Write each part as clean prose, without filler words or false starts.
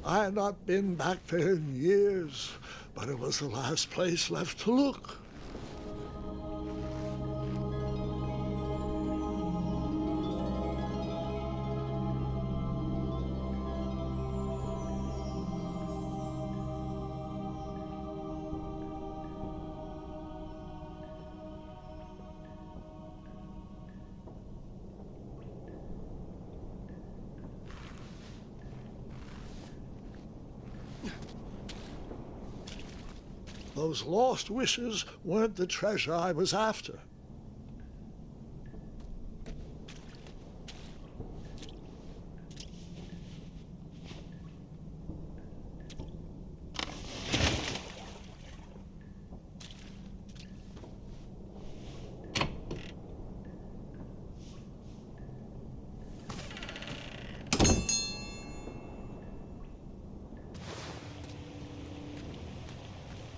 I had not been back there in years, but it was the last place left to look. Those lost wishes weren't the treasure I was after.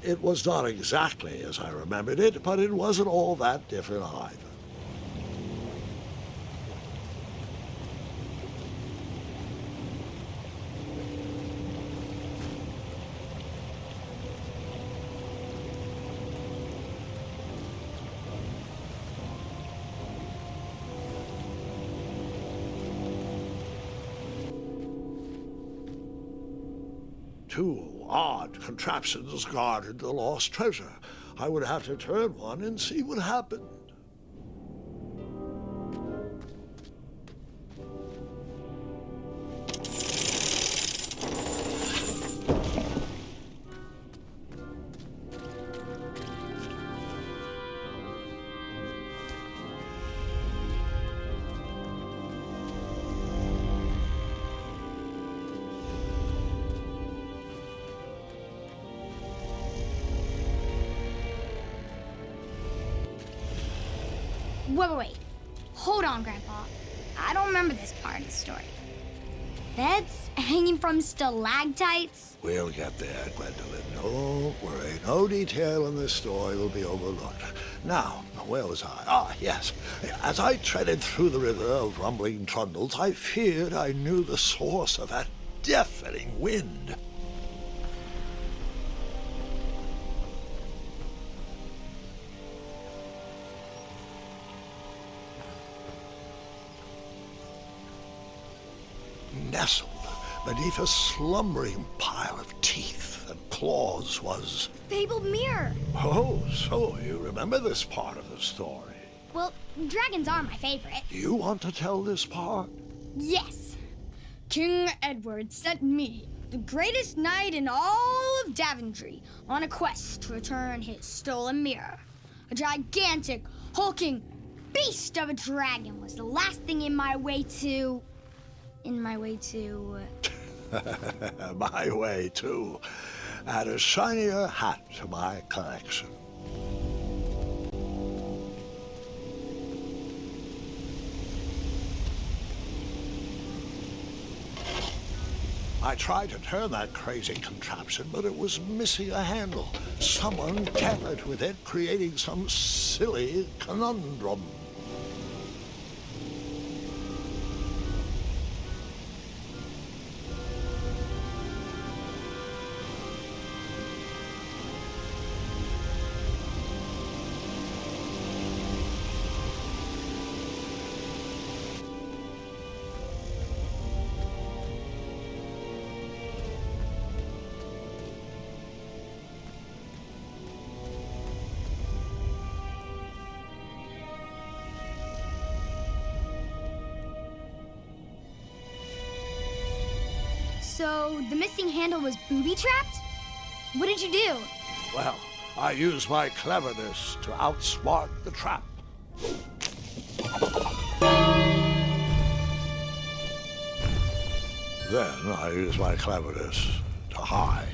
It was not exactly as I remembered it, but it wasn't all that different either. Two odd contraptions guarded the lost treasure. I would have to turn one and see what happened. Wait. Hold on, Grandpa. I don't remember this part of the story. Beds hanging from stalactites? We'll get there, Gwendolyn. Don't worry. No detail in this story will be overlooked. Now, where was I? Ah, yes. As I treaded through the river of rumbling trundles, I feared I knew the source of that deafening wind. Nestled beneath a slumbering pile of teeth and claws was... Fabled mirror. Oh, so you remember this part of the story. Well, dragons are my favorite. You want to tell this part? Yes. King Edward sent me, the greatest knight in all of Daventry, on a quest to return his stolen mirror. A gigantic, hulking beast of a dragon was the last thing in my way to... My way, too. Add a shinier hat to my collection. I tried to turn that crazy contraption, but it was missing a handle. Someone tampered with it, creating some silly conundrum. So, the missing handle was booby-trapped? What did you do? Well, I used my cleverness to outsmart the trap. Then I used my cleverness to hide.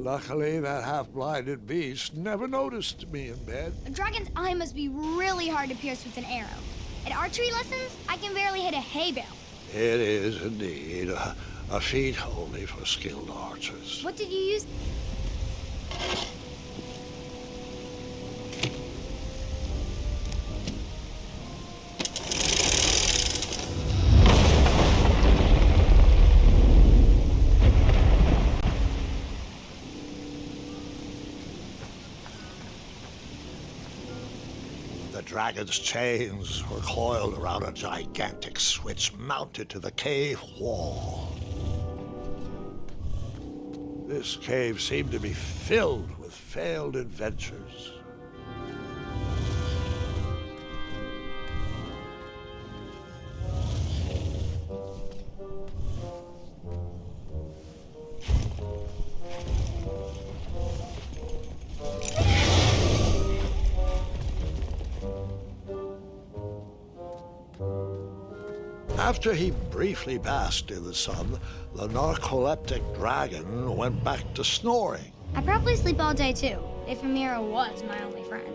Luckily, that half-blinded beast never noticed me in bed. A dragon's eye must be really hard to pierce with an arrow. At archery lessons, I can barely hit a hay bale. It is indeed a feat only for skilled archers. What did you use? The dragon's chains were coiled around a gigantic switch mounted to the cave wall. This cave seemed to be filled with failed adventures. After he briefly basked in the sun, the narcoleptic dragon went back to snoring. I probably sleep all day too, if Amira was my only friend.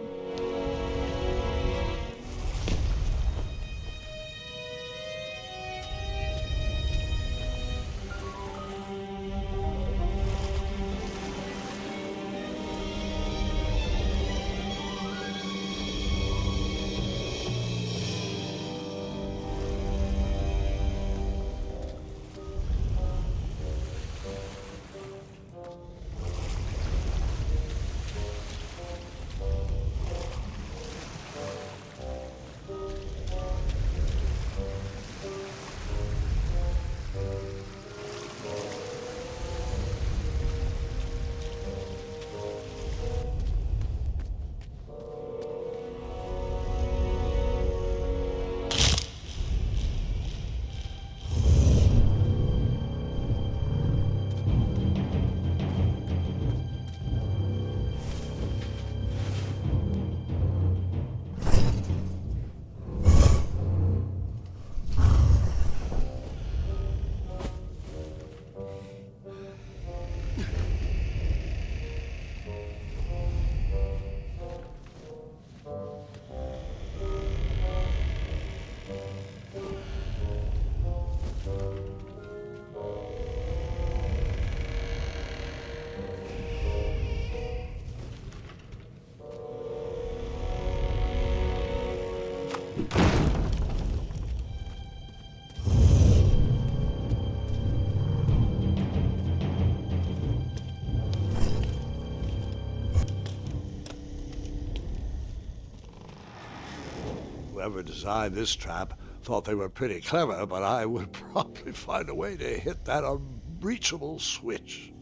Whoever designed this trap thought they were pretty clever, but I would probably find a way to hit that unreachable switch.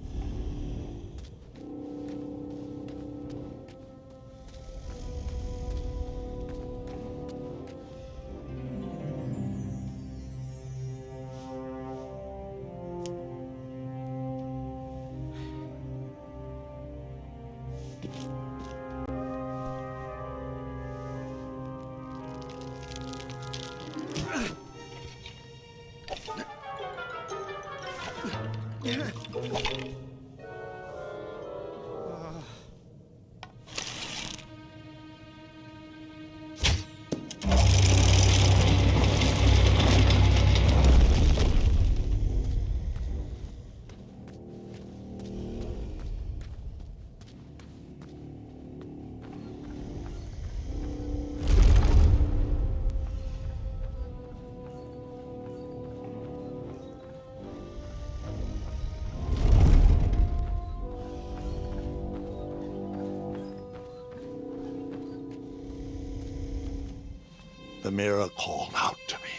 The mirror called out to me.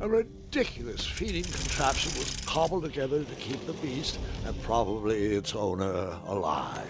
A ridiculous feeding contraption was cobbled together to keep the beast and probably its owner alive.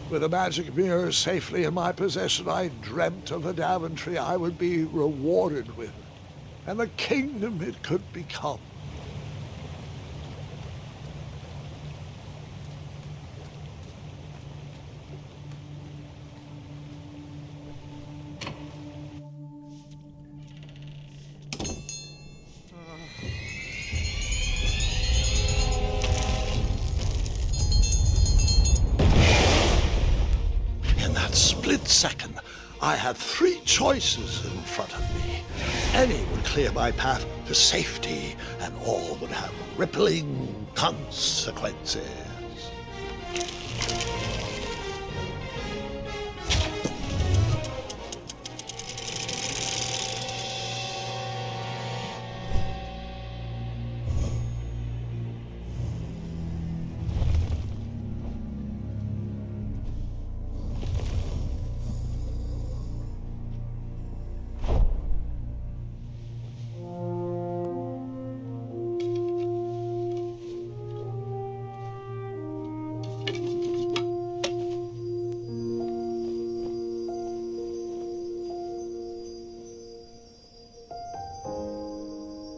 With the magic mirror safely in my possession, I dreamt of a Daventry I would be rewarded with, and the kingdom it could become. In that split second, I had three choices in front of me. Any would clear my path to safety, and all would have rippling consequences.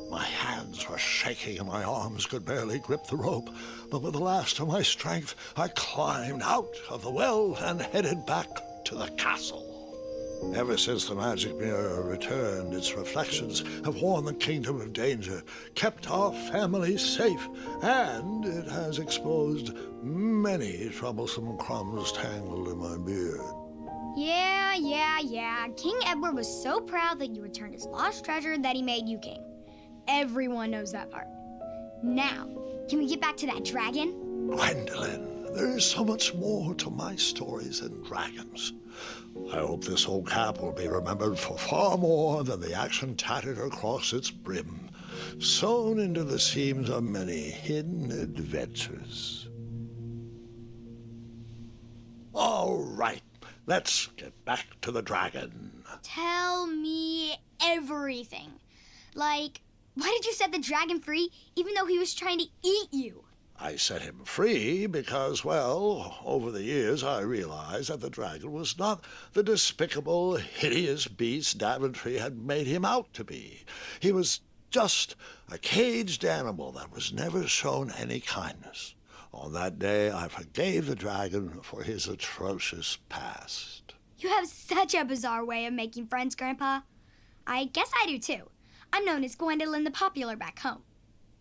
My hands were shaking and my arms could barely grip the rope, but with the last of my strength, I climbed out of the well and headed back to the castle. Ever since the magic mirror returned, its reflections have warned the kingdom of danger, kept our family safe, and it has exposed many troublesome crumbs tangled in my beard. Yeah. King Edward was so proud that you returned his lost treasure that he made you king. Everyone knows that part. Now, can we get back to that dragon? Gwendolyn, there is so much more to my stories than dragons. I hope this old cap will be remembered for far more than the action tattered across its brim, sewn into the seams of many hidden adventures. All right, let's get back to the dragon. Tell me everything. Like, why did you set the dragon free even though he was trying to eat you? I set him free because, well, over the years I realized that the dragon was not the despicable, hideous beast Daventry had made him out to be. He was just a caged animal that was never shown any kindness. On that day, I forgave the dragon for his atrocious past. You have such a bizarre way of making friends, Grandpa. I guess I do too. I'm known as Gwendolyn the Popular back home,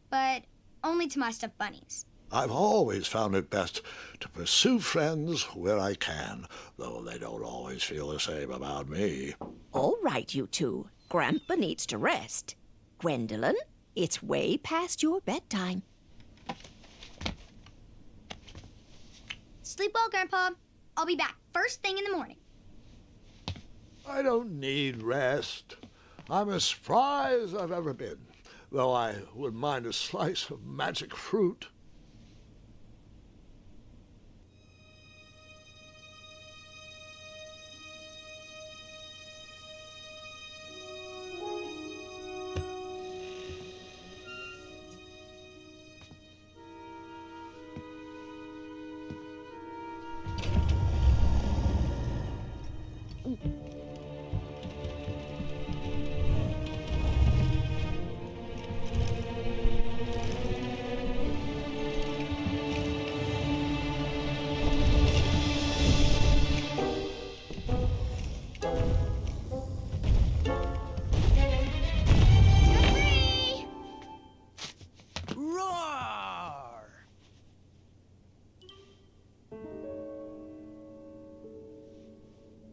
but only to my stuffed bunnies. I've always found it best to pursue friends where I can, though they don't always feel the same about me. All right, you two. Grandpa needs to rest. Gwendolyn, it's way past your bedtime. Sleep well, Grandpa. I'll be back first thing in the morning. I don't need rest. I'm as spry as I've ever been, though I wouldn't mind a slice of magic fruit.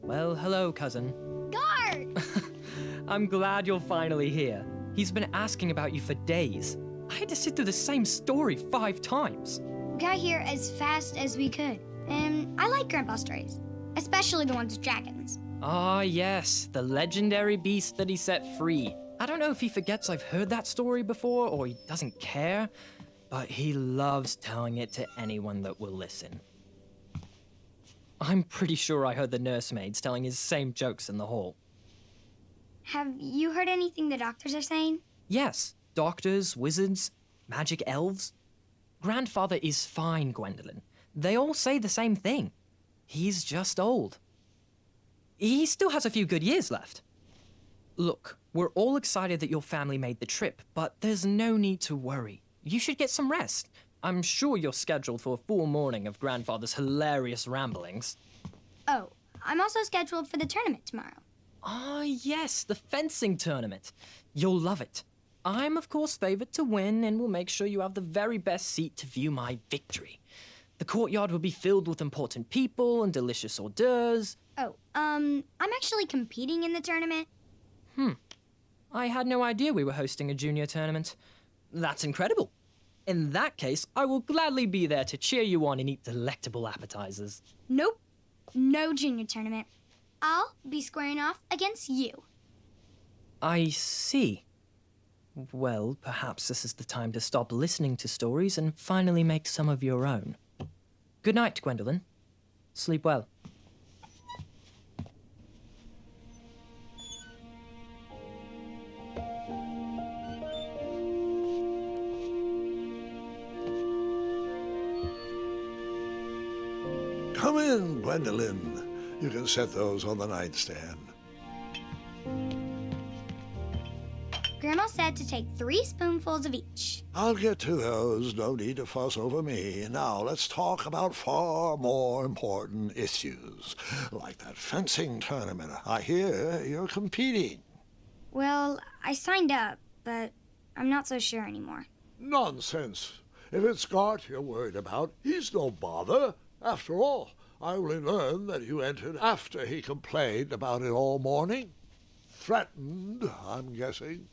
Well, hello, cousin. Guard! I'm glad you're finally here. He's been asking about you for days. I had to sit through the same story 5 times. We got here as fast as we could, and I like Grandpa's stories, especially the ones with dragons. Ah, yes, the legendary beast that he set free. I don't know if he forgets I've heard that story before or he doesn't care, but he loves telling it to anyone that will listen. I'm pretty sure I heard the nursemaids telling his same jokes in the hall. Have you heard anything the doctors are saying? Yes, doctors, wizards, magic elves. Grandfather is fine, Gwendolyn. They all say the same thing. He's just old. He still has a few good years left. Look, we're all excited that your family made the trip, but there's no need to worry. You should get some rest. I'm sure you're scheduled for a full morning of Grandfather's hilarious ramblings. Oh, I'm also scheduled for the tournament tomorrow. Ah, yes, the fencing tournament. You'll love it. I'm, of course, favored to win and will make sure you have the very best seat to view my victory. The courtyard will be filled with important people and delicious hors d'oeuvres. Oh, I'm actually competing in the tournament. I had no idea we were hosting a junior tournament. That's incredible. In that case, I will gladly be there to cheer you on and eat delectable appetizers. Nope, no junior tournament. I'll be squaring off against you. I see. Well, perhaps this is the time to stop listening to stories and finally make some of your own. Good night, Gwendolyn. Sleep well. Come in, Gwendolyn. You can set those on the nightstand. Grandma said to take 3 spoonfuls of each. I'll get to those. No need to fuss over me. Now, let's talk about far more important issues, like that fencing tournament. I hear you're competing. Well, I signed up, but I'm not so sure anymore. Nonsense. If it's Scott you're worried about, he's no bother. After all, I only learned that you entered after he complained about it all morning. Threatened, I'm guessing.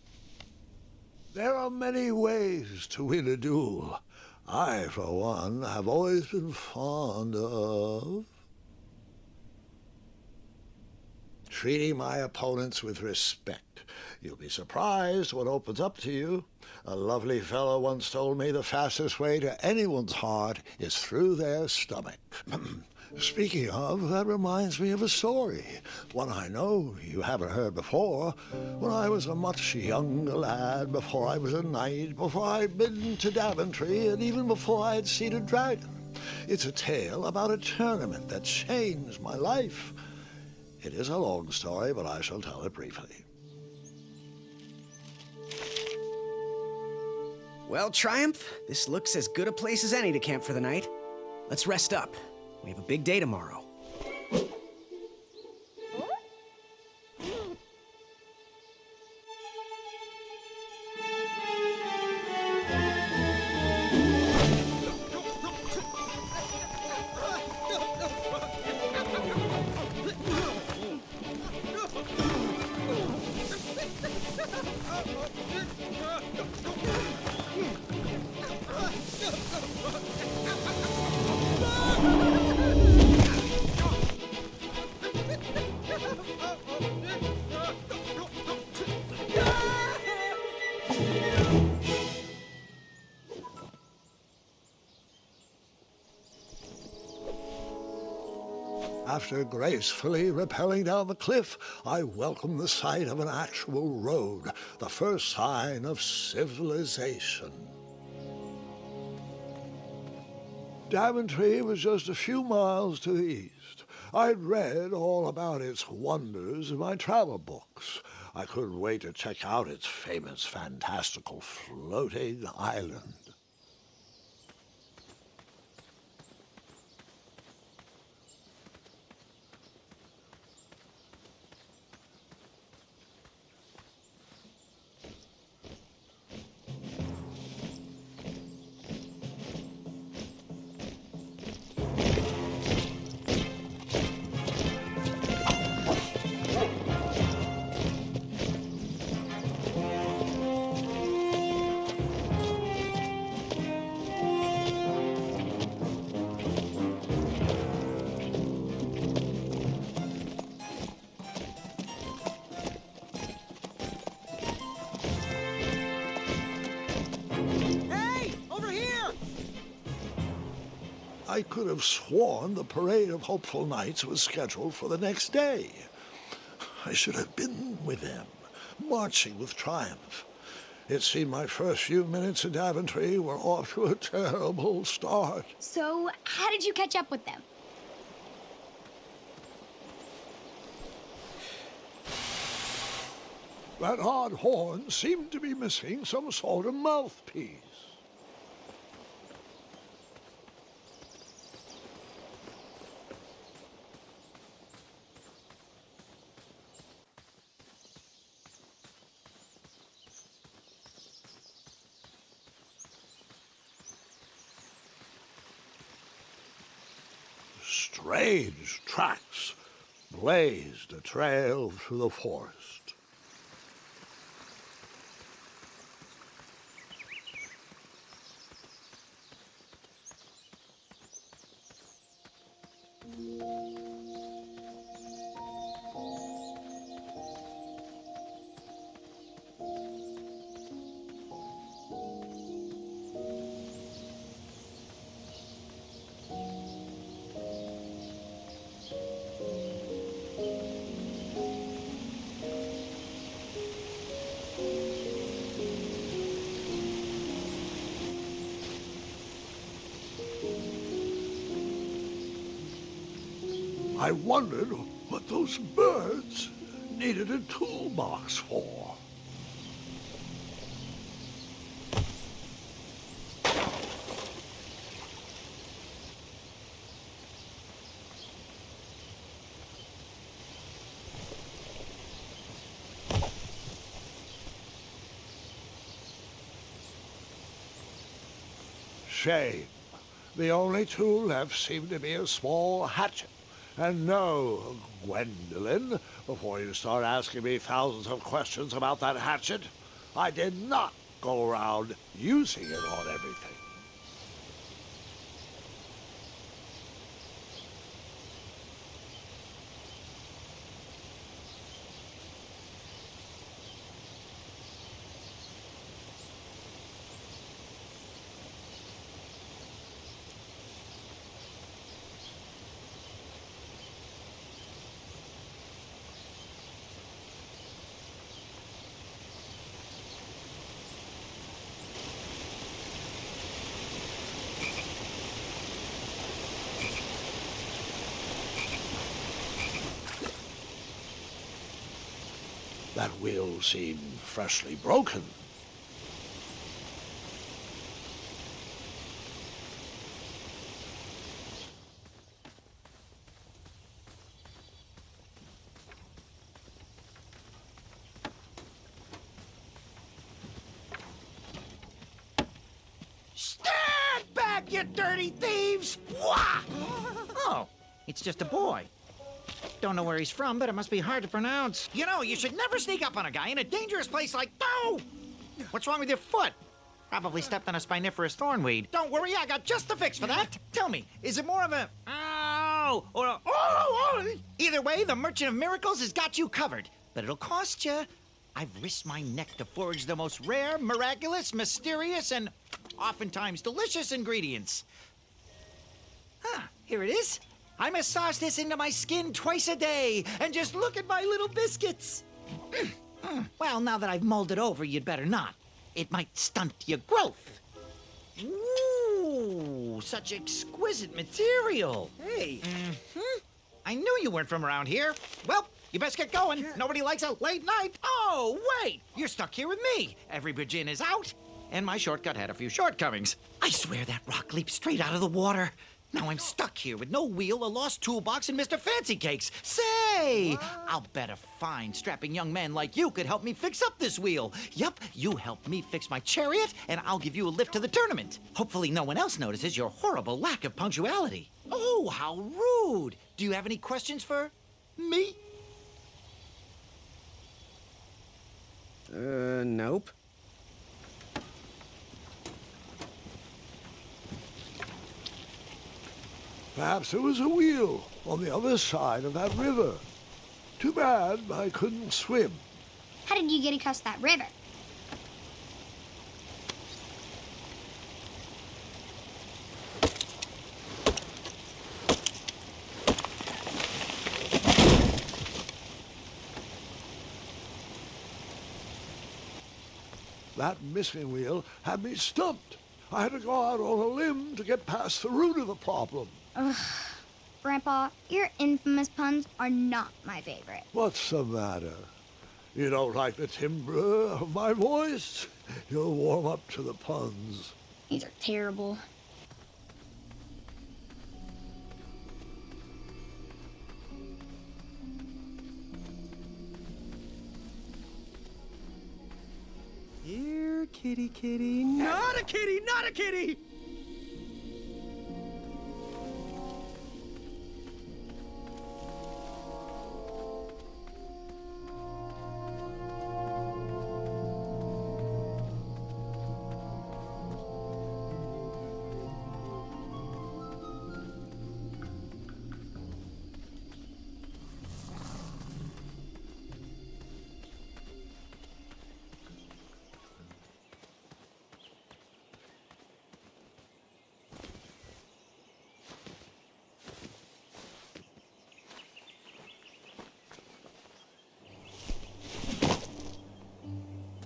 There are many ways to win a duel. I, for one, have always been fond of treating my opponents with respect. You'll be surprised what opens up to you. A lovely fellow once told me the fastest way to anyone's heart is through their stomach. Speaking of, that reminds me of a story, one I know you haven't heard before. When I was a much younger lad, before I was a knight, before I'd been to Daventry, and even before I had seen a dragon. It's a tale about a tournament that changed my life. It is a long story, but I shall tell it briefly. Well, Triumph, this looks as good a place as any to camp for the night. Let's rest up. We have a big day tomorrow. After gracefully rappelling down the cliff, I welcomed the sight of an actual road, the first sign of civilization. Daventry was just a few miles to the east. I'd read all about its wonders in my travel books. I couldn't wait to check out its famous, fantastical floating island. I could have sworn the Parade of Hopeful Knights was scheduled for the next day. I should have been with them, marching with triumph. It seemed my first few minutes in Daventry were off to a terrible start. So, how did you catch up with them? That odd horn seemed to be missing some sort of mouthpiece. Strange tracks blazed a trail through the forest. I wondered what those birds needed a toolbox for. Shame. The only tool left seemed to be a small hatchet. And no, Gwendolyn, before you start asking me thousands of questions about that hatchet, I did not go around using it on everything. That wheel seemed freshly broken. Stand back, you dirty thieves! Wah! Oh, it's just a boy. Don't know where he's from, but it must be hard to pronounce. You know, you should never sneak up on a guy in a dangerous place like... Oh! What's wrong with your foot? Probably stepped on a spiniferous thornweed. Don't worry, I got just the fix for that. Tell me, is it more of a ow or a Either way, the Merchant of Miracles has got you covered. But it'll cost you. I've risked my neck to forage the most rare, miraculous, mysterious, and oftentimes delicious ingredients. Here it is. I massage this into my skin twice a day, and just look at my little biscuits. Well, now that I've mulled it over, you'd better not. It might stunt your growth. Ooh, such exquisite material. Hey. I knew you weren't from around here. Well, you best get going. Nobody likes a late night. Oh, wait, you're stuck here with me. Every bridge in is out, and my shortcut had a few shortcomings. I swear that rock leaped straight out of the water. Now I'm stuck here with no wheel, a lost toolbox, and Mr. Fancy Cakes. Say, I'll bet a fine, strapping young man like you could help me fix up this wheel. Yup, you help me fix my chariot, and I'll give you a lift to the tournament. Hopefully no one else notices your horrible lack of punctuality. Oh, how rude. Do you have any questions for me? Nope. Perhaps there was a wheel on the other side of that river. Too bad I couldn't swim. How did you get across that river? That missing wheel had me stumped. I had to go out on a limb to get past the root of the problem. Ugh. Grandpa, your infamous puns are not my favorite. What's the matter? You don't like the timbre of my voice? You'll warm up to the puns. These are terrible. Here, kitty, kitty. Not a kitty, not a kitty!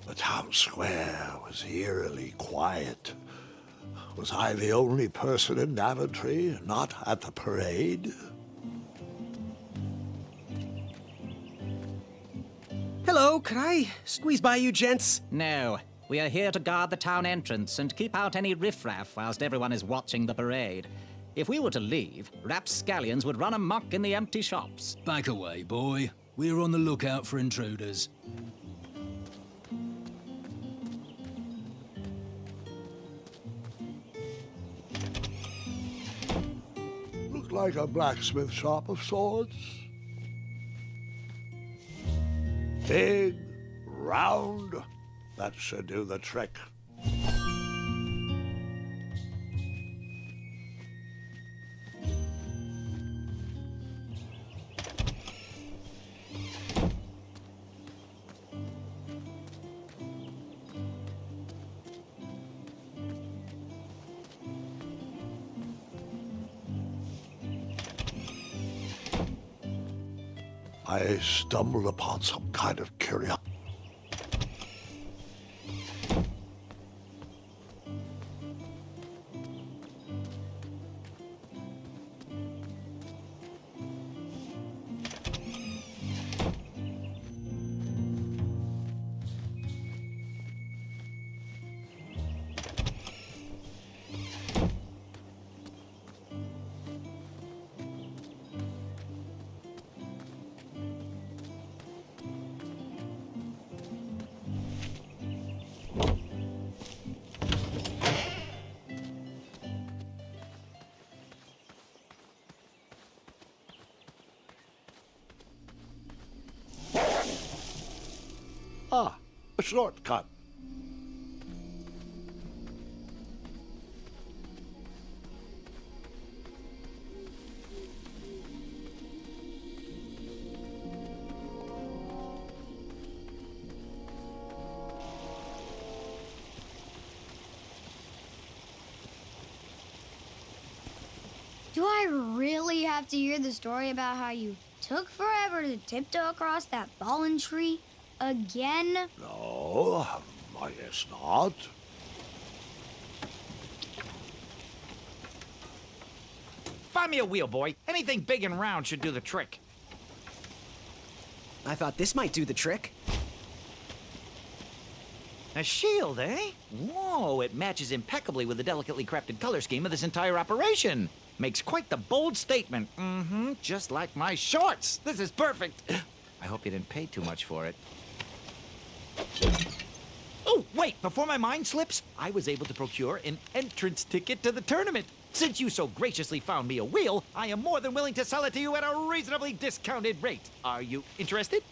The town square was eerily quiet. Was I the only person in Daventry not at the parade? Hello, could I squeeze by you gents? No, we are here to guard the town entrance and keep out any riffraff whilst everyone is watching the parade. If we were to leave, rapscallions would run amok in the empty shops. Back away, boy. We're on the lookout for intruders. Looked like a blacksmith shop of sorts. Big, round, that should do the trick. I stumbled upon some kind of curiosity. Ah, a shortcut. Do I really have to hear the story about how you took forever to tiptoe across that fallen tree again? No, I guess not. Find me a wheel, boy. Anything big and round should do the trick. I thought this might do the trick. A shield, eh? Whoa, it matches impeccably with the delicately crafted color scheme of this entire operation. Makes quite the bold statement. Mm-hmm, just like my shorts. This is perfect. I hope you didn't pay too much for it. Oh, wait, before my mind slips, I was able to procure an entrance ticket to the tournament. Since you so graciously found me a wheel, I am more than willing to sell it to you at a reasonably discounted rate. Are you interested?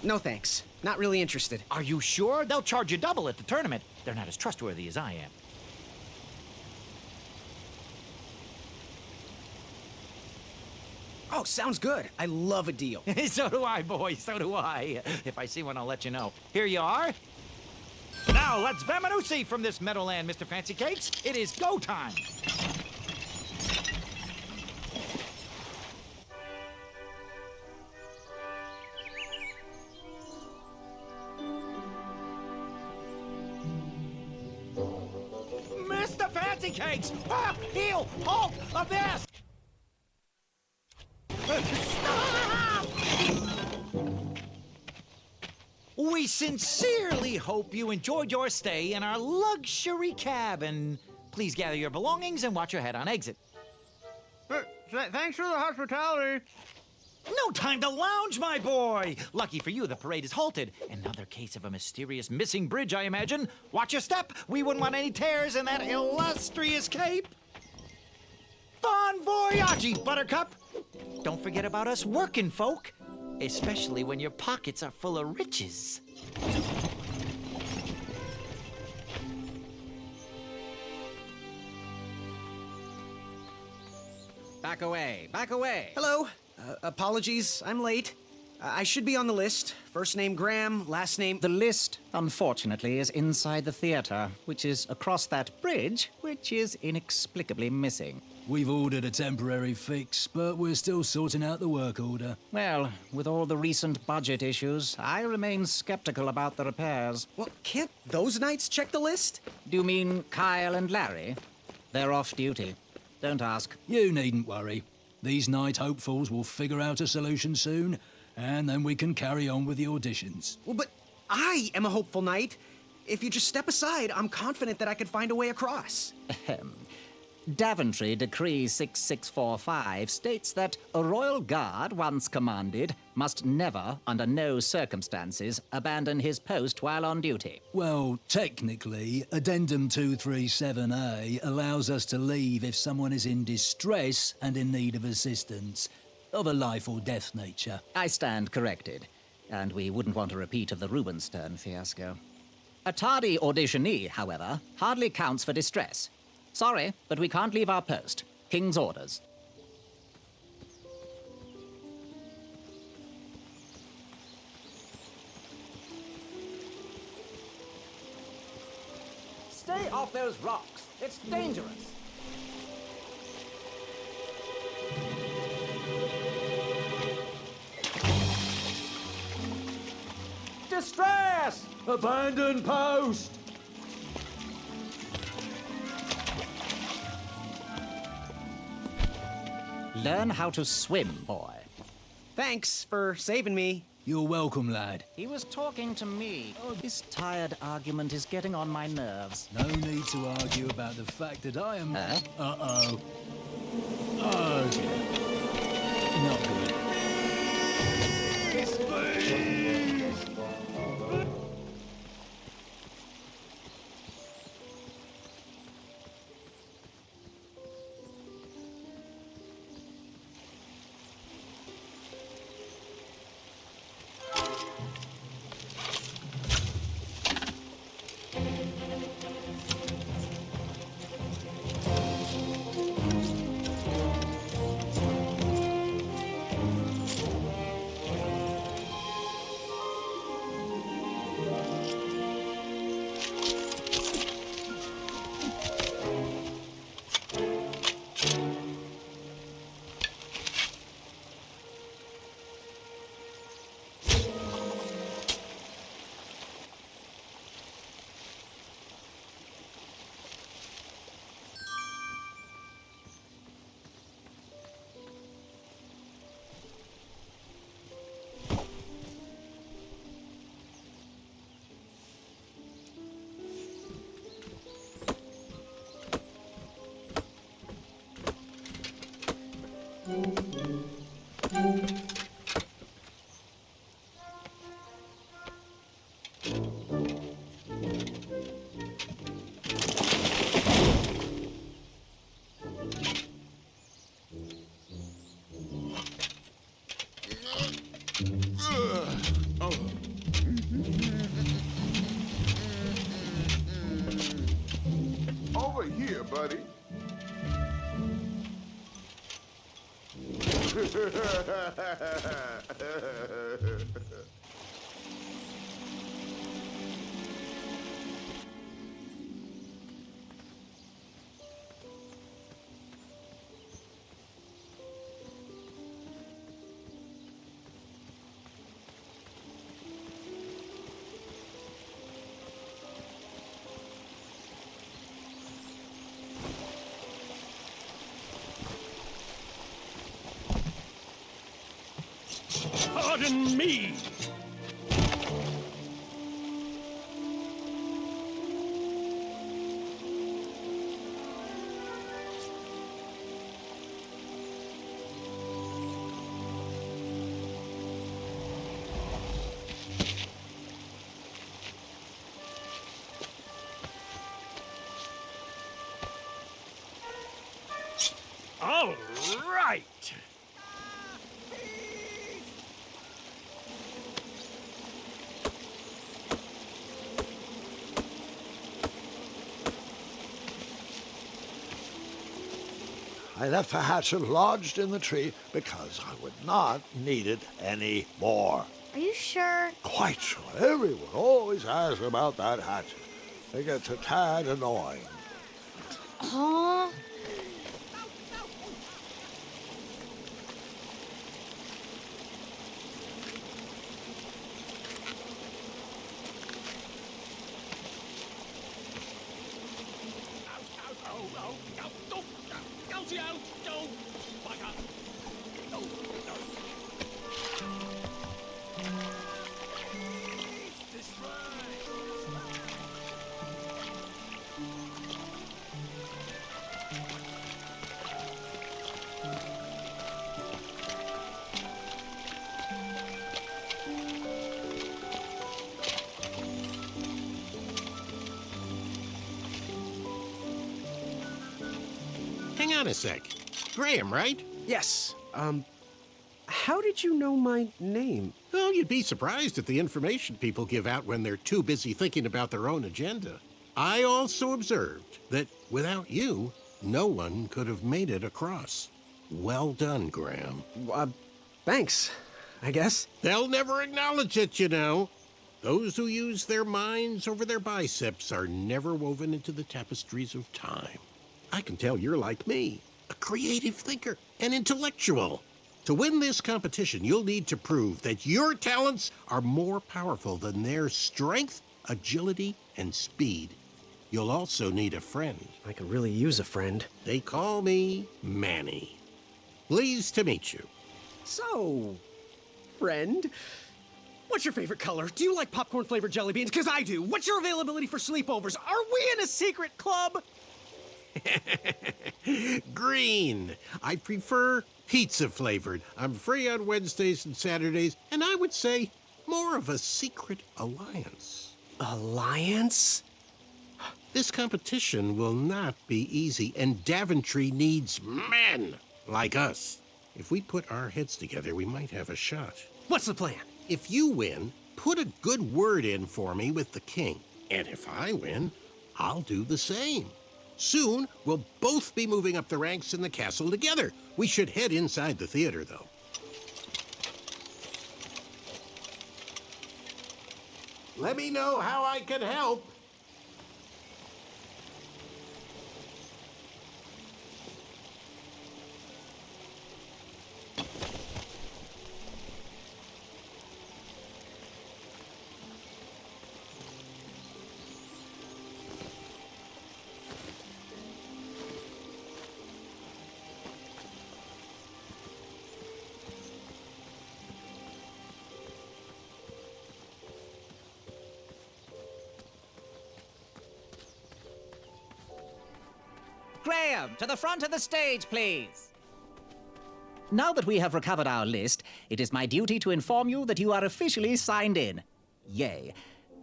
No thanks. Not really interested. Are you sure? They'll charge you double at the tournament. They're not as trustworthy as I am. Oh, sounds good. I love a deal. So do I, boy. So do I. If I see one, I'll let you know. Here you are. Now, let's Vamanusi from this Meadowland, Mr. Fancy Cakes. It is go time. fancy cakes! Ah, heel! Halt! Abyss! Stop! We sincerely hope you enjoyed your stay in our luxury cabin. Please gather your belongings and watch your head on exit. Thanks for the hospitality. No time to lounge, my boy! Lucky for you, the parade is halted. Another case of a mysterious missing bridge, I imagine. Watch your step. We wouldn't want any tears in that illustrious cape. Bon voyage, Buttercup! Don't forget about us working folk, especially when your pockets are full of riches. Back away, back away. Hello. Apologies, I'm late. I should be on the list. First name Graham, last name... The list, unfortunately, is inside the theater, which is across that bridge, which is inexplicably missing. We've ordered a temporary fix, but we're still sorting out the work order. Well, with all the recent budget issues, I remain skeptical about the repairs. Well, can't those knights check the list? Do you mean Kyle and Larry? They're off duty. Don't ask. You needn't worry. These night hopefuls will figure out a solution soon, and then we can carry on with the auditions. Well, but I am a hopeful knight. If you just step aside, I'm confident that I could find a way across. Daventry Decree 6645 states that a royal guard once commanded must never, under no circumstances, abandon his post while on duty. Well, technically, Addendum 237A allows us to leave if someone is in distress and in need of assistance, of a life or death nature. I stand corrected, and we wouldn't want a repeat of the Rubenstern fiasco. A tardy auditionee, however, hardly counts for distress. Sorry, but we can't leave our post. King's orders. Stay off those rocks. It's dangerous. Distress! Abandon post! Learn how to swim, boy. Thanks for saving me. You're welcome, lad. He was talking to me. Oh, this tired argument is getting on my nerves. No need to argue about the fact that I am... Huh? Uh-oh. Oh, dear. Not good. Over here, buddy. Pardon me! All right! I left the hatchet lodged in the tree because I would not need it any more. Are you sure? Quite sure. Everyone always asks about that hatchet. It gets a tad annoying. Huh? Hang on a sec. Graham, right? Yes. How did you know my name? Oh, you'd be surprised at the information people give out when they're too busy thinking about their own agenda. I also observed that without you, no one could have made it across. Well done, Graham. Thanks, I guess. They'll never acknowledge it, you know. Those who use their minds over their biceps are never woven into the tapestries of time. I can tell you're like me, a creative thinker, an intellectual. To win this competition, you'll need to prove that your talents are more powerful than their strength, agility, and speed. You'll also need a friend. I could really use a friend. They call me Manny. Pleased to meet you. So, friend, what's your favorite color? Do you like popcorn-flavored jelly beans? Because I do. What's your availability for sleepovers? Are we in a secret club? Green. I prefer pizza-flavored. I'm free on Wednesdays and Saturdays, and I would say more of a secret alliance. Alliance? This competition will not be easy, and Daventry needs men like us. If we put our heads together, we might have a shot. What's the plan? If you win, put a good word in for me with the king. And if I win, I'll do the same. Soon, we'll both be moving up the ranks in the castle together. We should head inside the theater, though. Let me know how I can help. Graham, to the front of the stage, please. Now that we have recovered our list, it is my duty to inform you that you are officially signed in. Yay.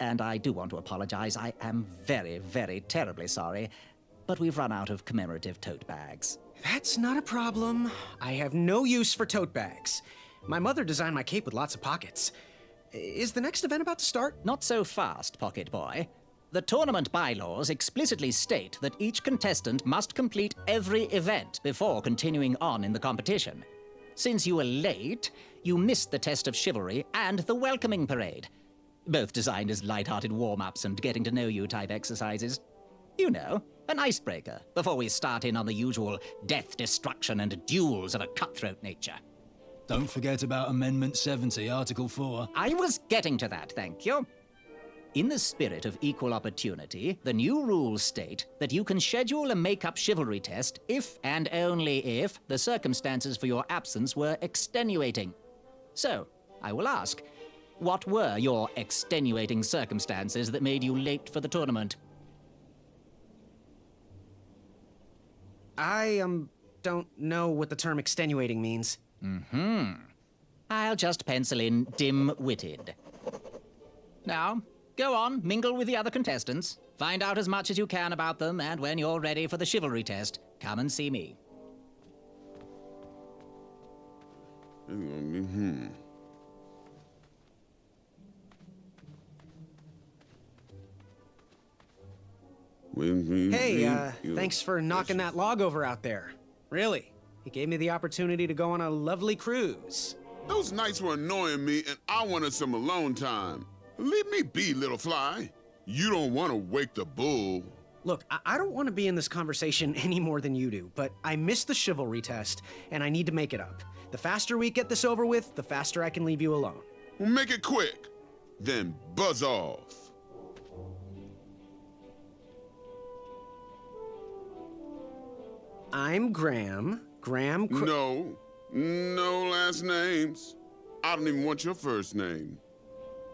And I do want to apologize. I am very, very terribly sorry, but we've run out of commemorative tote bags. That's not a problem. I have no use for tote bags. My mother designed my cape with lots of pockets. Is the next event about to start? Not so fast, Pocket Boy. The tournament bylaws explicitly state that each contestant must complete every event before continuing on in the competition. Since you were late, you missed the test of chivalry and the welcoming parade, both designed as light-hearted warm-ups and getting-to-know-you type exercises. You know, an icebreaker before we start in on the usual death, destruction, and duels of a cutthroat nature. Don't forget about Amendment 70, Article 4. I was getting to that, thank you. In the spirit of equal opportunity, the new rules state that you can schedule a make-up chivalry test if and only if the circumstances for your absence were extenuating. So, I will ask, what were your extenuating circumstances that made you late for the tournament? I, don't know what the term extenuating means. I'll just pencil in dim-witted. Now, go on, mingle with the other contestants. Find out as much as you can about them, and when you're ready for the chivalry test, come and see me. Hey, thanks for knocking that log over out there. Really. It gave me the opportunity to go on a lovely cruise. Those nights were annoying me, and I wanted some alone time. Leave me be, little fly. You don't want to wake the bull. Look, I don't want to be in this conversation any more than you do, but I missed the chivalry test, and I need to make it up. The faster we get this over with, the faster I can leave you alone. Well, make it quick. Then buzz off. I'm Graham. No last names. I don't even want your first name.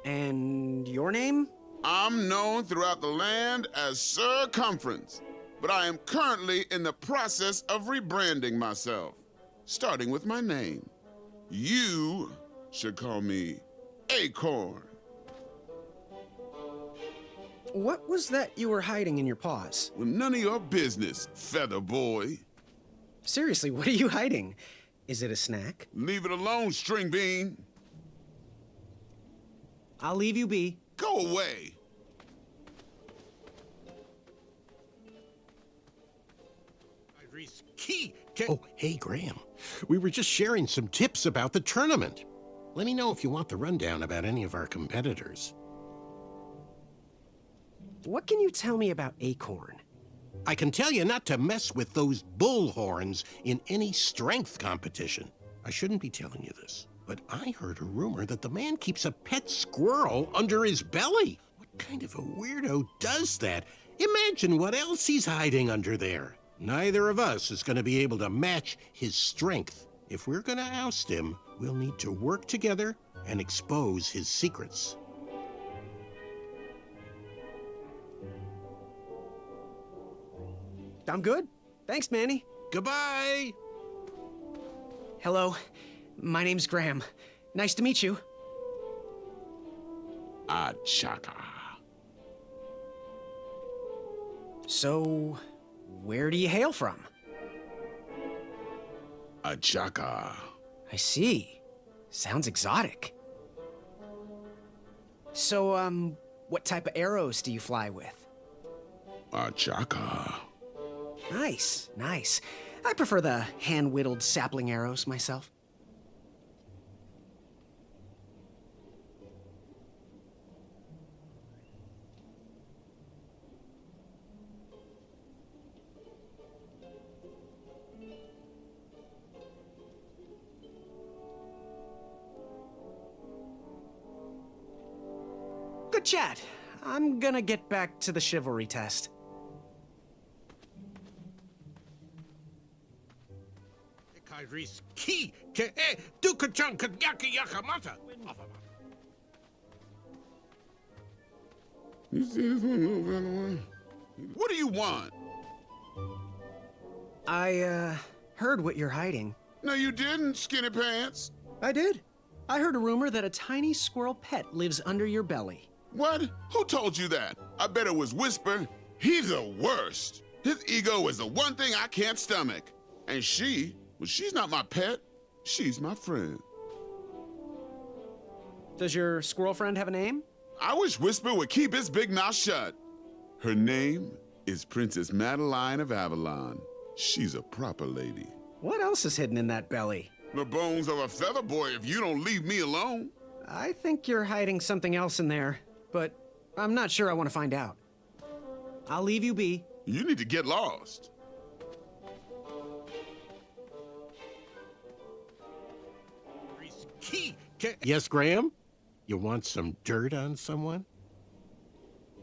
And your name? I'm known throughout the land as Circumference, but I am currently in the process of rebranding myself, starting with my name. You should call me Acorn. What was that you were hiding in your paws? Well, none of your business, Feather Boy. Seriously, what are you hiding? Is it a snack? Leave it alone, String Bean. I'll leave you be. Go away. Oh, hey, Graham. We were just sharing some tips about the tournament. Let me know if you want the rundown about any of our competitors. What can you tell me about Acorn? I can tell you not to mess with those bullhorns in any strength competition. I shouldn't be telling you this, but I heard a rumor that the man keeps a pet squirrel under his belly. What kind of a weirdo does that? Imagine what else he's hiding under there. Neither of us is going to be able to match his strength. If we're going to oust him, we'll need to work together and expose his secrets. I'm good. Thanks, Manny. Goodbye. Hello. My name's Graham. Nice to meet you. Achaka. So, where do you hail from? Achaka. I see. Sounds exotic. So, what type of arrows do you fly with? Achaka. Nice, nice. I prefer the hand-whittled sapling arrows myself. Good chat. I'm gonna get back to the chivalry test. You see this one? What do you want? I, heard what you're hiding. No, you didn't, Skinny Pants. I did. I heard a rumor that a tiny squirrel pet lives under your belly. What? Who told you that? I bet it was Whisper. He's the worst. His ego is the one thing I can't stomach. And she's not my pet. She's my friend. Does your squirrel friend have a name? I wish Whisper would keep his big mouth shut. Her name is Princess Madeline of Avalon. She's a proper lady. What else is hidden in that belly? The bones of a feather boy if you don't leave me alone. I think you're hiding something else in there, but I'm not sure I want to find out. I'll leave you be. You need to get lost. Yes, Graham? You want some dirt on someone?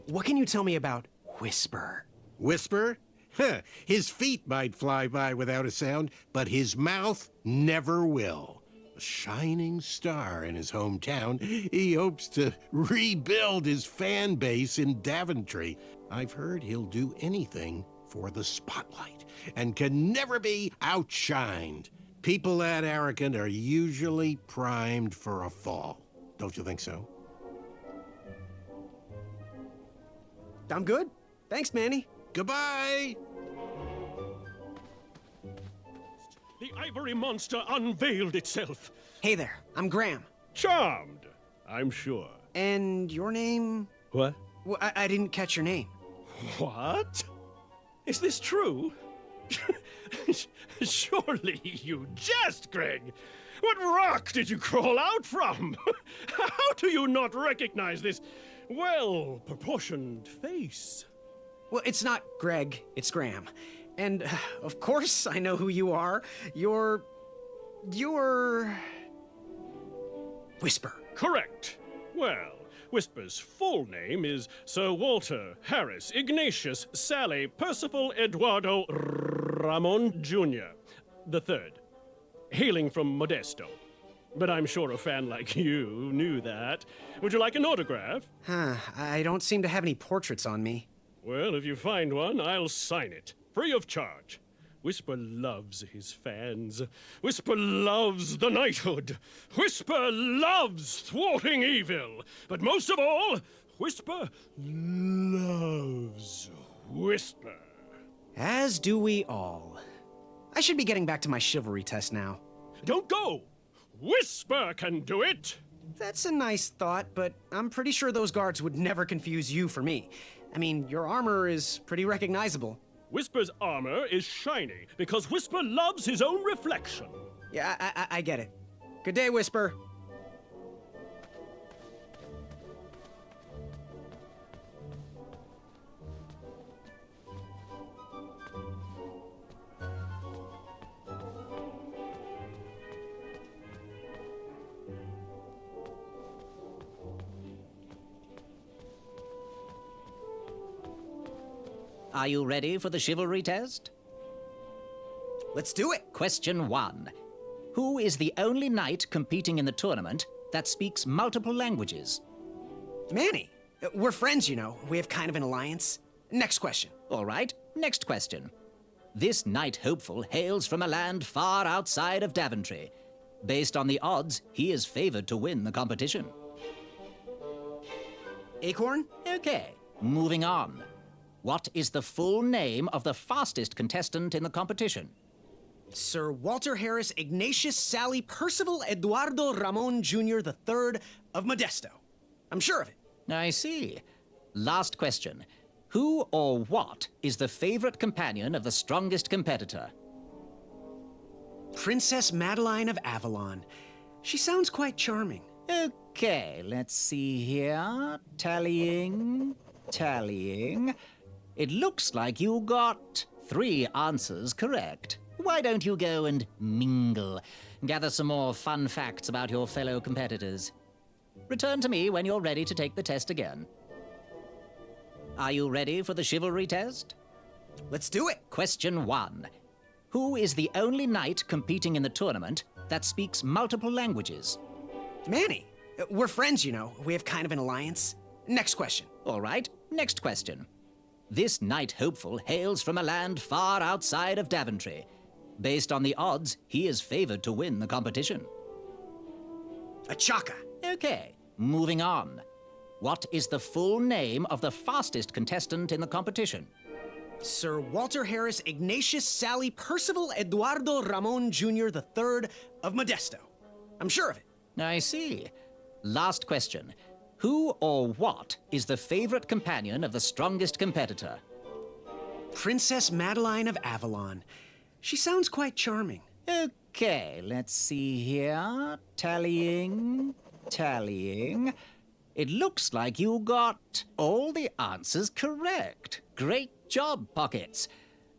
What can you tell me about Whisper? Whisper? Huh, his feet might fly by without a sound, but his mouth never will. A shining star in his hometown, he hopes to rebuild his fan base in Daventry. I've heard he'll do anything for the spotlight and can never be outshined. People that arrogant are usually primed for a fall. Don't you think so? I'm good. Thanks, Manny. Goodbye! The ivory monster unveiled itself. Hey there, I'm Graham. Charmed, I'm sure. And your name? What? Well, I didn't catch your name. What? Is this true? Surely you jest, Greg. What rock did you crawl out from? How do you not recognize this well-proportioned face? Well, it's not Greg, it's Graham. And, of course, I know who you are. You're... Whisper. Correct. Well, Whisper's full name is Sir Walter Harris Ignatius Sally Percival Eduardo Ramon Jr. the Third, hailing from Modesto. But I'm sure a fan like you knew that. Would you like an autograph? I don't seem to have any portraits on me. Well, if you find one, I'll sign it, free of charge. Whisper loves his fans. Whisper loves the knighthood. Whisper loves thwarting evil. But most of all, Whisper loves Whisper. As do we all. I should be getting back to my chivalry test now. Don't go! Whisper can do it! That's a nice thought, but I'm pretty sure those guards would never confuse you for me. I mean, your armor is pretty recognizable. Whisper's armor is shiny because Whisper loves his own reflection. Yeah, I get it. Good day, Whisper. Are you ready for the chivalry test? Let's do it. Question 1. Who is the only knight competing in the tournament that speaks multiple languages? Manny. We're friends, you know. We have kind of an alliance. Next question. All right, next question. This knight hopeful hails from a land far outside of Daventry. Based on the odds, he is favored to win the competition. Acorn? Okay, moving on. What is the full name of the fastest contestant in the competition? Sir Walter Harris Ignatius Sally Percival Eduardo Ramon Jr. the Third of Modesto. I'm sure of it. I see. Last question. Who or what is the favorite companion of the strongest competitor? Princess Madeline of Avalon. She sounds quite charming. Okay, let's see here. Tallying. It looks like you got 3 answers correct. Why don't you go and mingle? Gather some more fun facts about your fellow competitors. Return to me when you're ready to take the test again. Are you ready for the chivalry test? Let's do it. Question 1. Who is the only knight competing in the tournament that speaks multiple languages? Manny. We're friends, you know. We have kind of an alliance. Next question. All right, next question. This knight hopeful hails from a land far outside of Daventry. Based on the odds, he is favored to win the competition. Achaka. Okay, moving on. What is the full name of the fastest contestant in the competition? Sir Walter Harris Ignatius Sally Percival Eduardo Ramon Jr. the Third of Modesto. I'm sure of it. I see. Last question. Who or what is the favorite companion of the strongest competitor? Princess Madeline of Avalon. She sounds quite charming. Okay, let's see here. Tallying. It looks like you got all the answers correct. Great job, Pockets.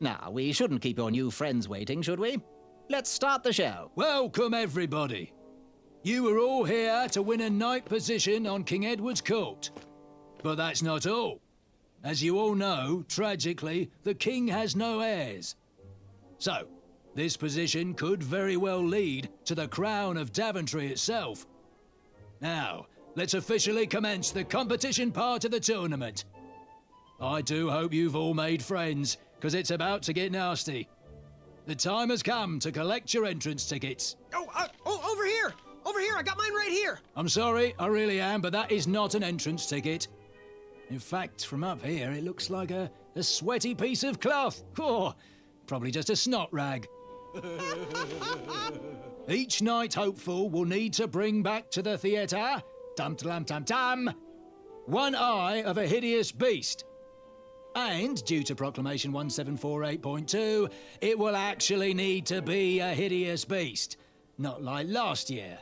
Now, we shouldn't keep your new friends waiting, should we? Let's start the show. Welcome, everybody. You are all here to win a knight position on King Edward's court. But that's not all. As you all know, tragically, the king has no heirs. So, This position could very well lead to the crown of Daventry itself. Now, let's officially commence the competition part of the tournament. I do hope you've all made friends, because it's about to get nasty. The time has come to collect your entrance tickets. Over here! Over here! I got mine right here! I'm sorry, I really am, but that is not an entrance ticket. In fact, from up here, it looks like a sweaty piece of cloth. Oh, probably just a snot rag. Each night hopeful will need to bring back to the theatre, dum-dum-dum-dum, one eye of a hideous beast. And, due to Proclamation 1748.2, it will actually need to be a hideous beast. Not like last year.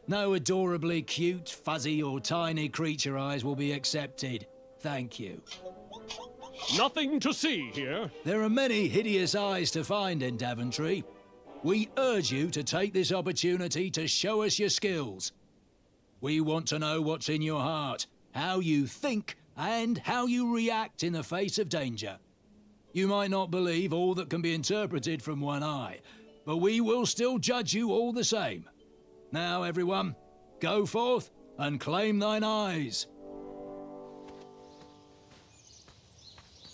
No adorably cute, fuzzy, or tiny creature eyes will be accepted. Thank you. Nothing to see here. There are many hideous eyes to find in Daventry. We urge you to take this opportunity to show us your skills. We want to know what's in your heart, how you think, and how you react in the face of danger. You might not believe all that can be interpreted from one eye, but we will still judge you all the same. Now, everyone, go forth and claim thine eyes.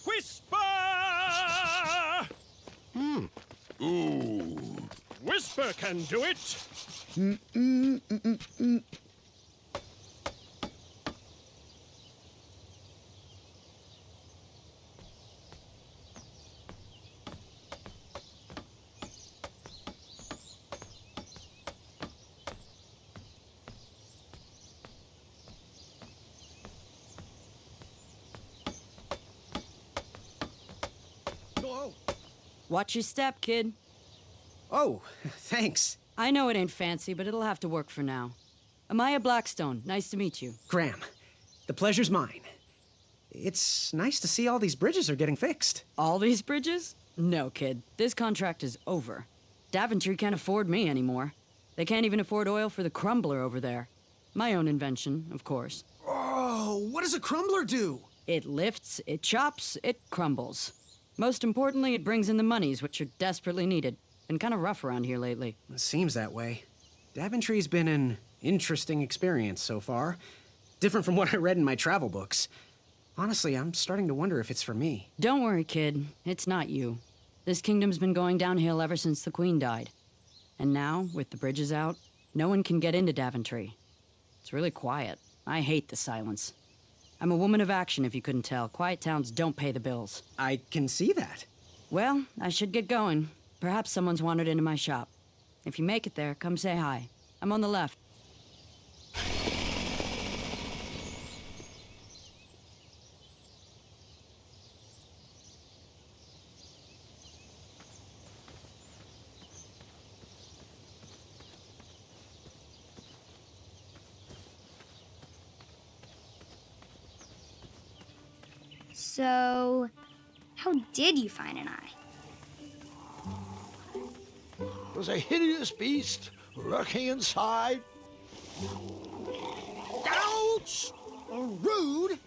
Whisper! Ooh. Whisper can do it. Watch your step, kid. Oh, thanks. I know it ain't fancy, but it'll have to work for now. Amaya Blackstone, nice to meet you. Graham, the pleasure's mine. It's nice to see all these bridges are getting fixed. All these bridges? No, kid. This contract is over. Daventry can't afford me anymore. They can't even afford oil for the crumbler over there. My own invention, of course. Oh, what does a crumbler do? It lifts, it chops, it crumbles. Most importantly, it brings in the monies, which are desperately needed. Been kind of rough around here lately. It seems that way. Daventry's been an interesting experience so far. Different from what I read in my travel books. Honestly, I'm starting to wonder if it's for me. Don't worry, kid. It's not you. This kingdom's been going downhill ever since the Queen died. And now, with the bridges out, no one can get into Daventry. It's really quiet. I hate the silence. I'm a woman of action, if you couldn't tell. Quiet towns don't pay the bills. I can see that. Well, I should get going. Perhaps someone's wandered into my shop. If you make it there, come say hi. I'm on the left. So, how did you find an eye? There's a hideous beast lurking inside. Ouch! Rude!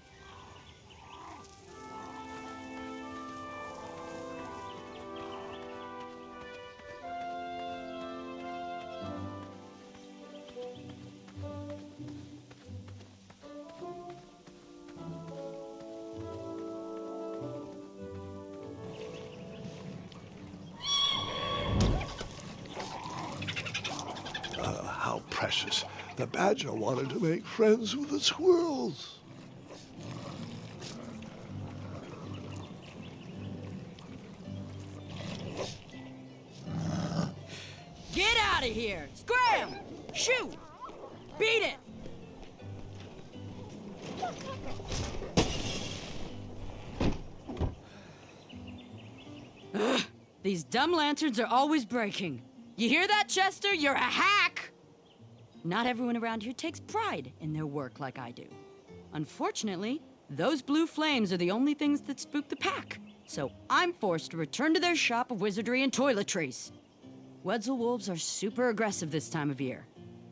How precious. The badger wanted to make friends with the squirrels. Get out of here! Scram! Shoot! Beat it! Ugh, these dumb lanterns are always breaking. You hear that, Chester? You're a hack! Not everyone around here takes pride in their work like I do. Unfortunately, those blue flames are the only things that spook the pack. So I'm forced to return to their shop of wizardry and toiletries. Wetzel wolves are super aggressive this time of year.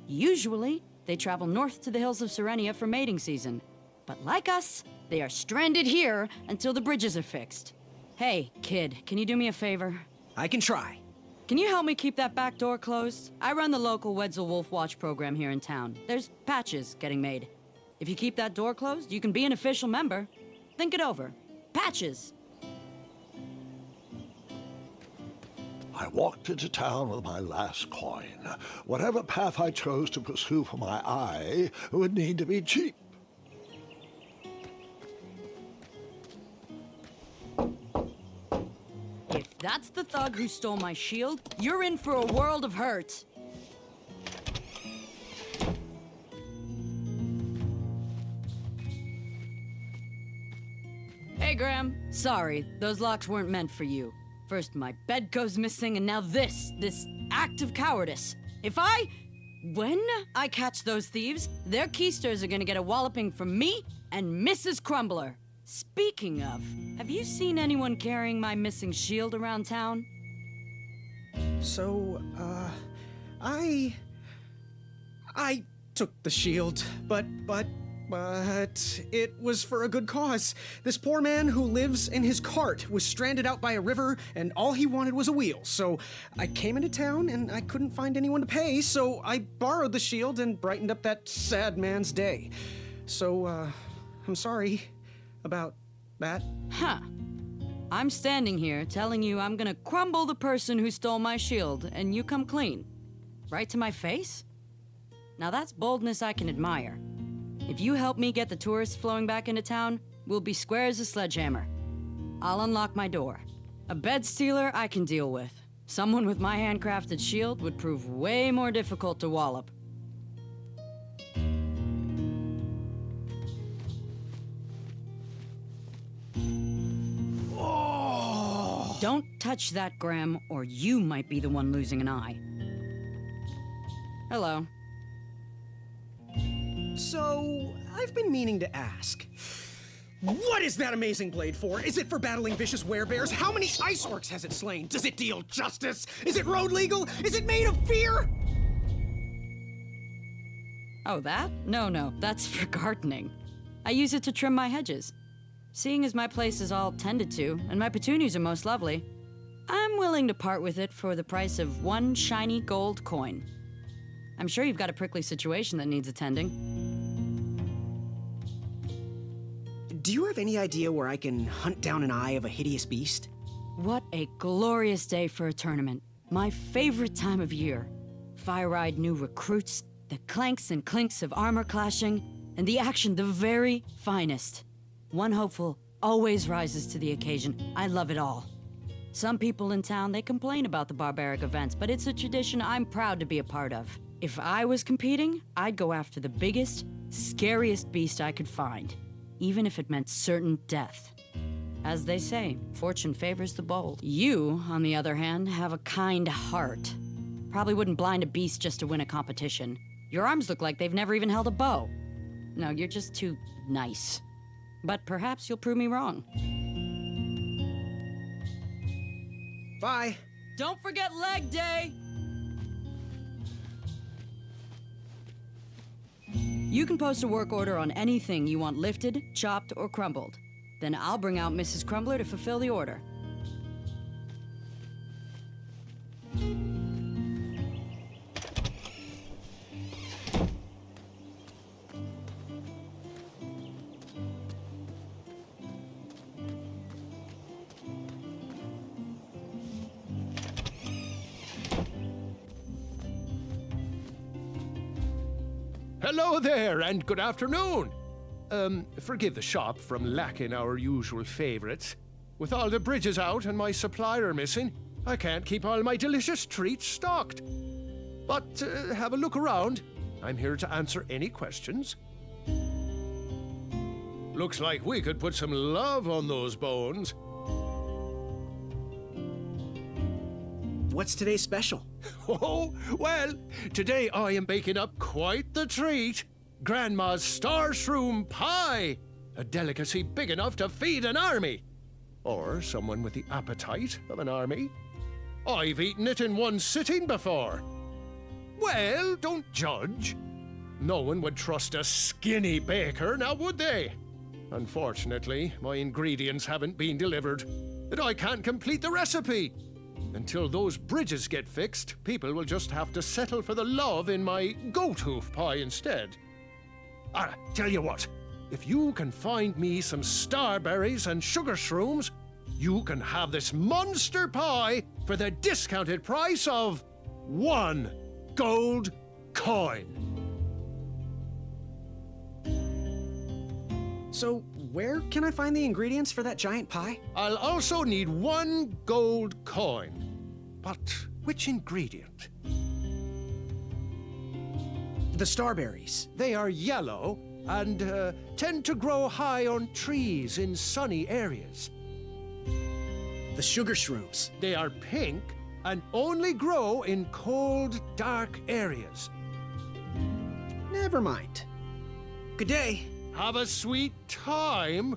Usually, they travel north to the hills of Serenia for mating season. But like us, they are stranded here until the bridges are fixed. Hey, kid, can you do me a favor? I can try. Can you help me keep that back door closed? I run the local Wetzel Wolf Watch program here in town. There's patches getting made. If you keep that door closed, you can be an official member. Think it over. Patches. I walked into town with my last coin. Whatever path I chose to pursue for my eye would need to be cheap. If that's the thug who stole my shield, you're in for a world of hurt. Hey, Graham. Sorry, those locks weren't meant for you. First my bed goes missing, and now this act of cowardice. When I catch those thieves, their keysters are gonna get a walloping from me and Mrs. Crumbler. Speaking of, have you seen anyone carrying my missing shield around town? So, I took the shield, but it was for a good cause. This poor man who lives in his cart was stranded out by a river, and all he wanted was a wheel. So I came into town, and I couldn't find anyone to pay, so I borrowed the shield and brightened up that sad man's day. So, I'm sorry about that. Huh. I'm standing here telling you I'm gonna crumble the person who stole my shield, and you come clean. Right to my face? Now that's boldness I can admire. If you help me get the tourists flowing back into town, we'll be square as a sledgehammer. I'll unlock my door. A bed stealer I can deal with. Someone with my handcrafted shield would prove way more difficult to wallop. Oh! Don't touch that, Graham, or you might be the one losing an eye. Hello. So, I've been meaning to ask. What is that amazing blade for? Is it for battling vicious werebears? How many ice orcs has it slain? Does it deal justice? Is it road legal? Is it made of fear? Oh, that? No, that's for gardening. I use it to trim my hedges. Seeing as my place is all tended to, and my petunias are most lovely, I'm willing to part with it for the price of one shiny gold coin. I'm sure you've got a prickly situation that needs attending. Do you have any idea where I can hunt down an eye of a hideous beast? What a glorious day for a tournament. My favorite time of year. Fire-eyed new recruits, the clanks and clinks of armor clashing, and the action the very finest. One hopeful always rises to the occasion. I love it all. Some people in town, they complain about the barbaric events, but it's a tradition I'm proud to be a part of. If I was competing, I'd go after the biggest, scariest beast I could find, even if it meant certain death. As they say, fortune favors the bold. You, on the other hand, have a kind heart. Probably wouldn't blind a beast just to win a competition. Your arms look like they've never even held a bow. No, you're just too nice. But perhaps you'll prove me wrong. Bye. Don't forget leg day! You can post a work order on anything you want lifted, chopped, or crumbled. Then I'll bring out Mrs. Crumbler to fulfill the order. Hello there, and good afternoon. Forgive the shop from lacking our usual favorites. With all the bridges out and my supplier missing, I can't keep all my delicious treats stocked. But have a look around. I'm here to answer any questions. Looks like we could put some love on those bones. What's today's special? Oh, well, today I am baking up quite the treat. Grandma's star shroom pie. A delicacy big enough to feed an army. Or someone with the appetite of an army. I've eaten it in one sitting before. Well, don't judge. No one would trust a skinny baker, now would they? Unfortunately, my ingredients haven't been delivered, and I can't complete the recipe. Until those bridges get fixed, people will just have to settle for the love in my goat hoof pie instead. Tell you what, if you can find me some starberries and sugar shrooms, you can have this monster pie for the discounted price of 1 gold coin. So, where can I find the ingredients for that giant pie? I'll also need 1 gold coin. But which ingredient? The starberries. They are yellow and tend to grow high on trees in sunny areas. The sugar shrooms. They are pink and only grow in cold, dark areas. Never mind. Good day. Have a sweet time.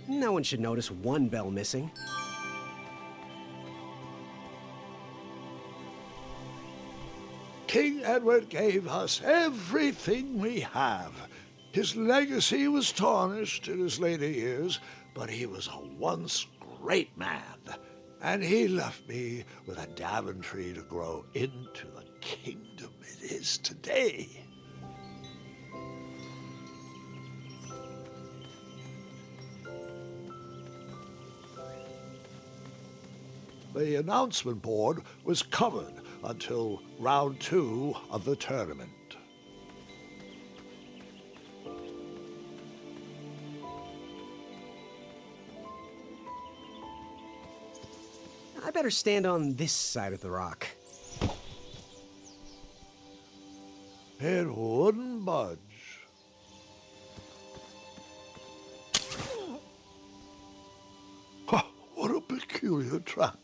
No one should notice one bell missing. King Edward gave us everything we have. His legacy was tarnished in his later years, but he was a once great man. And he left me with a Daventry to grow into the kingdom it is today. The announcement board was covered until round 2 of the tournament. I better stand on this side of the rock. It wouldn't budge. What a peculiar trap.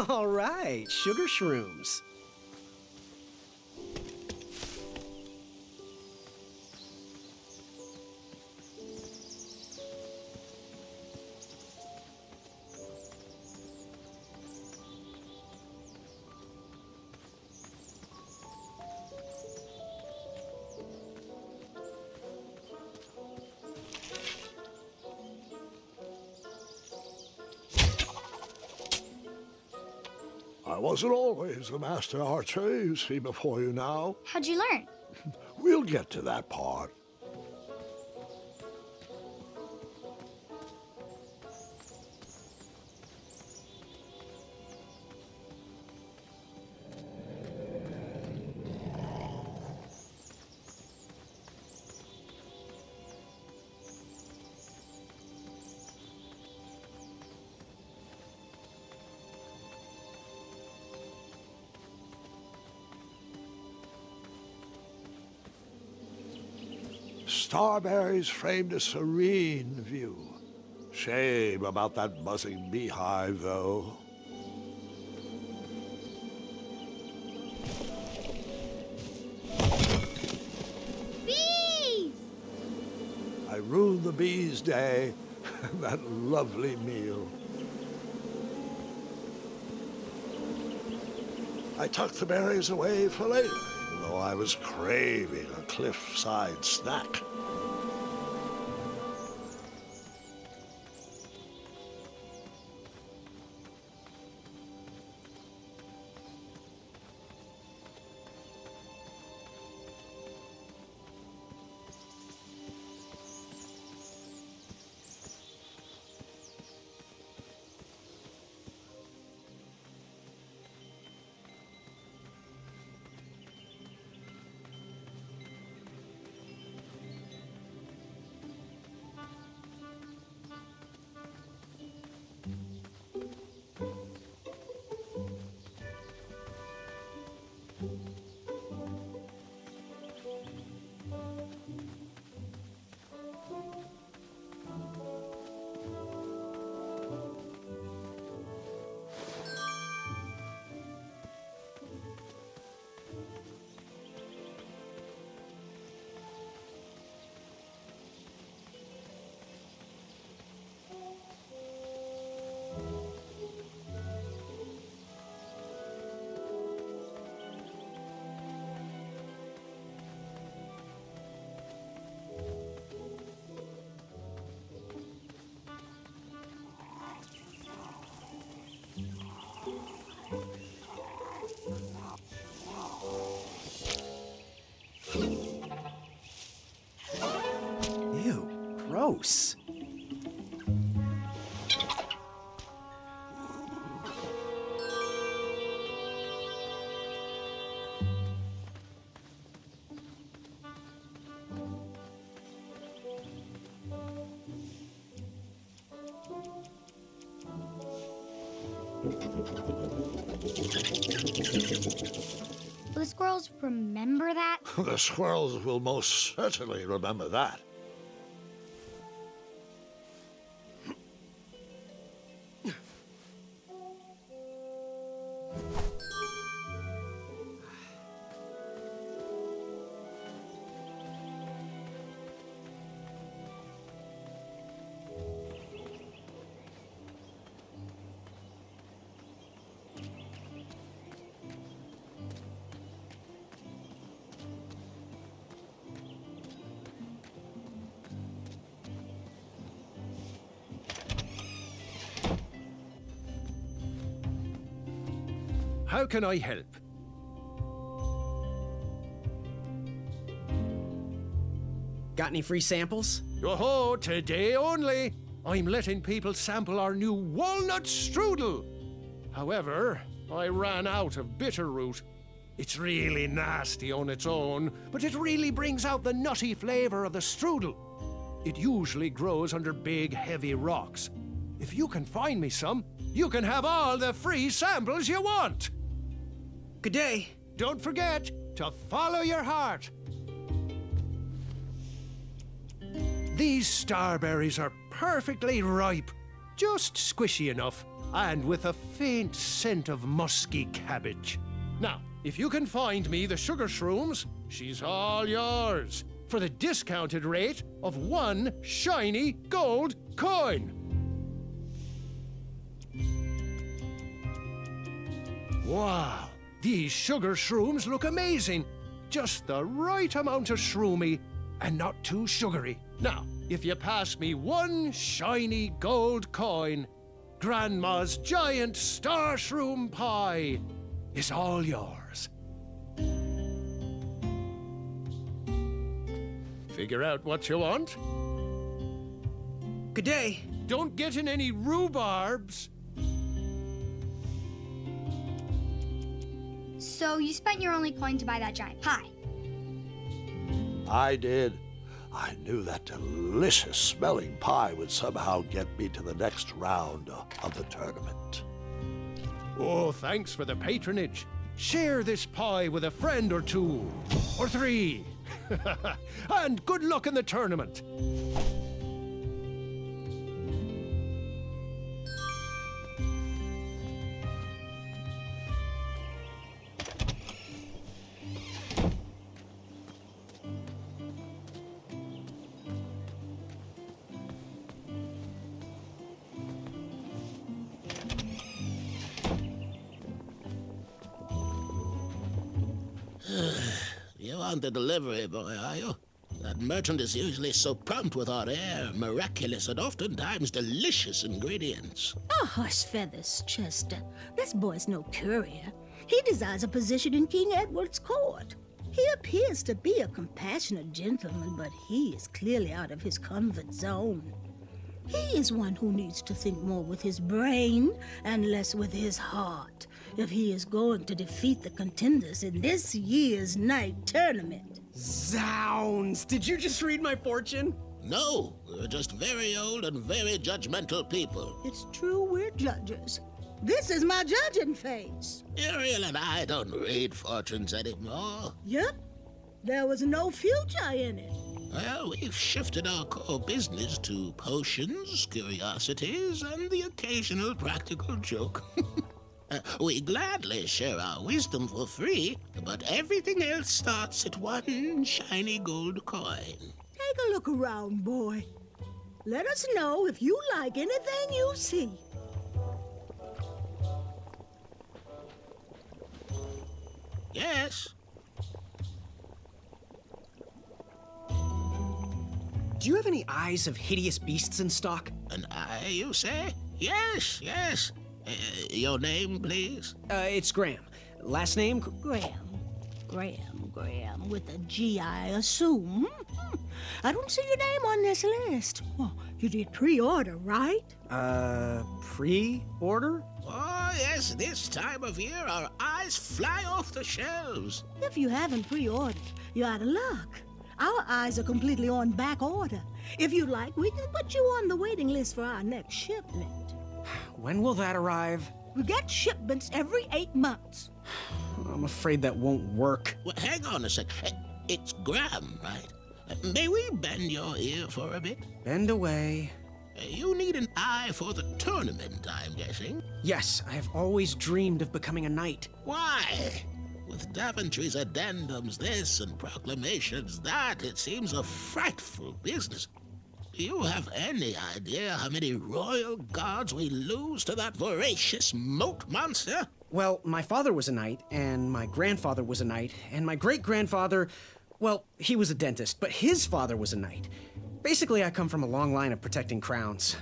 All right, sugar shrooms. I wasn't always the master archer you see before you now. How'd you learn? We'll get to that part. Starberries framed a serene view. Shame about that buzzing beehive, though. Bees! I ruined the bees' day. That lovely meal. I tucked the berries away for later, even though I was craving a cliffside snack. Ew, gross. Will the squirrels remember that? The squirrels will most certainly remember that. How can I help? Got any free samples? Oh, today only. I'm letting people sample our new walnut strudel. However, I ran out of bitterroot. It's really nasty on its own, but it really brings out the nutty flavor of the strudel. It usually grows under big, heavy rocks. If you can find me some, you can have all the free samples you want. Good day. Don't forget to follow your heart. These starberries are perfectly ripe, just squishy enough, and with a faint scent of musky cabbage. Now, if you can find me the sugar shrooms, she's all yours, for the discounted rate of 1 shiny gold coin. Wow, these sugar shrooms look amazing. Just the right amount of shroomy and not too sugary. Now, if you pass me 1 shiny gold coin, Grandma's giant star shroom pie is all yours. Figure out what you want? Good day. Don't get in any rhubarbs. So you spent your only coin to buy that giant pie. I did. I knew that delicious smelling pie would somehow get me to the next round of the tournament. Oh, thanks for the patronage. Share this pie with a friend or 2, or 3. And good luck in the tournament. You aren't the delivery boy, are you? That merchant is usually so prompt with our rare, miraculous, and oftentimes delicious ingredients. Oh, hush feathers, Chester. This boy's no courier. He desires a position in King Edward's court. He appears to be a compassionate gentleman, but he is clearly out of his comfort zone. He is one who needs to think more with his brain and less with his heart if he is going to defeat the contenders in this year's night tournament. Zounds! Did you just read my fortune? No, we're just very old and very judgmental people. It's true we're judges. This is my judging face. Ariel and I don't read fortunes anymore. Yep. There was no future in it. Well, we've shifted our core business to potions, curiosities, and the occasional practical joke. We gladly share our wisdom for free, but everything else starts at 1 shiny gold coin. Take a look around, boy. Let us know if you like anything you see. Yes. Do you have any eyes of hideous beasts in stock? An eye, you say? Yes, yes. Your name, please? It's Graham. Last name? Graham. program with a G, I assume. I don't see your name on this list. Oh, you did pre-order, right? Pre-order? Oh, yes, this time of year our eyes fly off the shelves. If you haven't pre-ordered, you're out of luck. Our eyes are completely on back order. If you'd like, we can put you on the waiting list for our next shipment. When will that arrive? We get shipments every 8 months. I'm afraid that won't work. Well, hang on a sec. It's Graham, right? May we bend your ear for a bit? Bend away. You need an eye for the tournament, I'm guessing. Yes, I have always dreamed of becoming a knight. Why? With Daventry's addendums this and proclamations that, it seems a frightful business. Do you have any idea how many royal guards we lose to that voracious moat monster? Well, my father was a knight, and my grandfather was a knight, and my great-grandfather, well, he was a dentist, but his father was a knight. Basically, I come from a long line of protecting crowns.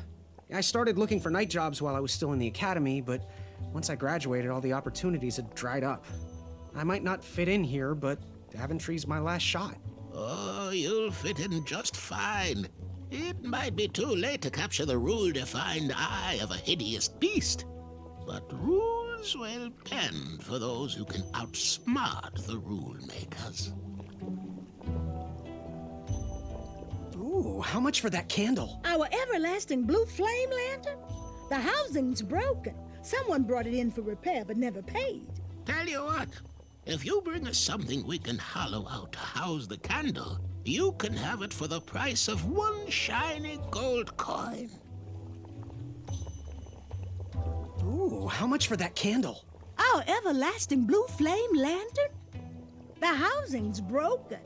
I started looking for knight jobs while I was still in the academy, but once I graduated, all the opportunities had dried up. I might not fit in here, but Daventry's my last shot. Oh, you'll fit in just fine. It might be too late to capture the rule-defined eye of a hideous beast, but rules will bend for those who can outsmart the rule-makers. Ooh, how much for that candle? Our everlasting blue flame lantern? The housing's broken. Someone brought it in for repair but never paid. Tell you what, if you bring us something we can hollow out to house the candle, you can have it for the price of 1 shiny gold coin. Ooh, how much for that candle? Our everlasting blue flame lantern? The housing's broken.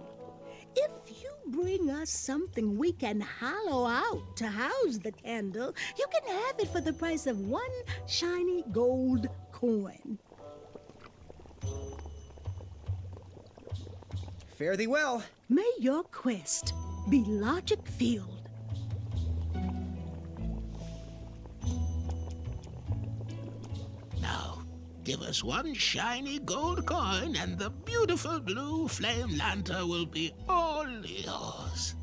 If you bring us something we can hollow out to house the candle, you can have it for the price of 1 shiny gold coin. Fare thee well. May your quest be logic-filled. Now, give us 1 shiny gold coin and the beautiful blue flame lantern will be all yours.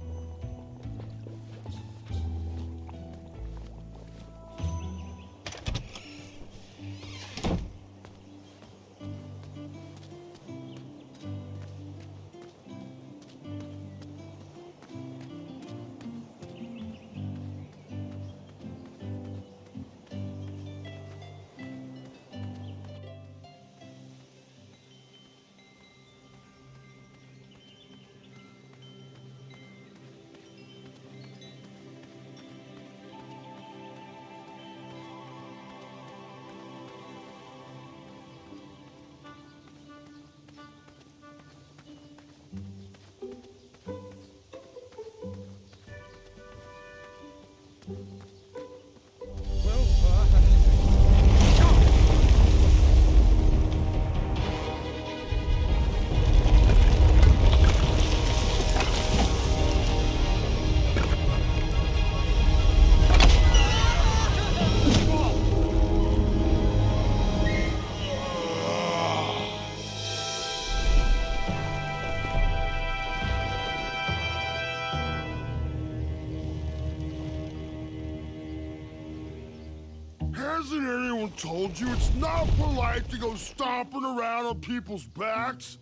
Hasn't anyone told you it's not polite to go stomping around on people's backs?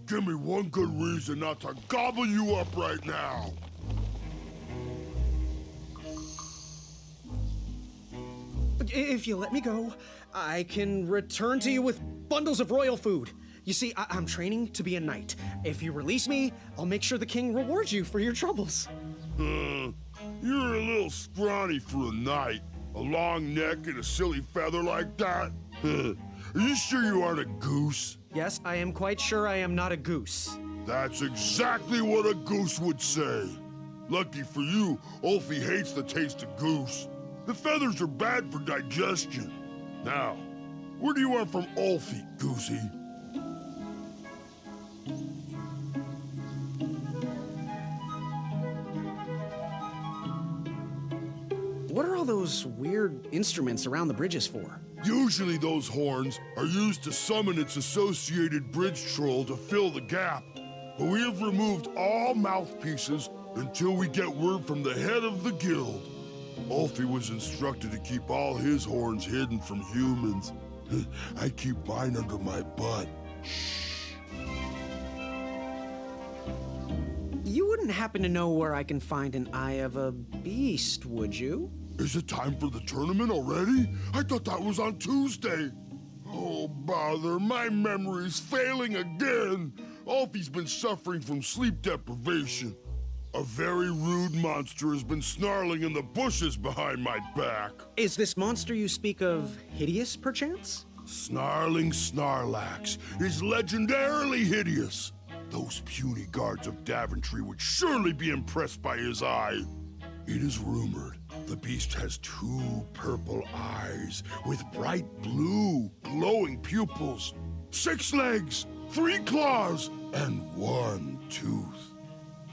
Give me one good reason not to gobble you up right now. If you let me go, I can return to you with bundles of royal food. You see, I'm training to be a knight. If you release me, I'll make sure the king rewards you for your troubles. You're a little scrawny for a knight. A long neck and a silly feather like that? Are you sure you aren't a goose? Yes, I am quite sure I am not a goose. That's exactly what a goose would say. Lucky for you, Ulfie hates the taste of goose. The feathers are bad for digestion. Now, where do you want from Ulfie, Goosey? What are all those weird instruments around the bridges for? Usually those horns are used to summon its associated bridge troll to fill the gap. but we have removed all mouthpieces until we get word from the head of the guild. Ulfi was instructed to keep all his horns hidden from humans. I keep mine under my butt. You wouldn't happen to know where I can find an Eye of a Beast, would you? Is it time for the tournament already? I thought that was on Tuesday. Oh, bother, my memory's failing again. Ulfi's been suffering from sleep deprivation. A very rude monster has been snarling in the bushes behind my back. Is this monster you speak of hideous, perchance? Snarling Snarlax is legendarily hideous. Those puny guards of Daventry would surely be impressed by his eye. It is rumored the beast has 2 purple eyes with bright blue, glowing pupils, 6 legs, 3 claws, and 1 tooth.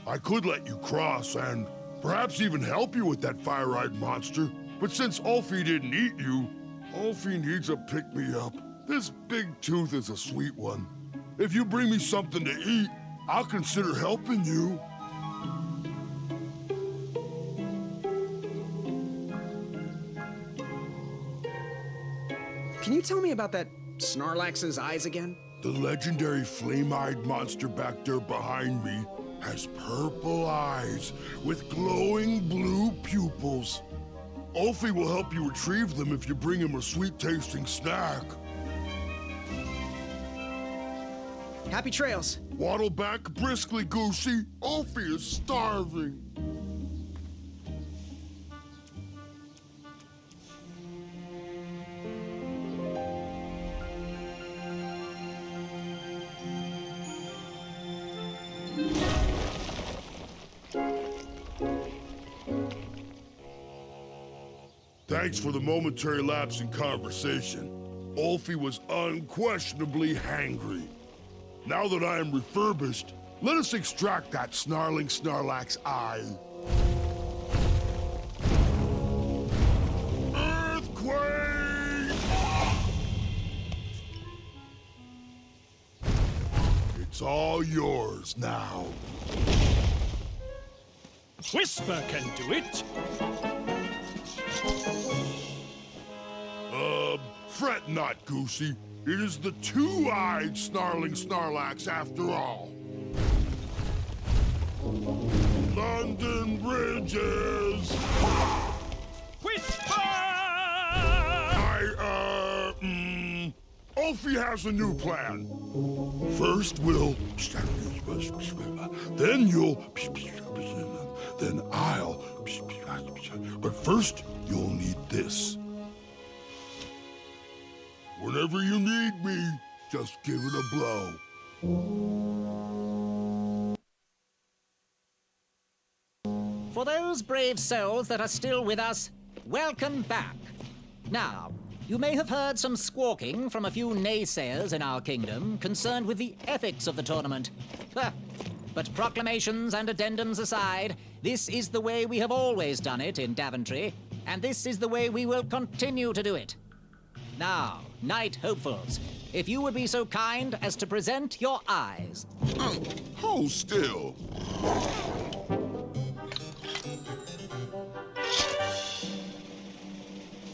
I could let you cross and perhaps even help you with that fire-eyed monster, but since Ulfi didn't eat you, Ulfi needs a pick-me-up. This big tooth is a sweet one. If you bring me something to eat, I'll consider helping you. Can you tell me about that Snarlax's eyes again? The legendary flame-eyed monster back there behind me has purple eyes with glowing blue pupils. Ulfi will help you retrieve them if you bring him a sweet-tasting snack. Happy trails. Waddle back briskly, Goosey. Ulfi is starving. Thanks for the momentary lapse in conversation. Ulfi was unquestionably hangry. Now that I am refurbished, let us extract that snarling Snarlax eye. Earthquake! It's all yours now. Whisper can do it. Fret not, Goosey. It is the 2-eyed snarling Snarlax after all. London Bridges! Whisper! Ulfi has a new plan. First we'll... Then you'll... Then I'll... But first, you'll need this. Whenever you need me, just give it a blow. For those brave souls that are still with us, welcome back. Now, you may have heard some squawking from a few naysayers in our kingdom concerned with the ethics of the tournament. But proclamations and addendums aside, this is the way we have always done it in Daventry, and this is the way we will continue to do it. Now, Knight Hopefuls, if you would be so kind as to present your eyes. Hold still.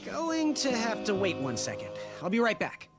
Going to have to wait 1 second. I'll be right back.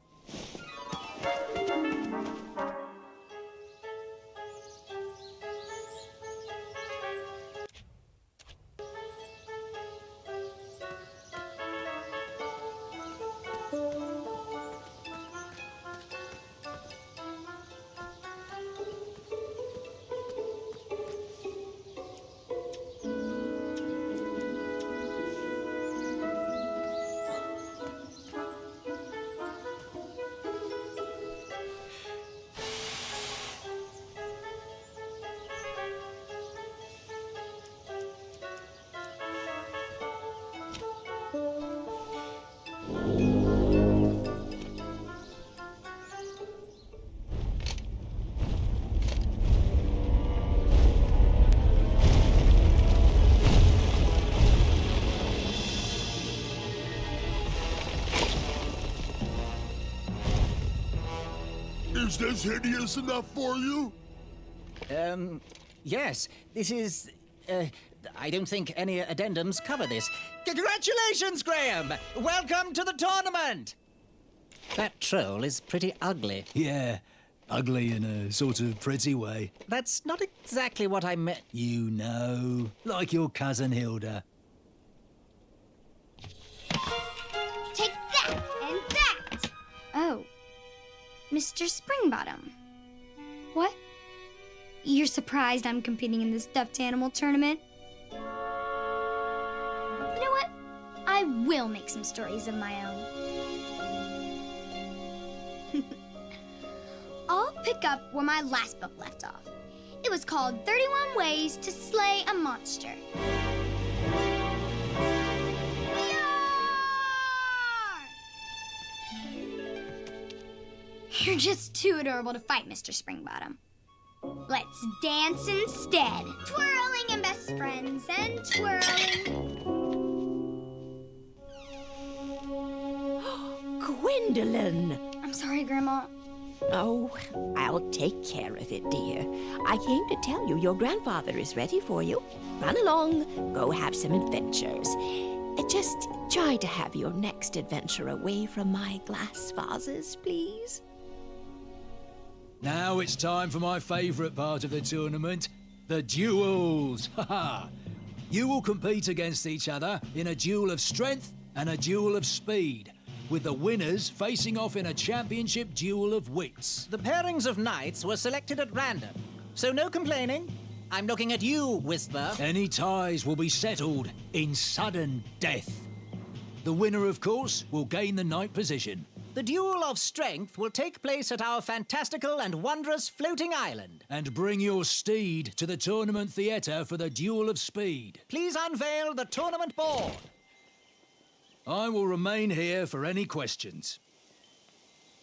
Is this hideous enough for you? Yes, this is... I don't think any addendums cover this. Congratulations, Graham! Welcome to the tournament! That troll is pretty ugly. Yeah, ugly in a sort of pretty way. That's not exactly what I meant. You know, like your cousin Hilda. Take that and that! Oh, Mr. Springbottom. What? You're surprised I'm competing in the stuffed animal tournament? You know what? I will make some stories of my own. I'll pick up where my last book left off. It was called 31 Ways to Slay a Monster. You're just too adorable to fight, Mr. Springbottom. Let's dance instead. Twirling and best friends and twirling. Gwendolyn! I'm sorry, Grandma. Oh, I'll take care of it, dear. I came to tell you your grandfather is ready for you. Run along, go have some adventures. Just try to have your next adventure away from my glass vases, please. Now it's time for my favourite part of the tournament, the duels. Ha! You will compete against each other in a duel of strength and a duel of speed, with the winners facing off in a championship duel of wits. The pairings of knights were selected at random, so no complaining. I'm looking at you, Whisper. Any ties will be settled in sudden death. The winner, of course, will gain the knight position. The duel of strength will take place at our fantastical and wondrous floating island. And bring your steed to the tournament theatre for the duel of speed. Please unveil the tournament board. I will remain here for any questions.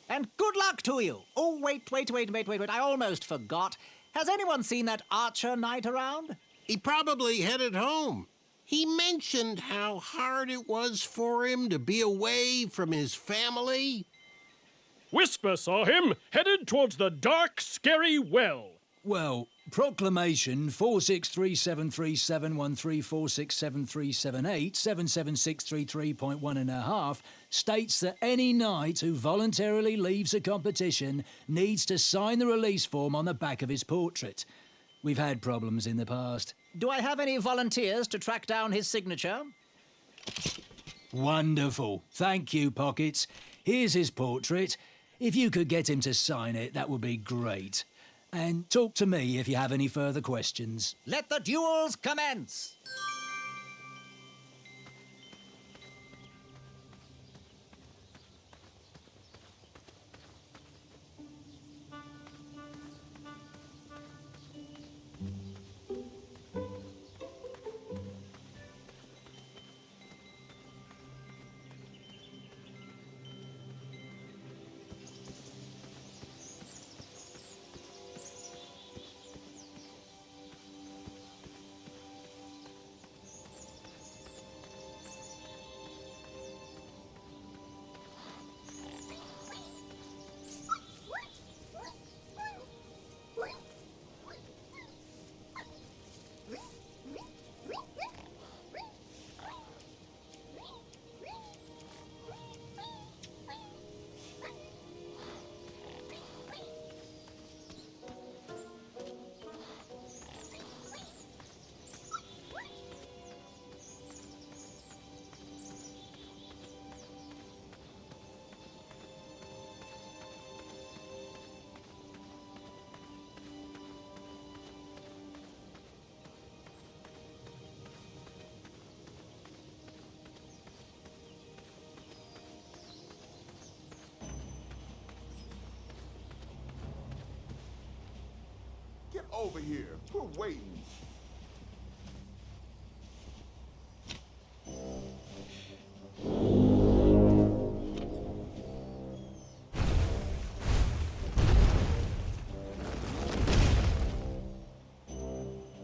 And good luck to you. Oh, wait. I almost forgot. Has anyone seen that archer knight around? He probably headed home. He mentioned how hard it was for him to be away from his family. Whisper saw him headed towards the dark, scary well. Well, Proclamation 463737134673787763.1.5 states that any knight who voluntarily leaves a competition needs to sign the release form on the back of his portrait. We've had problems in the past. Do I have any volunteers to track down his signature? Wonderful. Thank you, Pockets. Here's his portrait. If you could get him to sign it, that would be great. And talk to me if you have any further questions. Let the duels commence! Get over here. We're waiting.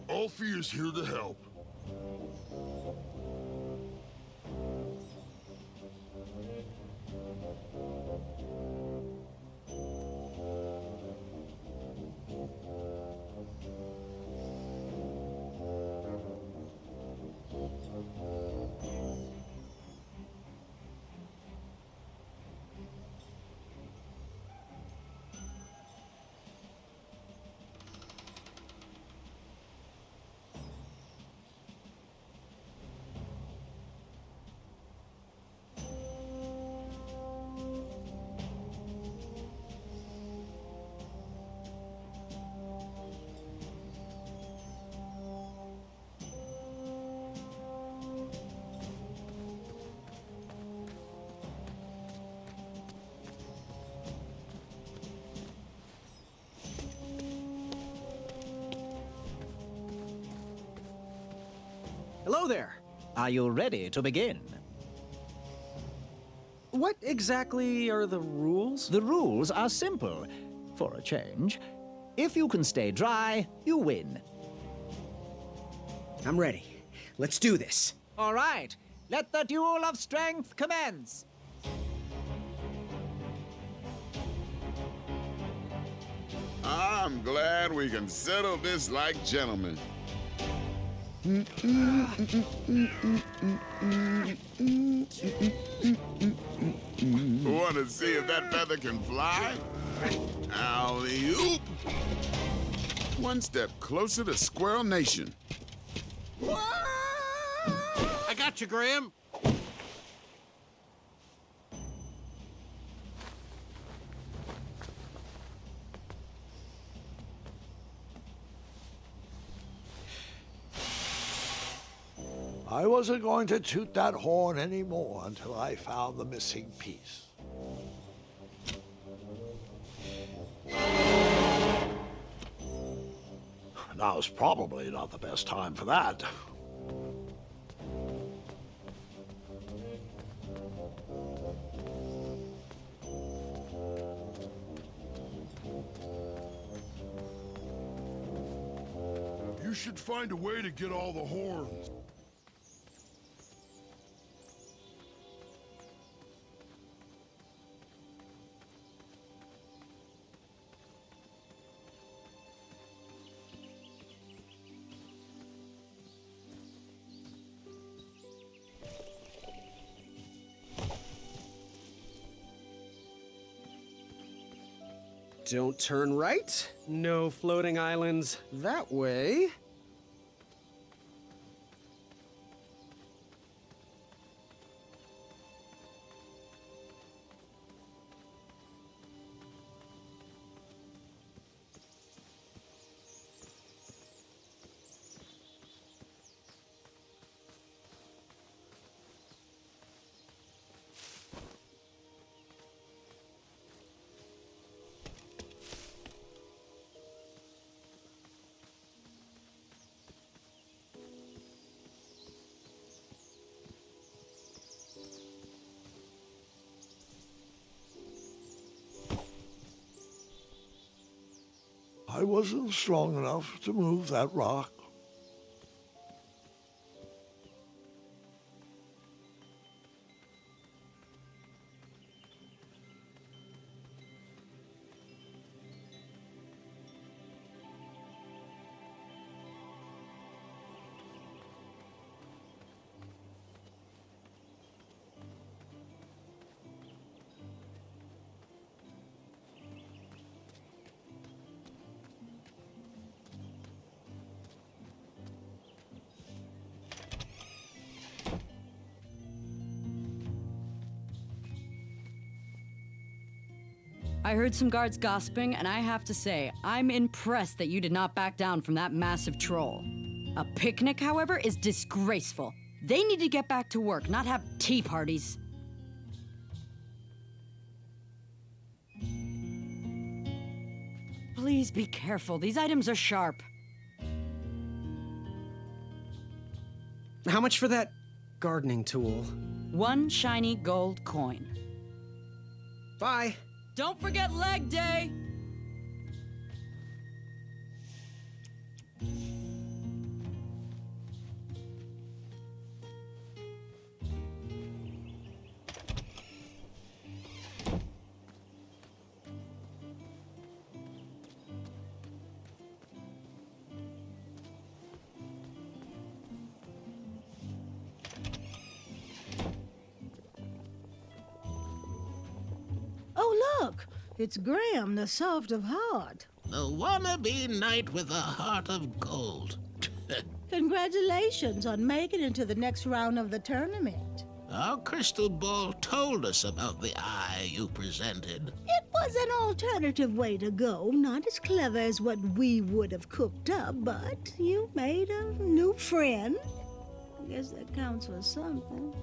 Alfie is here to help. Hello there. Are you ready to begin? What exactly are the rules? The rules are simple, for a change. If you can stay dry, you win. I'm ready. Let's do this. All right, let the duel of strength commence. I'm glad we can settle this like gentlemen. Want to see if that feather can fly? Alley-oop! One step closer to Squirrel Nation. I got you, Graham. I wasn't going to toot that horn anymore until I found the missing piece. Now's probably not the best time for that. You should find a way to get all the horns. Don't turn right. No floating islands that way. I wasn't strong enough to move that rock. I heard some guards gossiping, and I have to say, I'm impressed that you did not back down from that massive troll. A picnic, however, is disgraceful. They need to get back to work, not have tea parties. Please be careful. These items are sharp. How much for that gardening tool? 1 shiny gold coin. Bye. Don't forget leg day! Oh, look! It's Graham, the soft of heart. The wannabe knight with a heart of gold. Congratulations on making it to the next round of the tournament. Our crystal ball told us about the eye you presented. It was an alternative way to go, not as clever as what we would have cooked up, but you made a new friend. I guess that counts for something.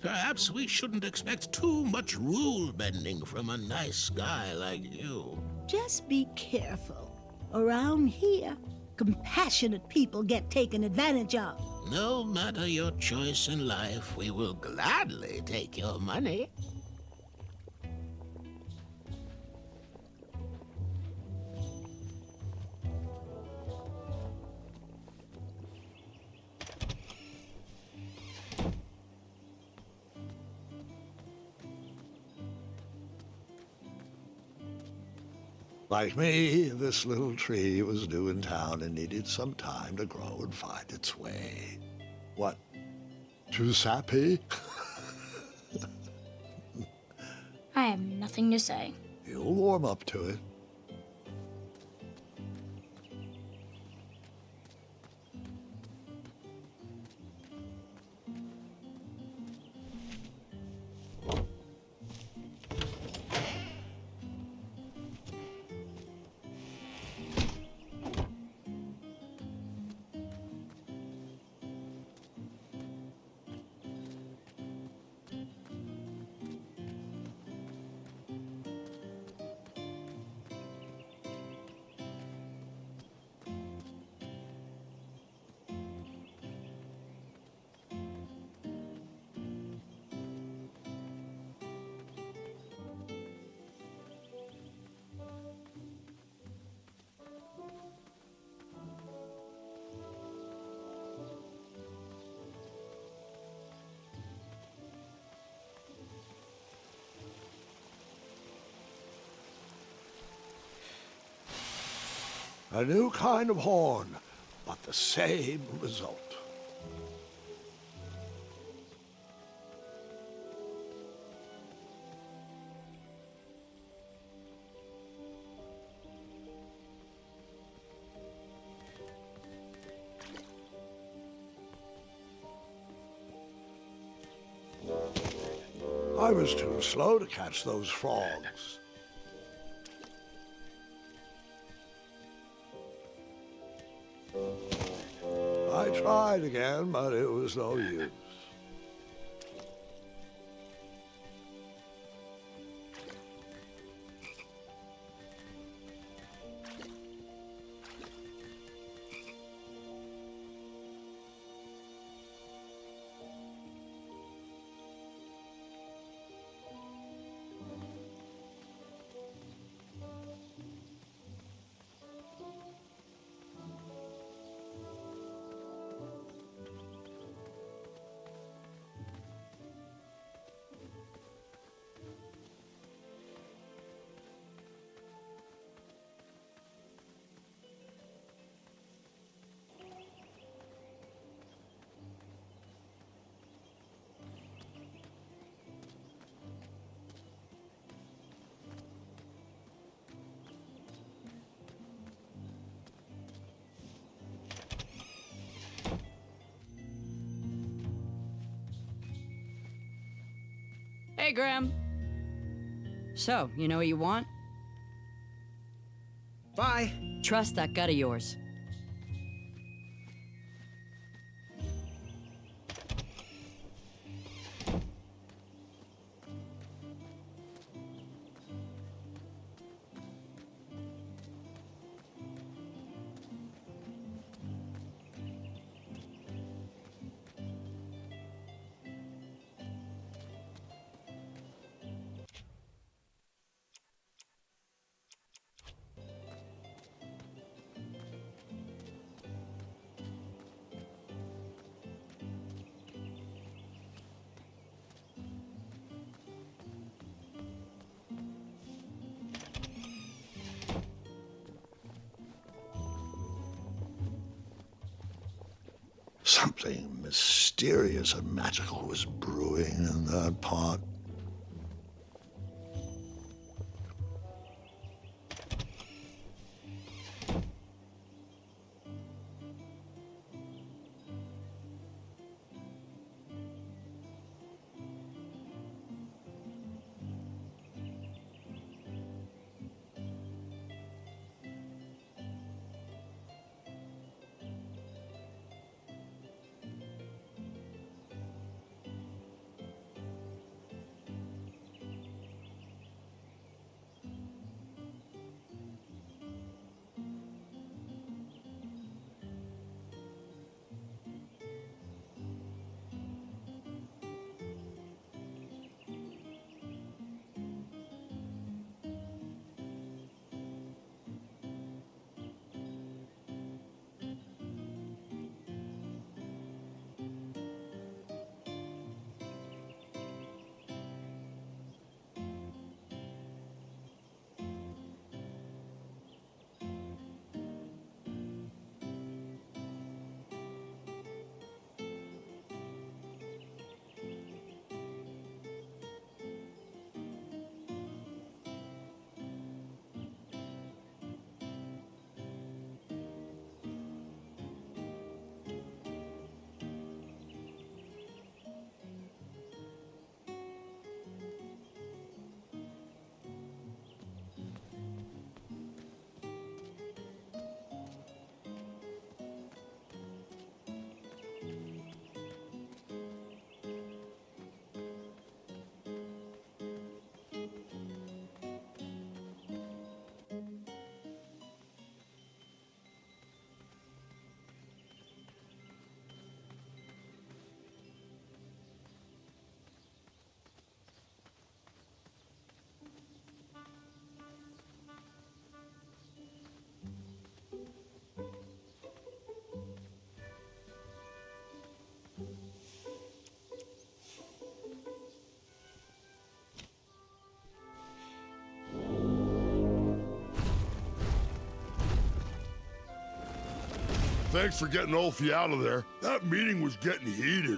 Perhaps we shouldn't expect too much rule bending from a nice guy like you. Just be careful. Around here, Compassionate people get taken advantage of. No matter your choice in life, we will gladly take your money. Like me, this little tree was new in town and needed some time to grow and find its way. What? Too sappy? I have nothing to say. You'll warm up to it. A new kind of horn, but the same result. I was too slow to catch those frogs. I tried again, but it was no use. Hey, Graham. So, you know what you want? Bye. Trust that gut of yours. Something mysterious and magical was brewing in that pot. Thanks for getting Ulfie out of there. That meeting was getting heated.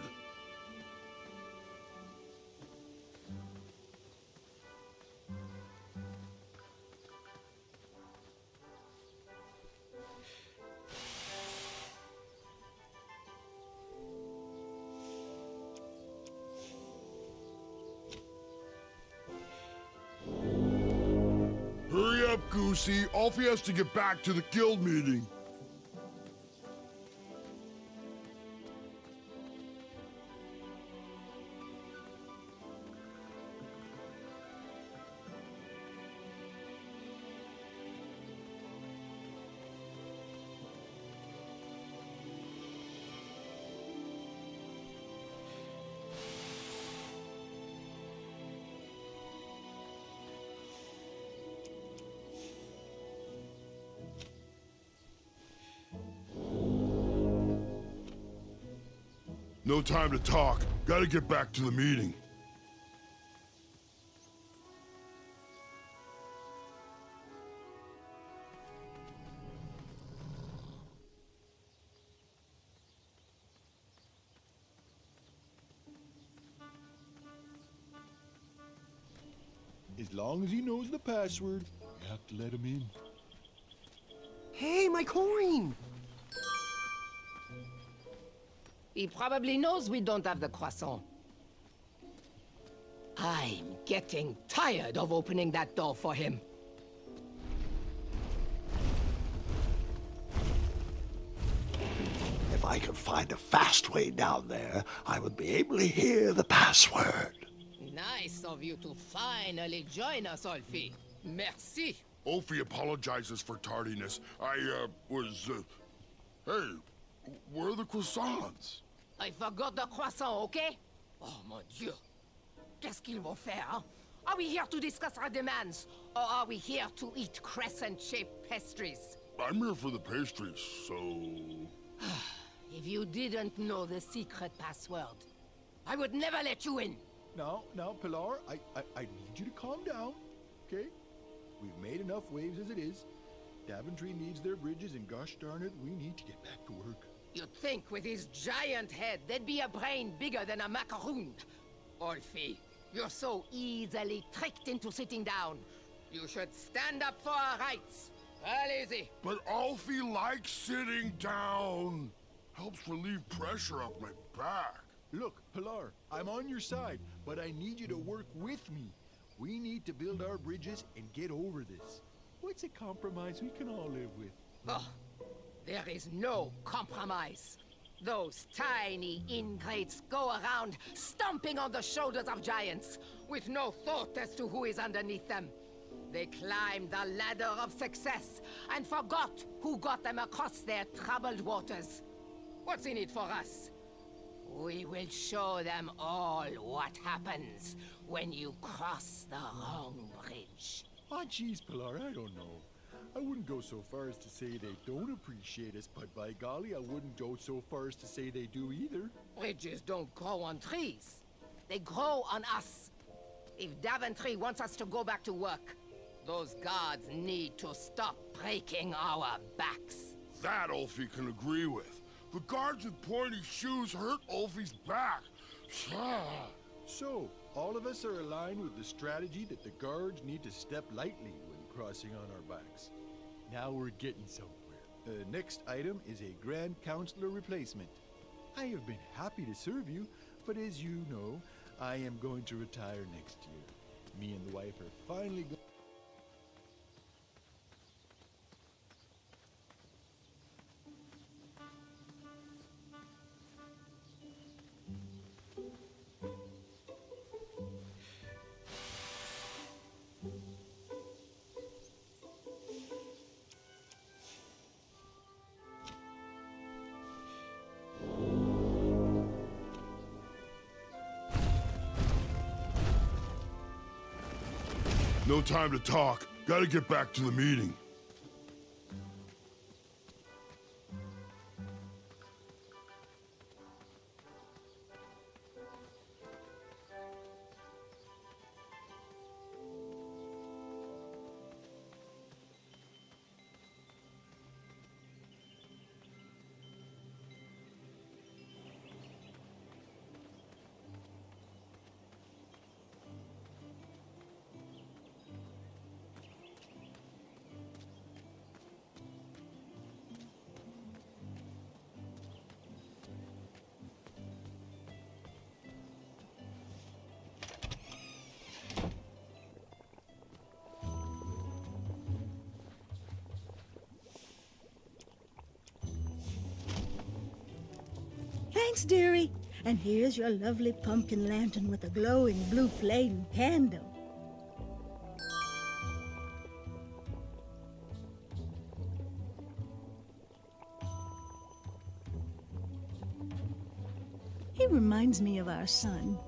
Hurry up, Goosey. Ulfie has to get back to the guild meeting. No time to talk. Gotta get back to the meeting. As long as he knows the password, you have to let him in. Hey, my coin! He probably knows we don't have the croissant. I'm getting tired of opening that door for him. If I could find a fast way down there, I would be able to hear the password. Nice of you to finally join us, Ulfie. Merci. Ulfie apologizes for tardiness. Hey, where are the croissants? I forgot the croissant, okay? Oh, mon Dieu. Qu'est-ce qu'ils vont faire, hein? Are we here to discuss our demands? Or are we here to eat crescent-shaped pastries? I'm here for the pastries, so... If you didn't know the secret password, I would never let you in. Now, Pilar, I need you to calm down, okay? We've made enough waves as it is. Daventry needs their bridges, and gosh darn it, we need to get back to work. You'd think with his giant head, there'd be a brain bigger than a macaroon. Ulfie, you're so easily tricked into sitting down. You should stand up for our rights. Well, easy. But Ulfie likes sitting down. Helps relieve pressure off my back. Look, Pilar, I'm on your side, but I need you to work with me. We need to build our bridges and get over this. What's a compromise we can all live with? Oh, there is no compromise. Those tiny ingrates go around stomping on the shoulders of giants with no thought as to who is underneath them. They climbed the ladder of success and forgot who got them across their troubled waters. What's in it for us? We will show them all what happens when you cross the wrong bridge. Oh, geez, Pilar, I don't know. I wouldn't go so far as to say they don't appreciate us, but by golly, I wouldn't go so far as to say they do either. Bridges don't grow on trees. They grow on us. If Daventry wants us to go back to work, those guards need to stop breaking our backs. That Ulfie can agree with. The guards with pointy shoes hurt Ulfie's back. So, all of us are aligned with the strategy that the guards need to step lightly when crossing on our backs. Now we're getting somewhere. Next item is a Grand Counselor replacement. I have been happy to serve you, but as you know, I am going to retire next year. Me and the wife are finally going. No time to talk. Gotta get back to the meeting. Thanks, dearie. And here's your lovely pumpkin lantern with a glowing blue flame candle. He reminds me of our son.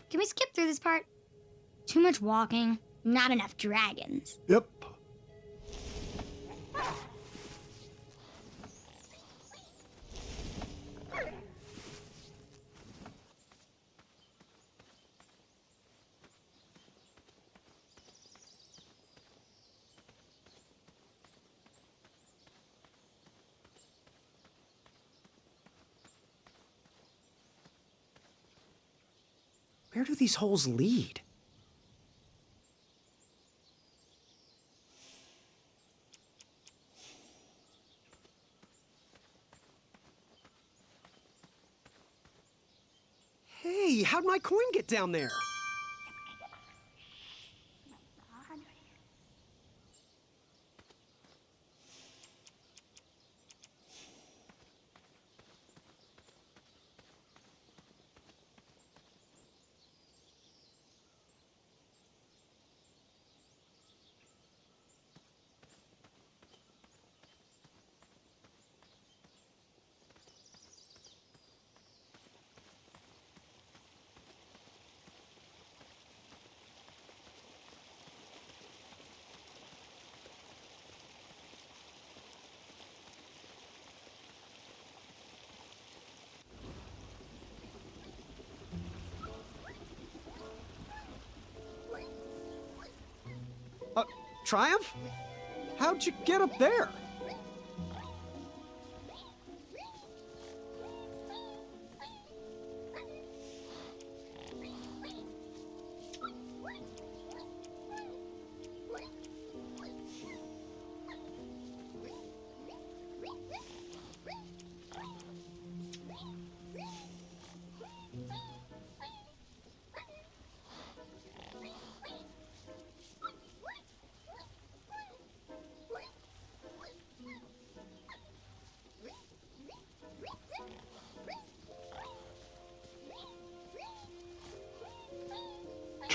Can we skip through this part? Too much walking, not enough dragons. Yep. Where do these holes lead? Hey, how'd my coin get down there? Triumph? How'd you get up there?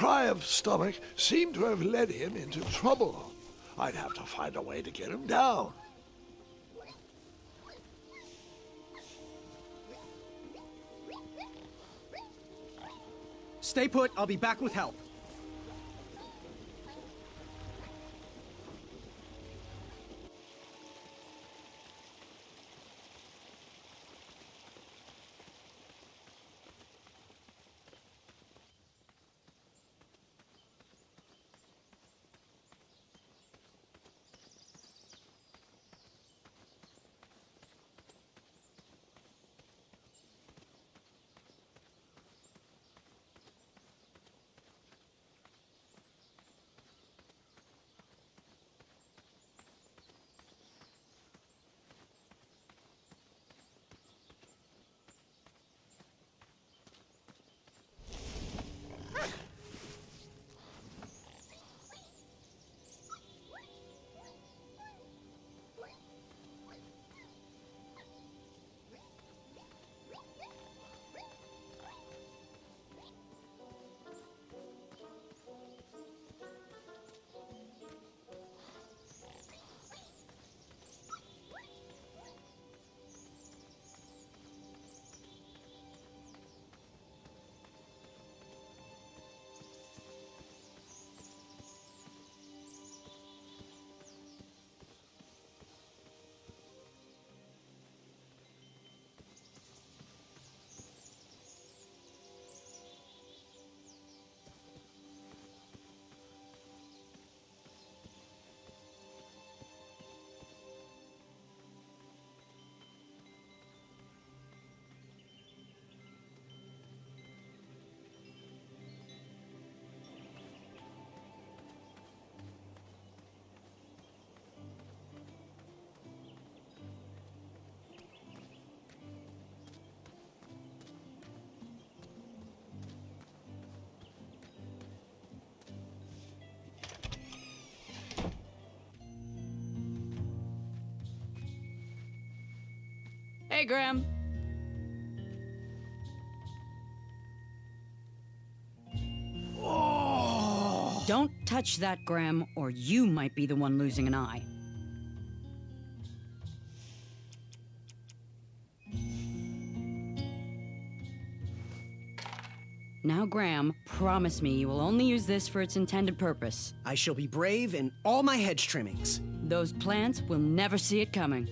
Triumph's stomach seemed to have led him into trouble. I'd have to find a way to get him down. Stay put, I'll be back with help. Hey, Graham. Don't touch that, Graham, or you might be the one losing an eye. Now, Graham, promise me you will only use this for its intended purpose. I shall be brave in all my hedge trimmings. Those plants will never see it coming.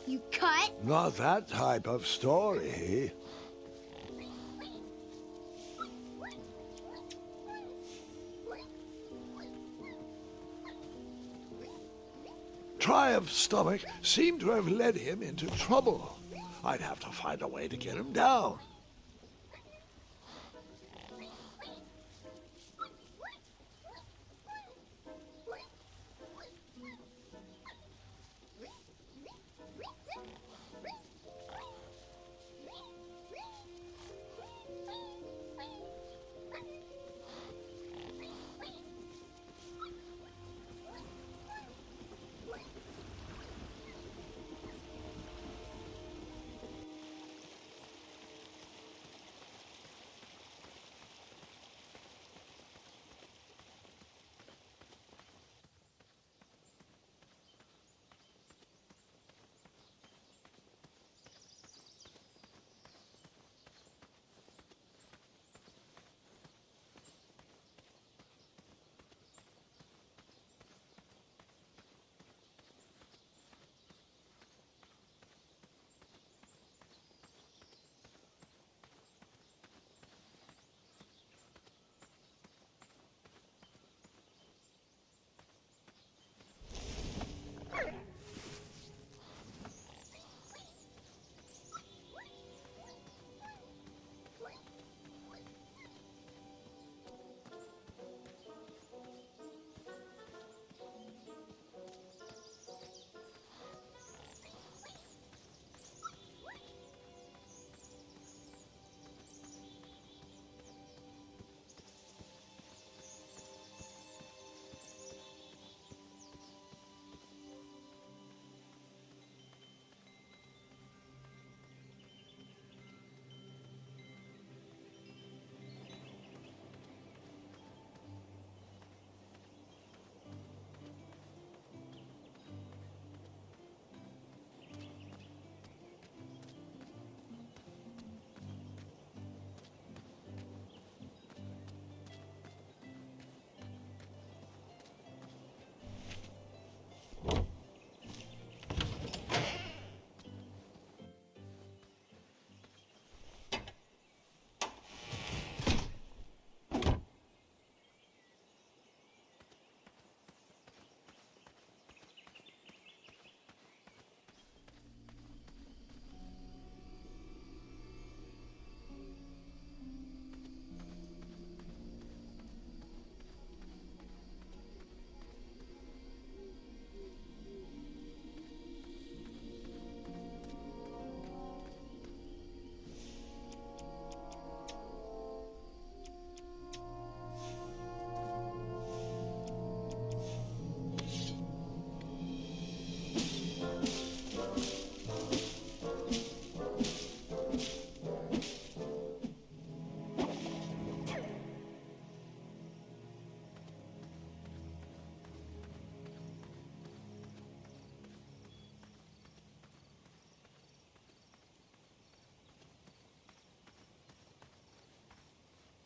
You cut? Not that type of story. Try of stomach seemed to have led him into trouble. I'd have to find a way to get him down.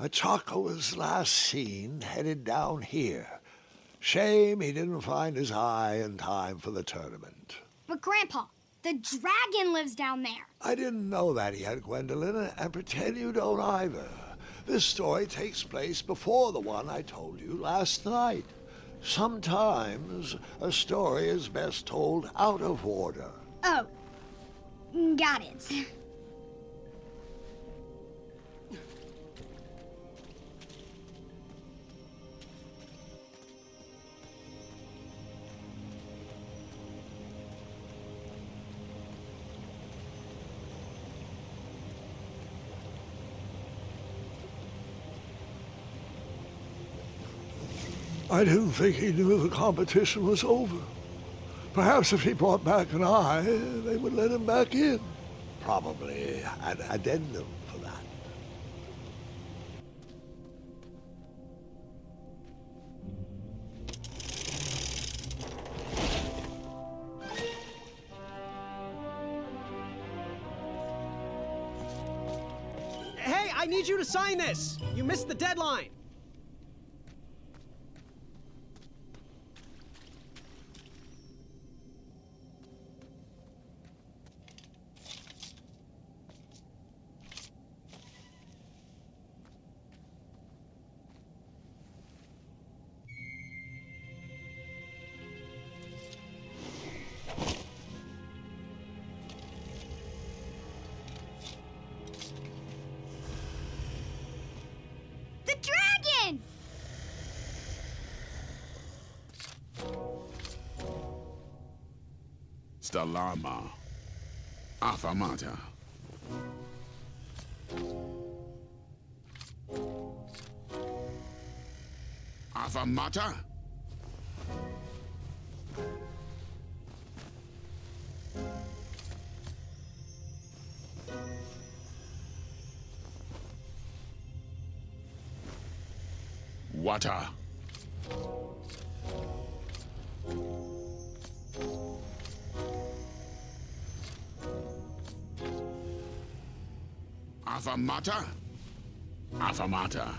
Chaco was last seen headed down here. Shame he didn't find his eye in time for the tournament. But Grandpa, the dragon lives down there. I didn't know that yet, Gwendolyn, and pretend you don't either. This story takes place before the one I told you last night. Sometimes a story is best told out of order. Oh, got it. I didn't think he knew the competition was over. Perhaps if he brought back an eye, they would let him back in. Probably an addendum for that. Hey, I need you to sign this! You missed the deadline! The dragon! Stalama. Afamata. Afamata? Water. Afamata? Afamata.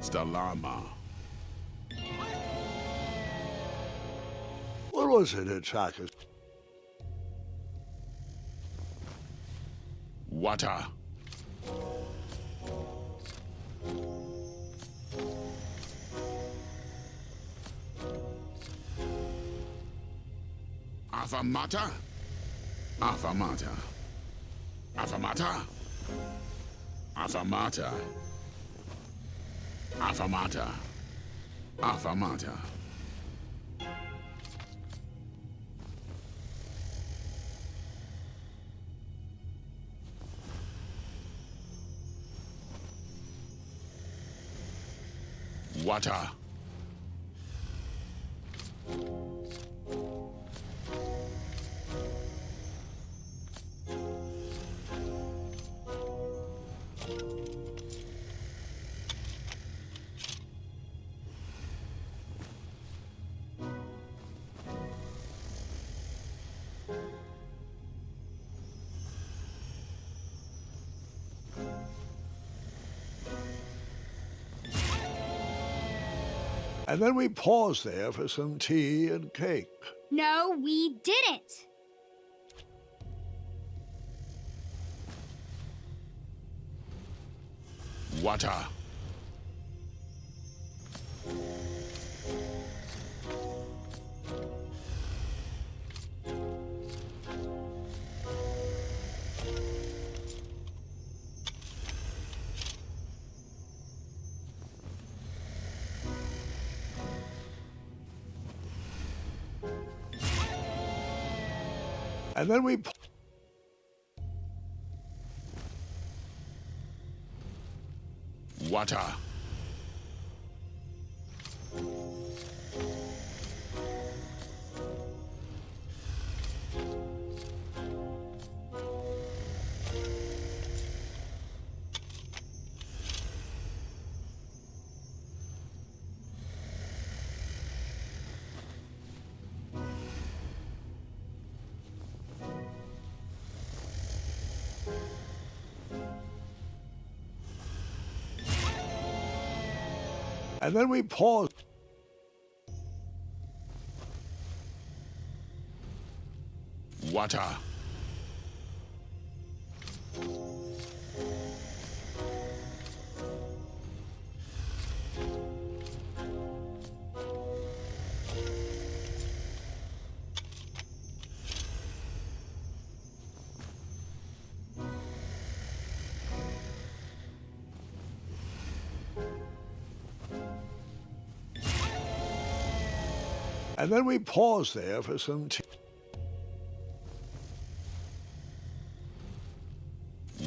Stalama. What was it at Chaco's? Water. Afamata? Afamata. Afamata? Afamata. Afamata. Afamata. Water. And then we paused there for some tea and cake. No, we didn't. Water. And then we... Water. And then we paused. Water. And then we paused there for some tea.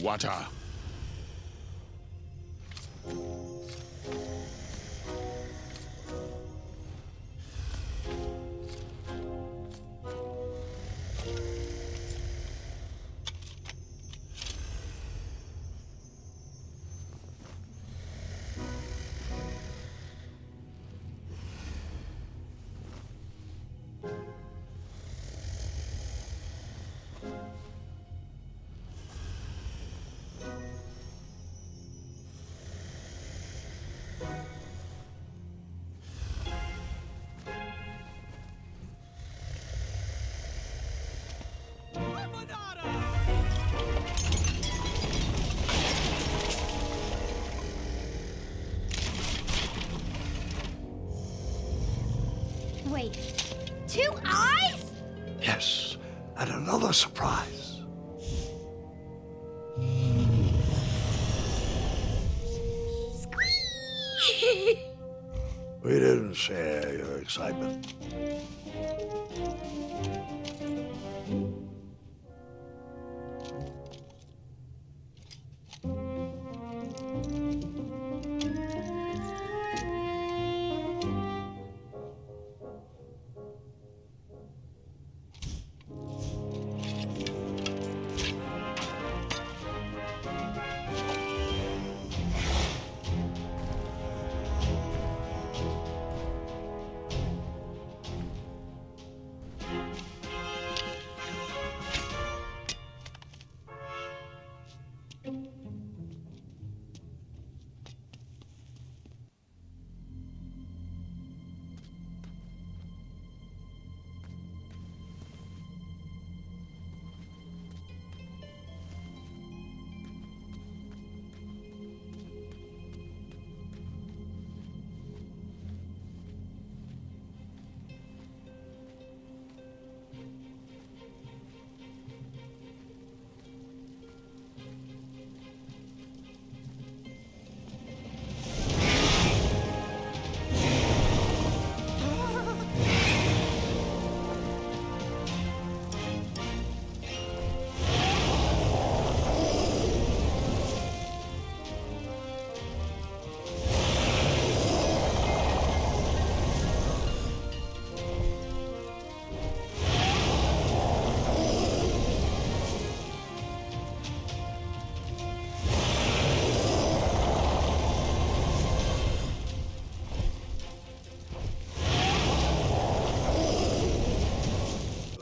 Water. Wait, 2 eyes? Yes, and another surprise. We didn't share your excitement.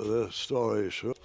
The story should.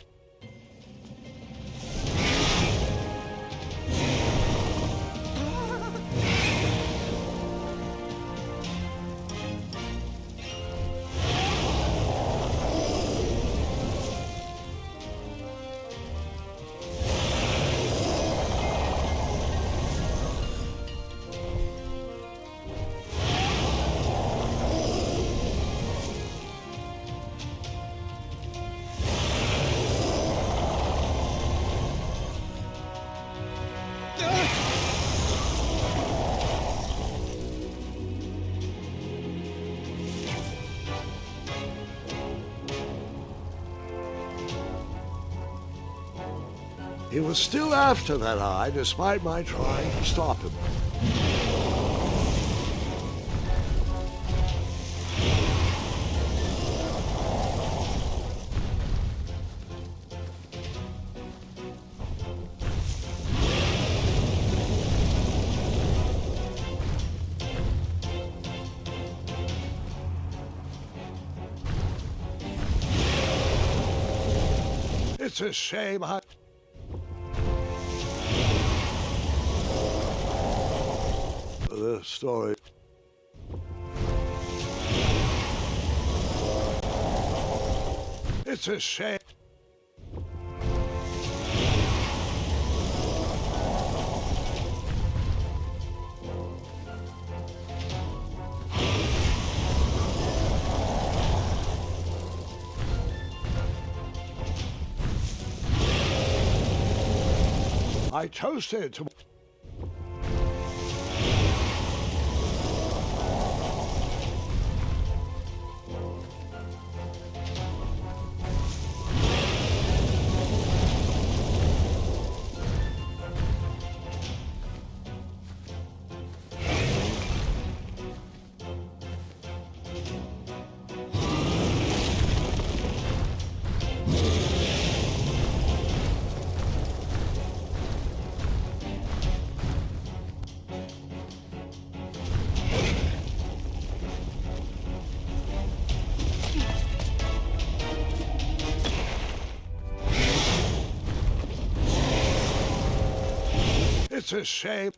He was still after that eye, despite my trying to stop him. It's a shame I... The story. It's a shame. I toasted to... It's a shame.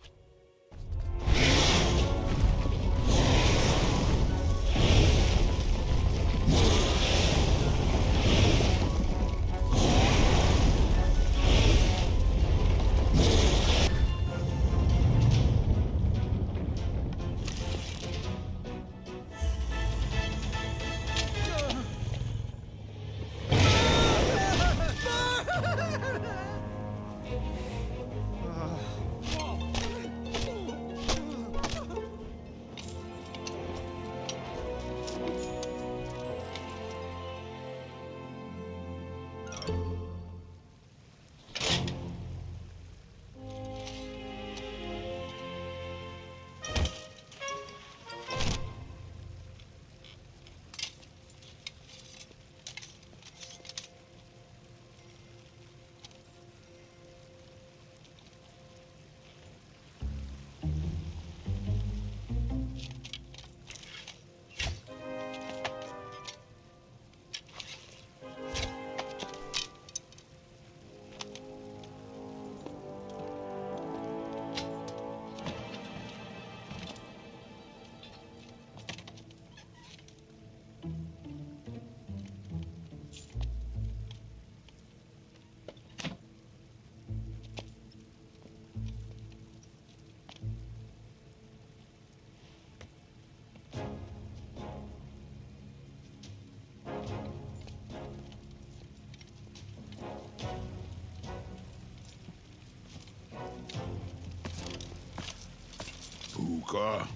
Puka.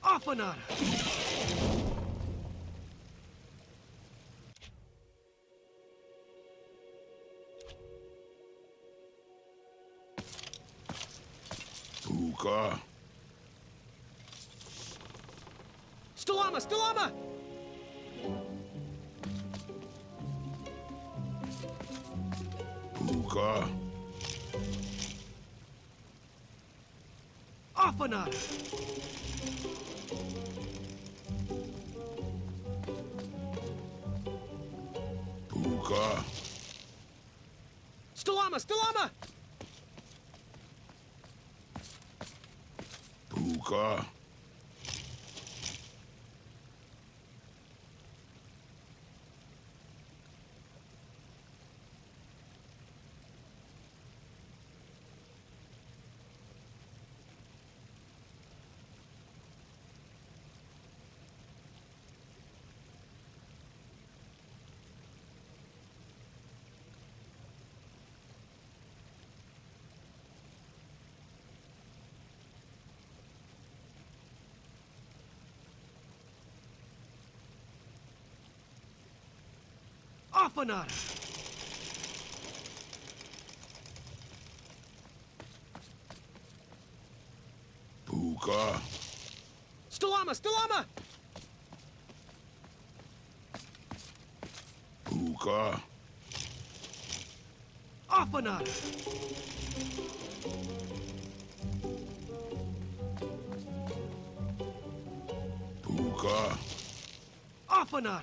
Afanada! Puka. Stalama! Stalama! Puka. Afanada! Puka. Stalama! Stalama! Puka. Afanada! Puka. Stalama! Stalama! Puka. Afanada! Puka. Afanada!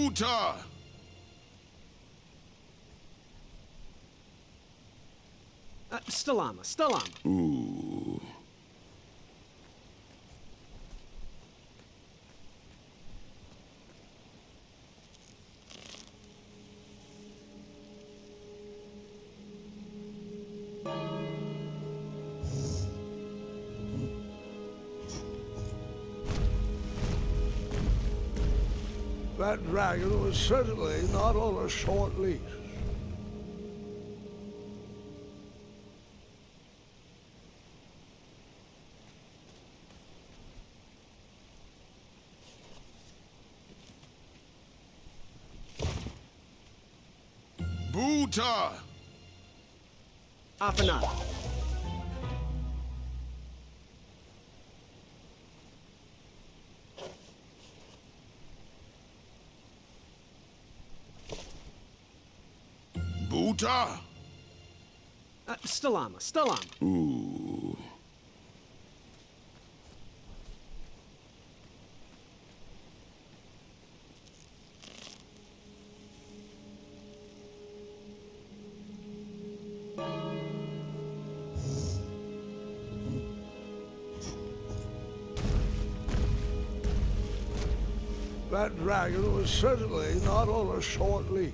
Buta! Stalama. Ooh. That dragon was certainly not on a short leash. Buta! Afanada. Buta! Stalama. Ooh. That dragon was certainly not on a short leash.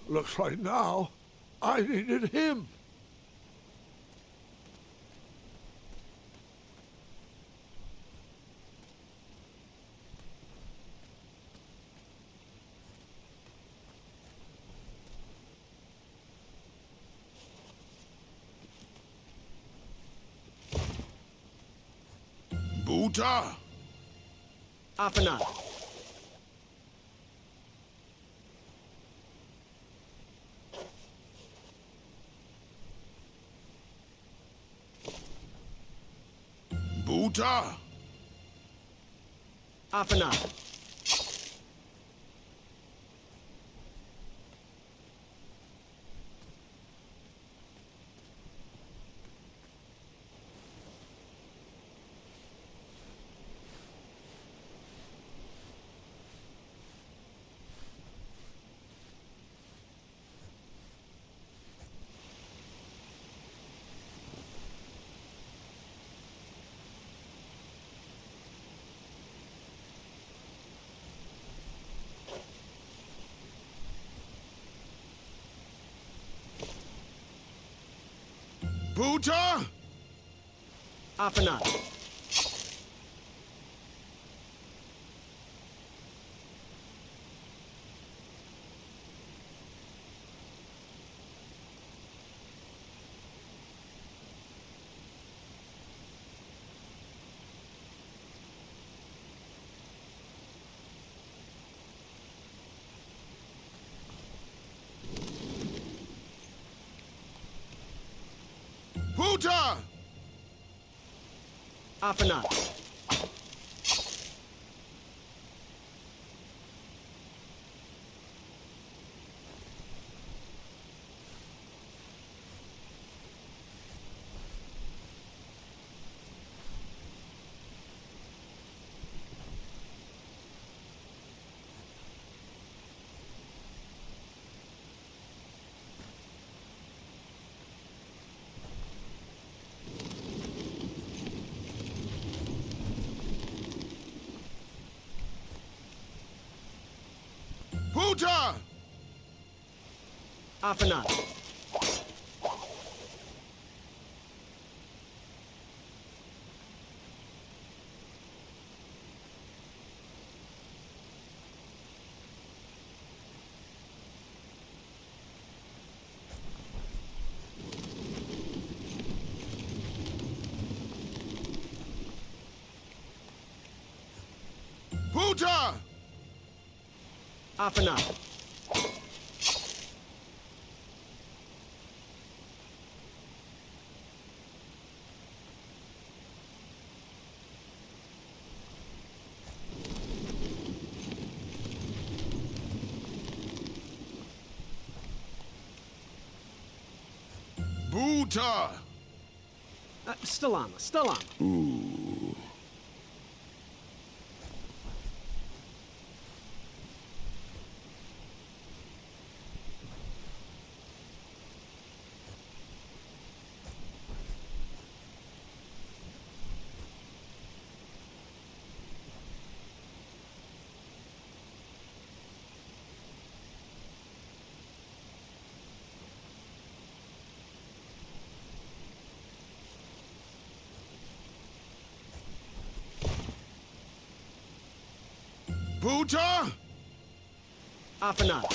Looks like now I needed him. Buta! Afanada. Buta! Afanada. Buta! Afanada. Buta! Afanada. Buta! Afanada. Buta! Afanada. Buta! Stalama. Ooh. Buta! Afanada.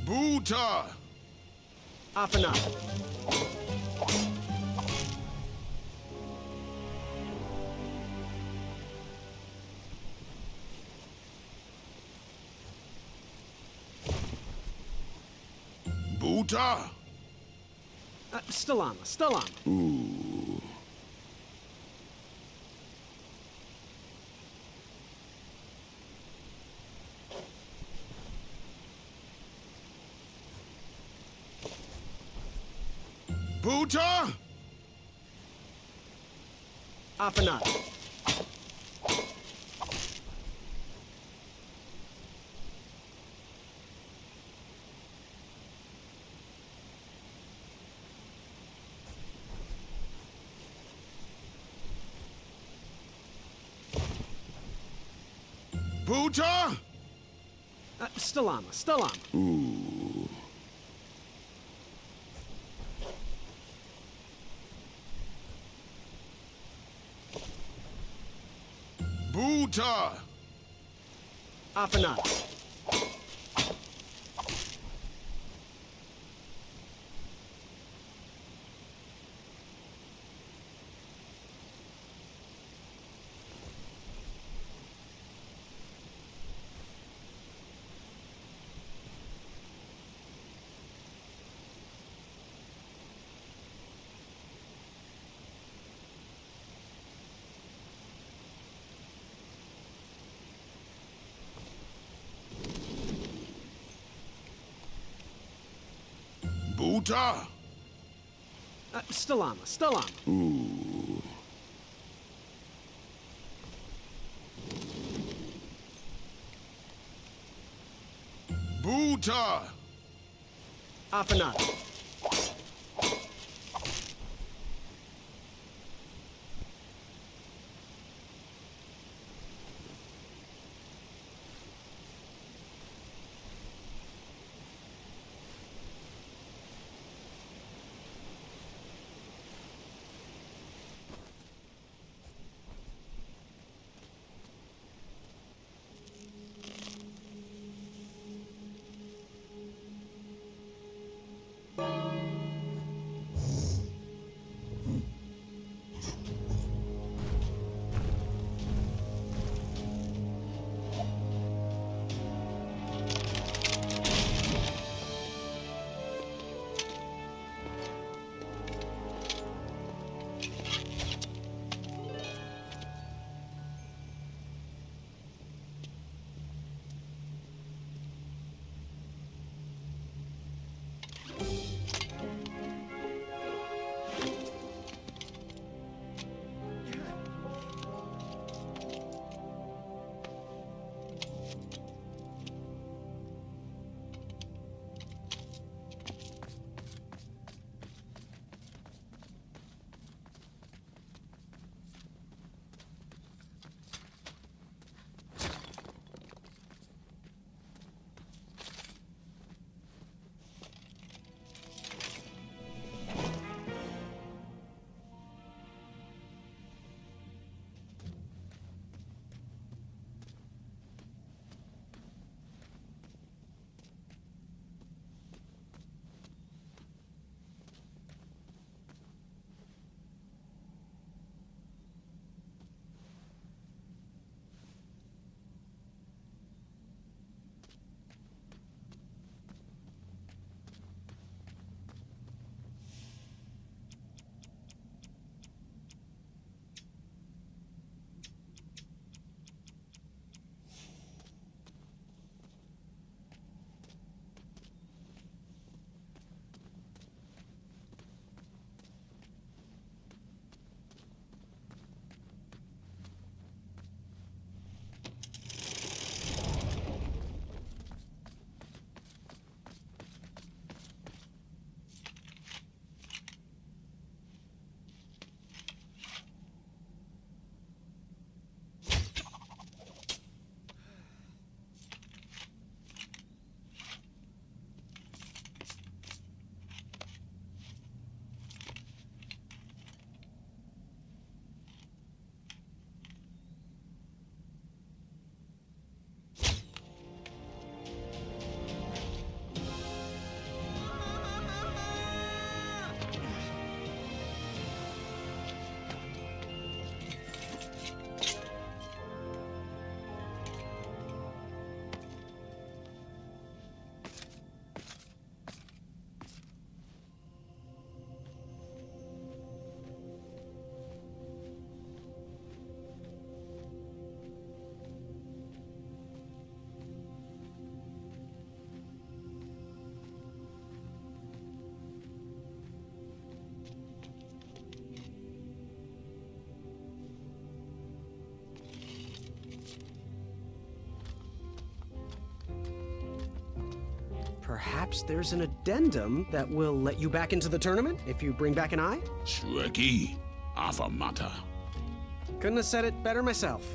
Buta! Afanada. Buta! Stalama. Ooh. Buta! Afanada. Buta! Stalama. Ooh. Buta! Afanada. Buta! Stalama. Ooh. Buta! Afanada. perhaps there's an addendum that will let you back into the tournament if you bring back an eye? Shreki, Afamata. Couldn't have said it better myself.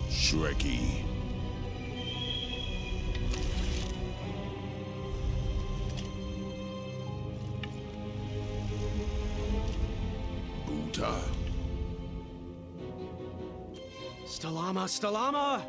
Shreki. Buta. Stalama, Stalama!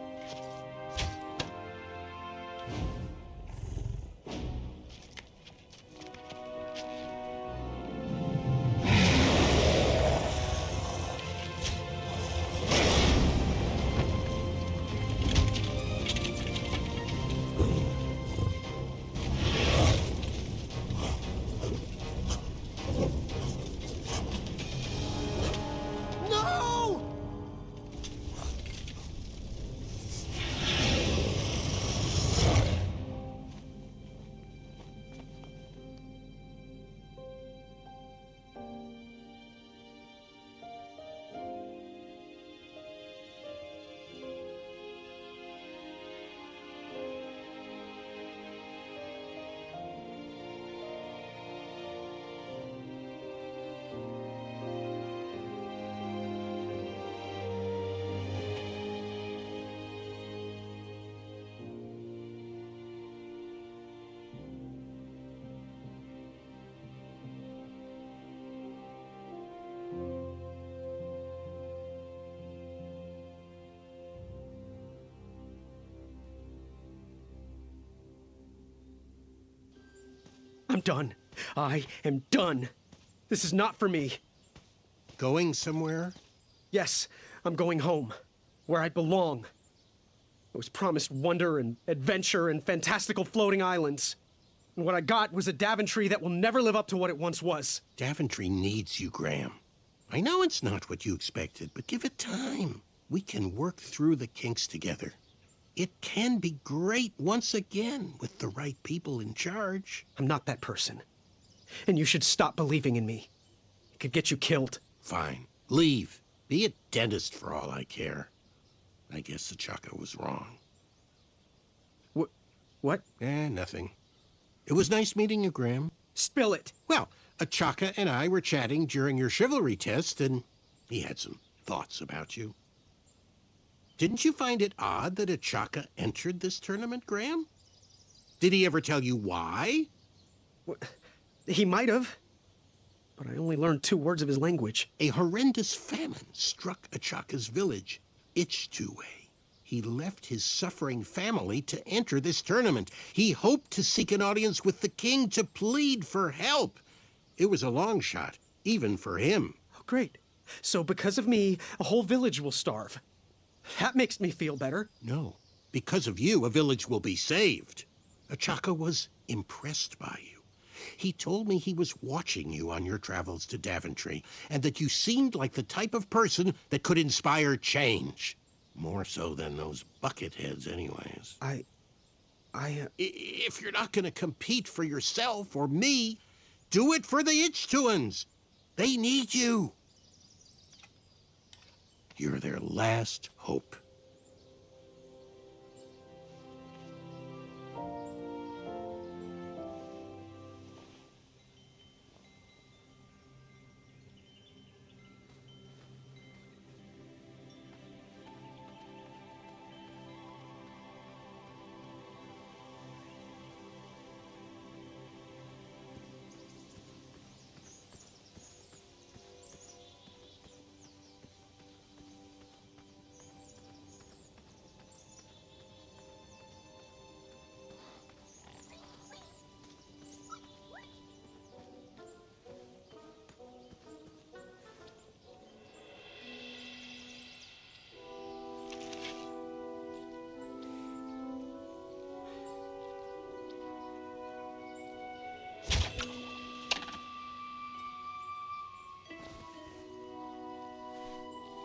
No! I'm done. I am done. This is not for me. Going somewhere? Yes, I'm going home, where I belong. I was promised wonder and adventure and fantastical floating islands. And what I got was a Daventry that will never live up to what it once was. Daventry needs you, Graham. I know it's not what you expected, but give it time. We can work through the kinks together. It can be great once again with the right people in charge. I'm not that person. And you should stop believing in me. It could get you killed. Fine. Leave. Be a dentist for all I care. I guess Achaka was wrong. What? Nothing. It was nice meeting you, Graham. Spill it. Well, Achaka and I were chatting during your chivalry test, and he had some thoughts about you. Didn't you find it odd that Achaka entered this tournament, Graham? Did he ever tell you why? He might have, but I only learned 2 words of his language. A horrendous famine struck Achaka's village, Ichtue. He left his suffering family to enter this tournament. He hoped to seek an audience with the king to plead for help. It was a long shot, even for him. Oh, great. So because of me, a whole village will starve. That makes me feel better. No. Because of you, a village will be saved. Achaka was impressed by you. He told me he was watching you on your travels to Daventry, and that you seemed like the type of person that could inspire change. More so than those bucket heads, anyways. If you're not going to compete for yourself or me, do it for the Ichtuans. They need you. You're their last hope.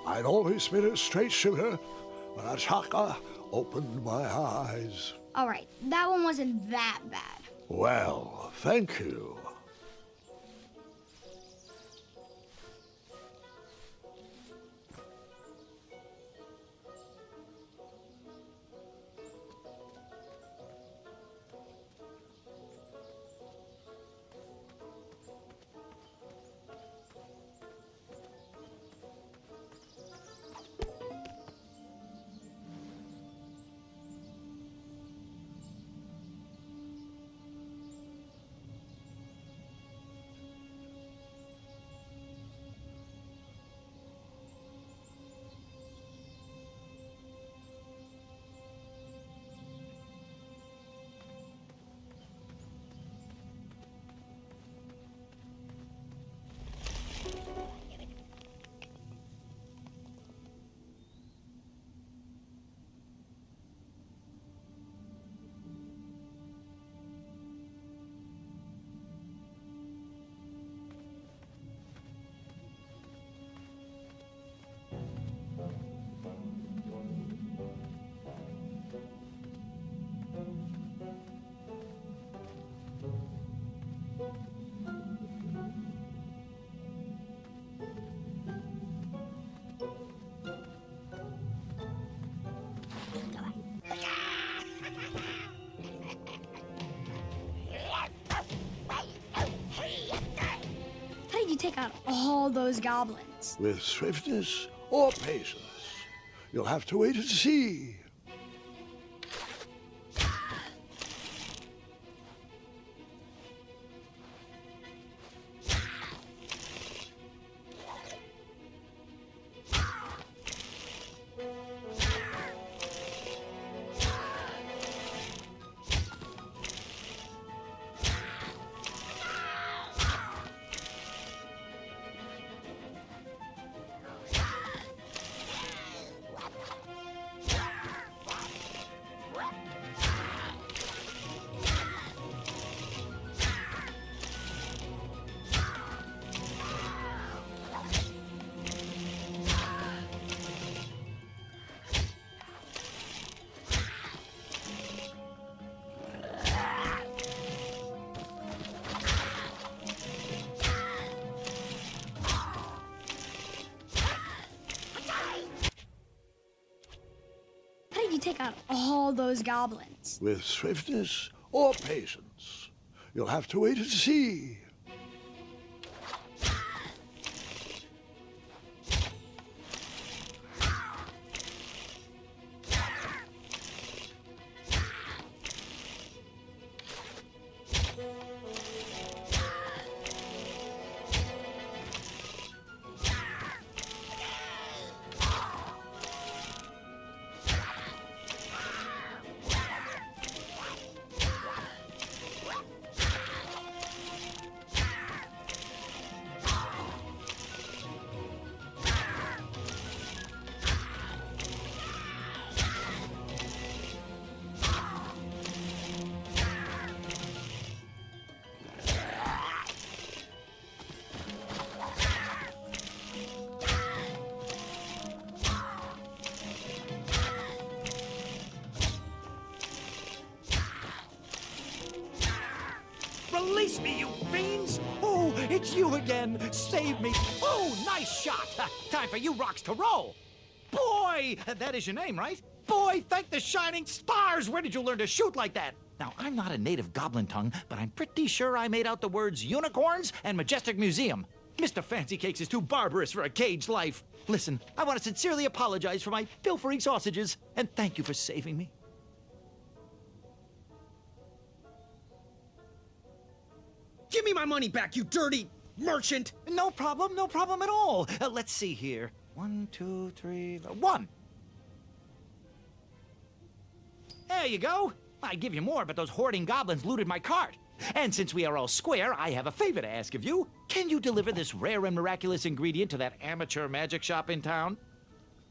I'd always been a straight shooter, When a chaka opened my eyes. All right, that one wasn't that bad. Well, thank you. How did you take out all those goblins? With swiftness or patience? You'll have to wait and see. How did you take out all those goblins? With swiftness or patience? You'll have to wait and see. Release me, you fiends! Oh, it's you again! Save me! Oh, nice shot! Time for you rocks to roll! Boy! That is your name, right? Boy, thank the shining stars! Where did you learn to shoot like that? Now, I'm not a native goblin tongue, but I'm pretty sure I made out the words unicorns and majestic museum. Mr. Fancy Cakes is too barbarous for a caged life. Listen, I want to sincerely apologize for my pilfering sausages, and thank you for saving me. Give me my money back, you dirty merchant! No problem at all. Let's see here. 1, 2, 3, 1. There you go. I'd give you more, but those hoarding goblins looted my cart. And since we are all square, I have a favor to ask of you. Can you deliver this rare and miraculous ingredient to that amateur magic shop in town?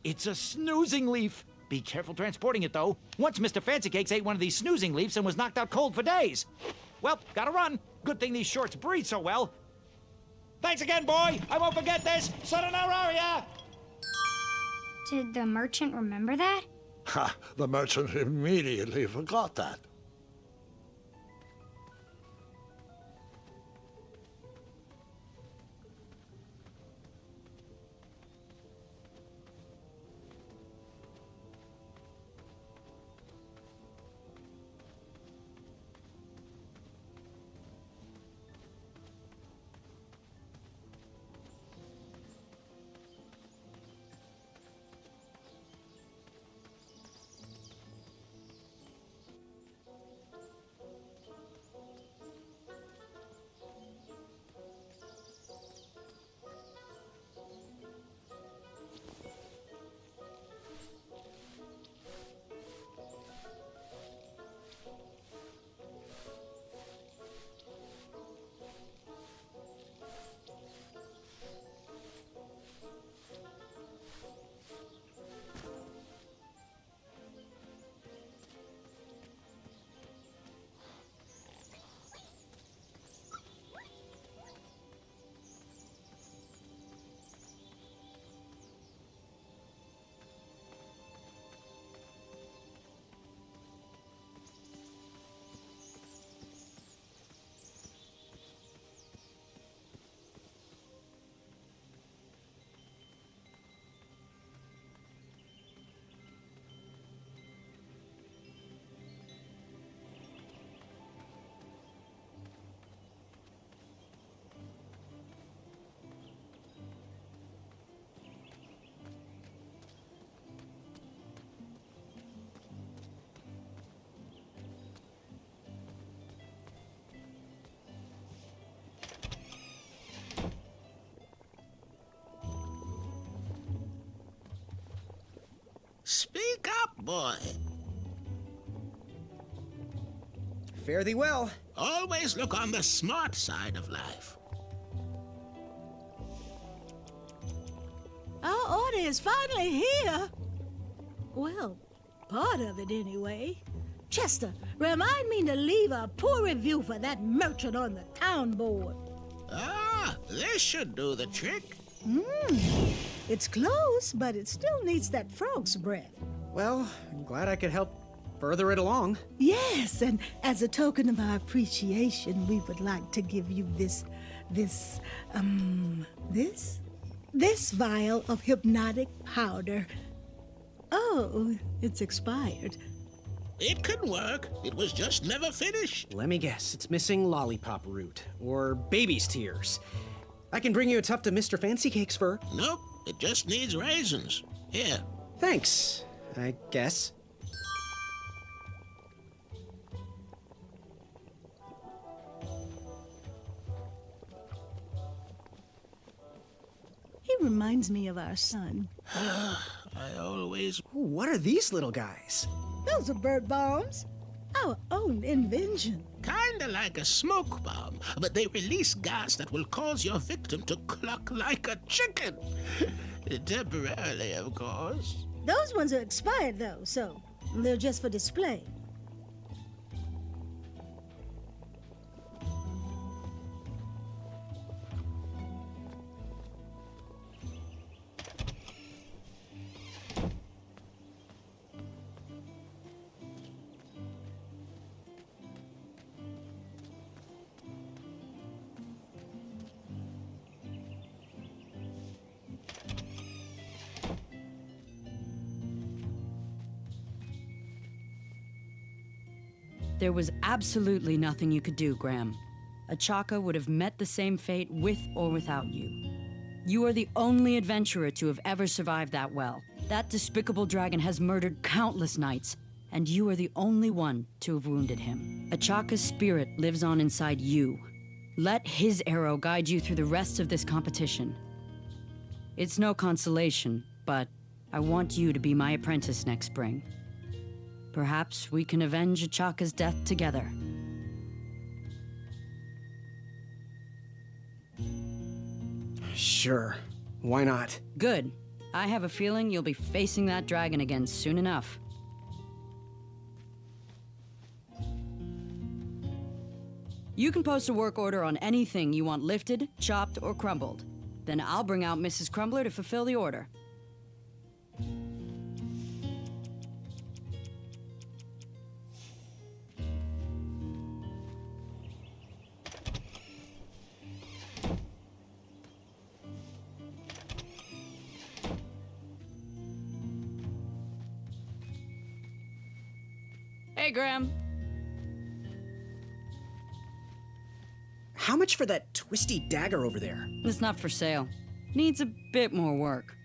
It's a snoozing leaf. Be careful transporting it, though. Once Mr. Fancy Cakes ate one of these snoozing leaves and was knocked out cold for days. Well, gotta run. Good thing these shorts breathe so well. Thanks again, boy. I won't forget this. Sayonara. Did the merchant remember that? Ha! The merchant immediately forgot that. Speak up, boy. Fare thee well. Always look on the smart side of life. Our order is finally here. Well, part of it anyway. Chester, remind me to leave a poor review for that merchant on the town board. Ah, this should do the trick. It's close, but it still needs that frog's breath. Well, I'm glad I could help further it along. Yes, and as a token of our appreciation, we would like to give you this vial of hypnotic powder. Oh, it's expired. It could work. It was just never finished. Let me guess, it's missing lollipop root, or baby's tears. I can bring you a tuft of Mr. Fancy Cake's fur. Nope, it just needs raisins. Here. Thanks, I guess. He reminds me of our son. I always... Ooh, what are these little guys? Those are bird bombs. Our own invention. Kinda like a smoke bomb, but they release gas that will cause your victim to cluck like a chicken. Temporarily, of course. Those ones are expired, though, so they're just for display. There was absolutely nothing you could do, Graham. Achaka would have met the same fate with or without you. You are the only adventurer to have ever survived that well. That despicable dragon has murdered countless knights, and you are the only one to have wounded him. Achaka's spirit lives on inside you. Let his arrow guide you through the rest of this competition. It's no consolation, but I want you to be my apprentice next spring. Perhaps we can avenge Achaka's death together. Sure. Why not? Good. I have a feeling you'll be facing that dragon again soon enough. You can post a work order on anything you want lifted, chopped, or crumbled. Then I'll bring out Mrs. Crumbler to fulfill the order. Okay, Graham. How much for that twisty dagger over there? It's not for sale. Needs a bit more work.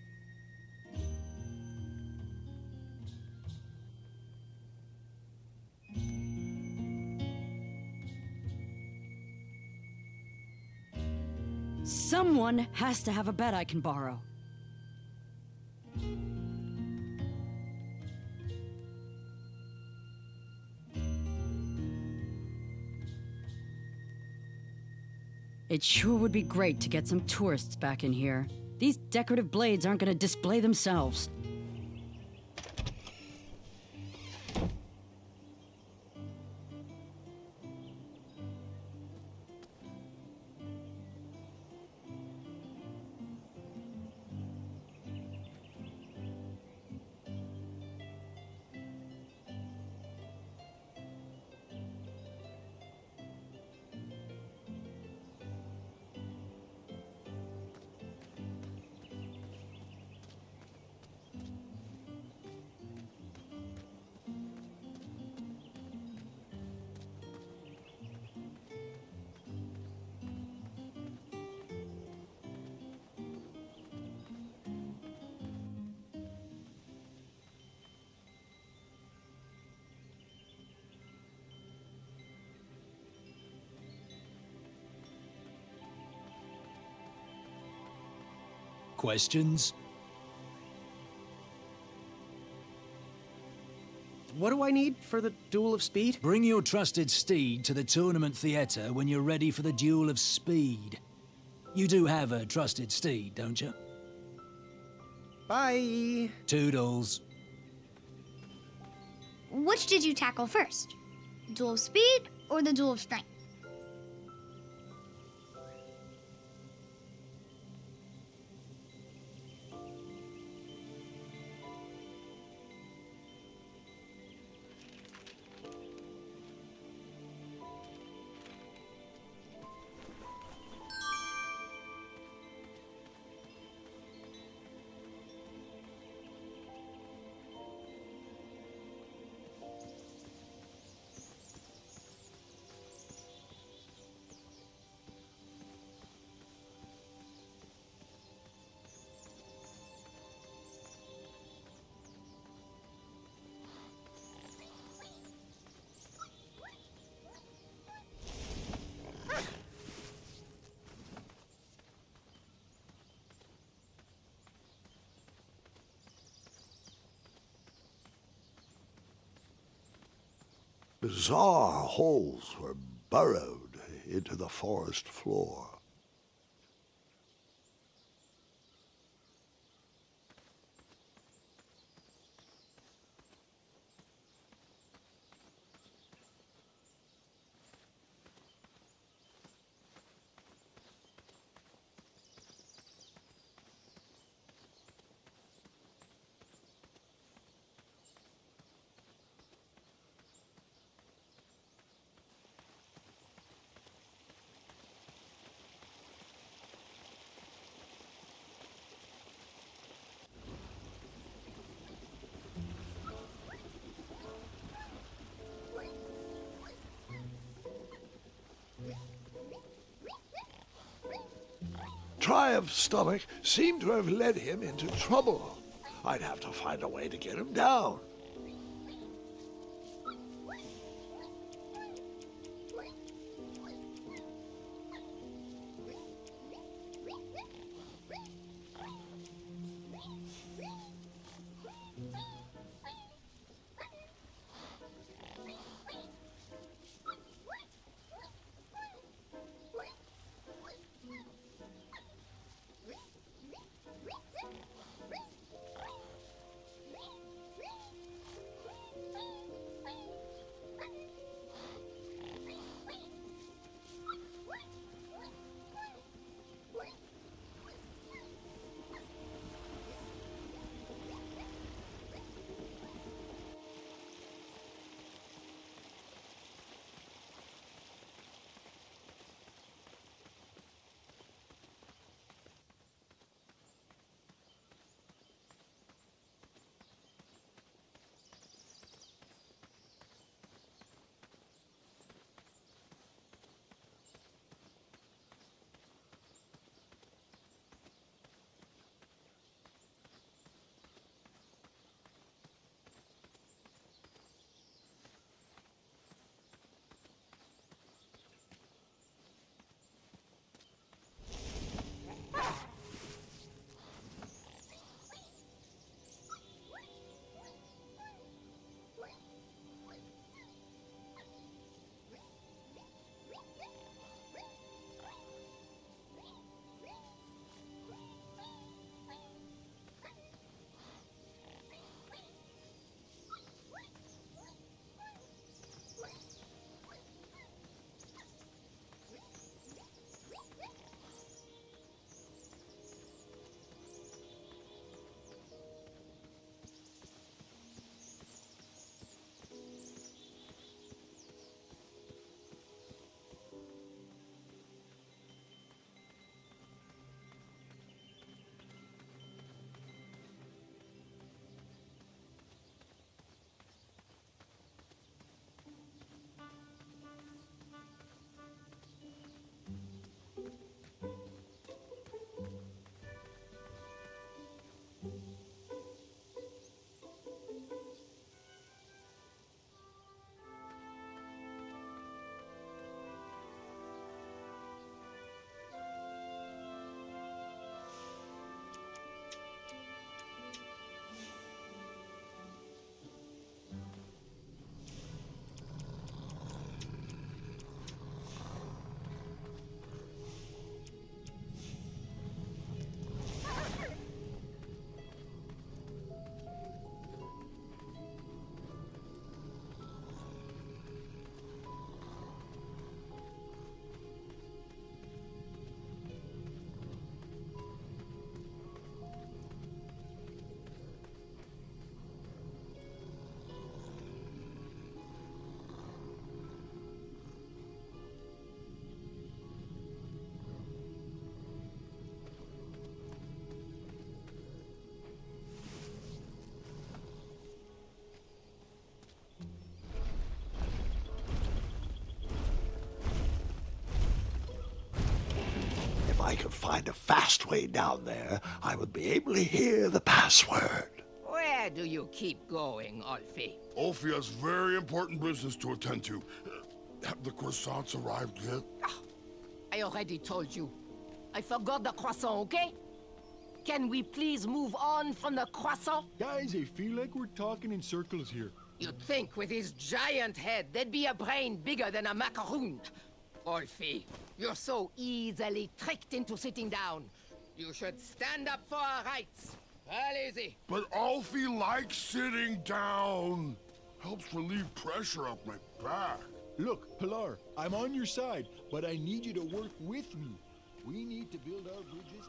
Someone has to have a bed I can borrow. It sure would be great to get some tourists back in here. These decorative blades aren't gonna display themselves. Questions? What do I need for the Duel of Speed? Bring your trusted steed to the tournament theater when you're ready for the Duel of Speed. You do have a trusted steed, don't you? Bye. Toodles. Which did you tackle first? Duel of Speed or the Duel of Strength? Bizarre holes were burrowed into the forest floor. Dry of stomach seemed to have led him into trouble. I'd have to find a way to get him down. find a fast way down there, I would be able to hear the password. Where do you keep going, Ulfi? Ulfi has very important business to attend to. Have the croissants arrived yet? I already told you. I forgot the croissant, okay? Can we please move on from the croissant? Guys, I feel like we're talking in circles here. You'd think with his giant head, there'd be a brain bigger than a macaroon. Ulfi, you're so easily tricked into sitting down. You should stand up for our rights. Well, easy. But Ulfi likes sitting down. Helps relieve pressure off my back. Look, Pilar, I'm on your side, but I need you to work with me. We need to build our bridges.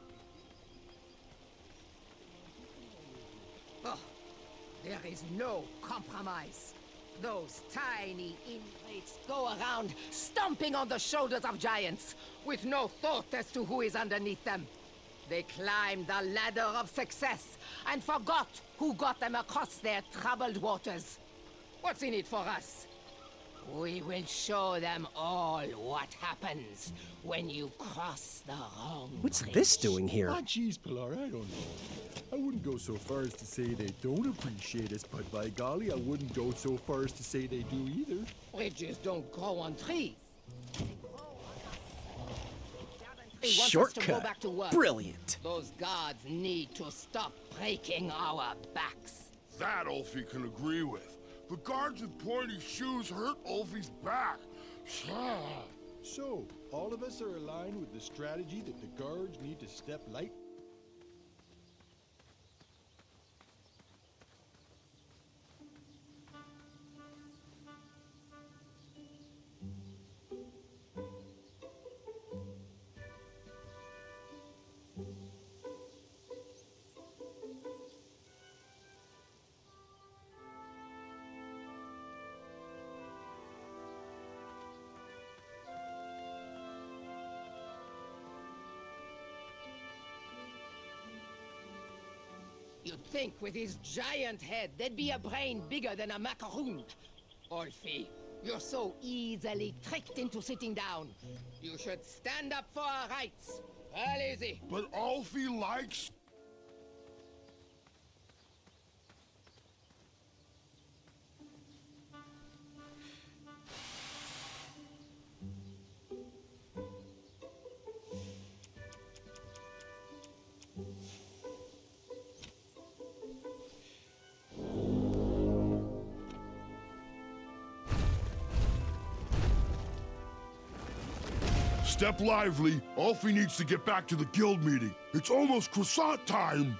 Oh, there is no compromise. Those tiny ingrates go around stomping on the shoulders of giants with no thought as to who is underneath them. They climbed the ladder of success and forgot who got them across their troubled waters. What's in it for us? We will show them all what happens when you cross the wrong What's bridge. this doing here? Ah, geez, Pilar, I don't know. I wouldn't go so far as to say they don't appreciate us, but by golly, I wouldn't go so far as to say they do either. Bridges don't grow on trees. He wants us to go Shortcut. back to work. Brilliant. Those guards need to stop breaking our backs. That Ulfi can agree with. The guards with pointy shoes hurt Ulfi's back. So, all of us are aligned with the strategy that the guards need to step light. You'd think with his giant head, there'd be a brain bigger than a macaroon. Ulfi, you're so easily tricked into sitting down. You should stand up for our rights. Well, easy. But Ulfi likes... Step lively. Ulfi needs to get back to the guild meeting. It's almost croissant time.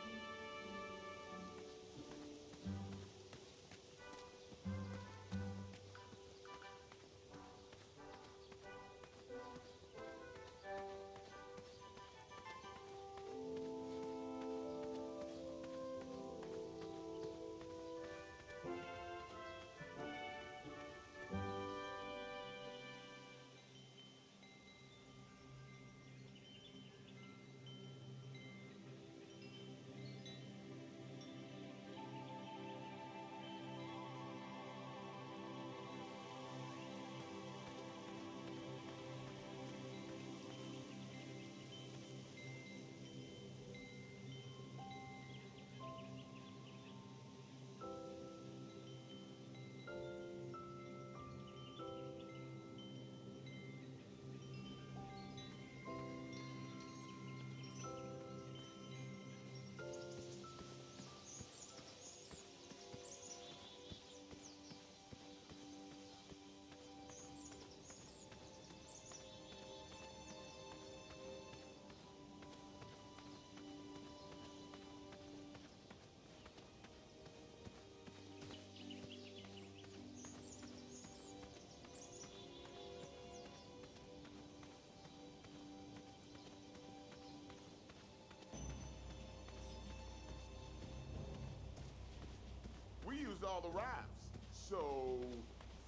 We used all the rafts, so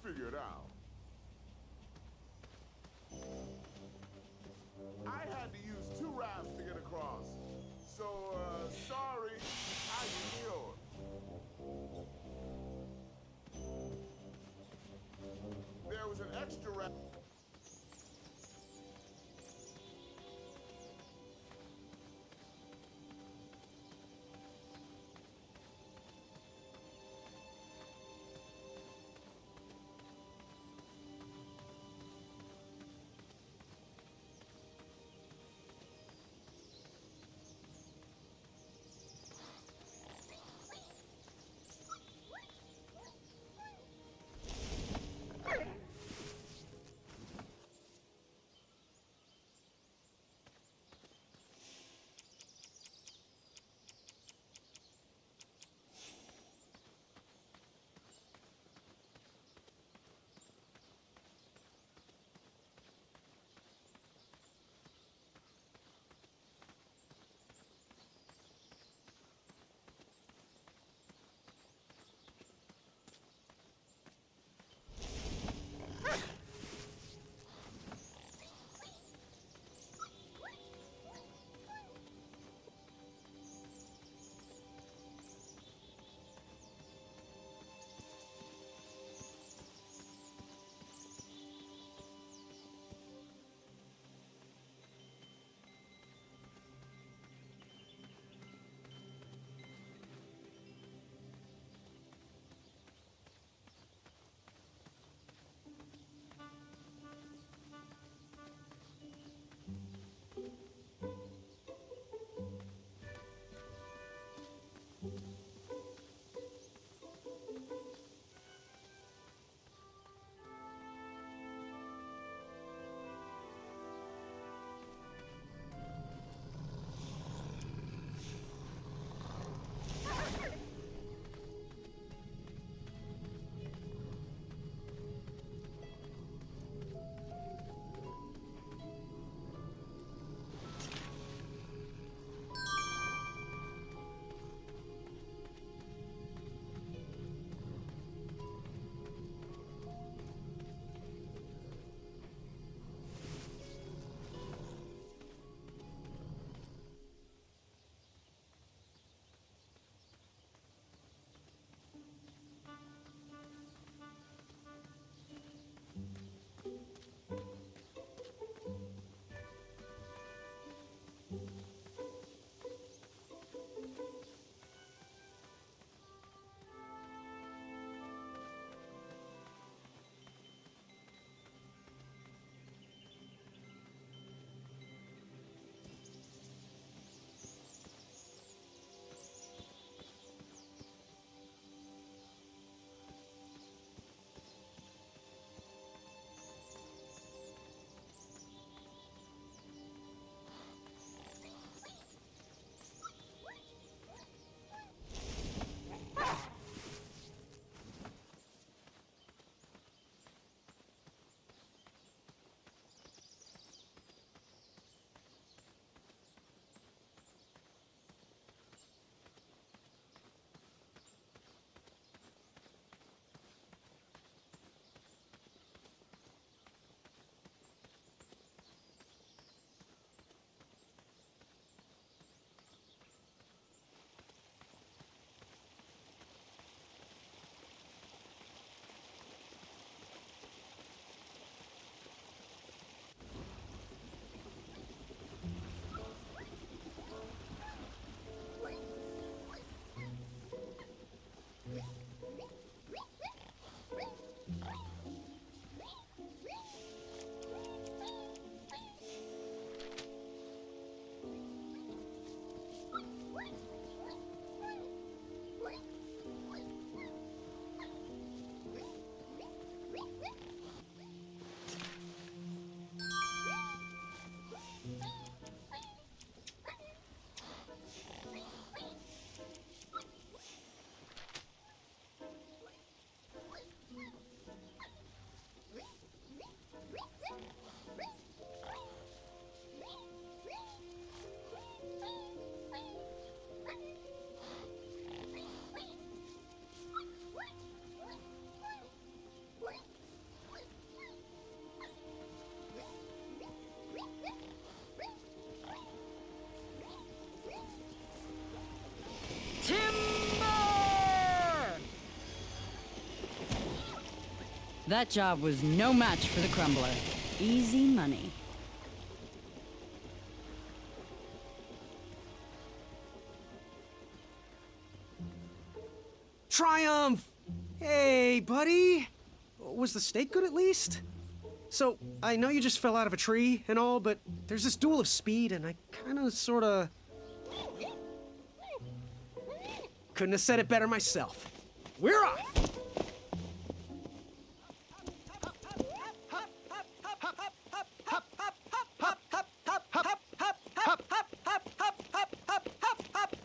figure it out. I had to use 2 rafts to get across, so sorry, I used yours. There was an extra raft. That job was no match for the Crumbler. Easy money. Triumph! Hey, buddy! Was the steak good at least? So, I know you just fell out of a tree and all, but there's this duel of speed, and I kinda sorta... couldn't have said it better myself. We're off!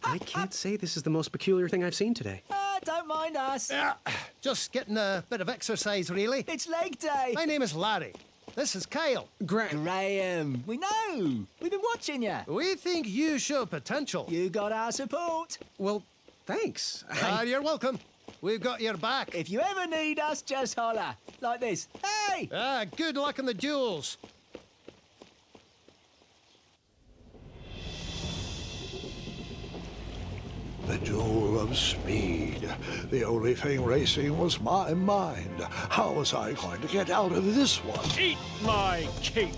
I can't say this is the most peculiar thing I've seen today. Don't mind us. Yeah, just getting a bit of exercise, really. It's leg day. My name is Larry. This is Kyle. Graham. We know. We've been watching you. We think you show potential. You got our support. Well, thanks. You're welcome. We've got your back. If you ever need us, just holler. Like this. Hey! Good luck in the duels. The duel of speed. The only thing racing was my mind. How was I going to get out of this one? Eat my cape!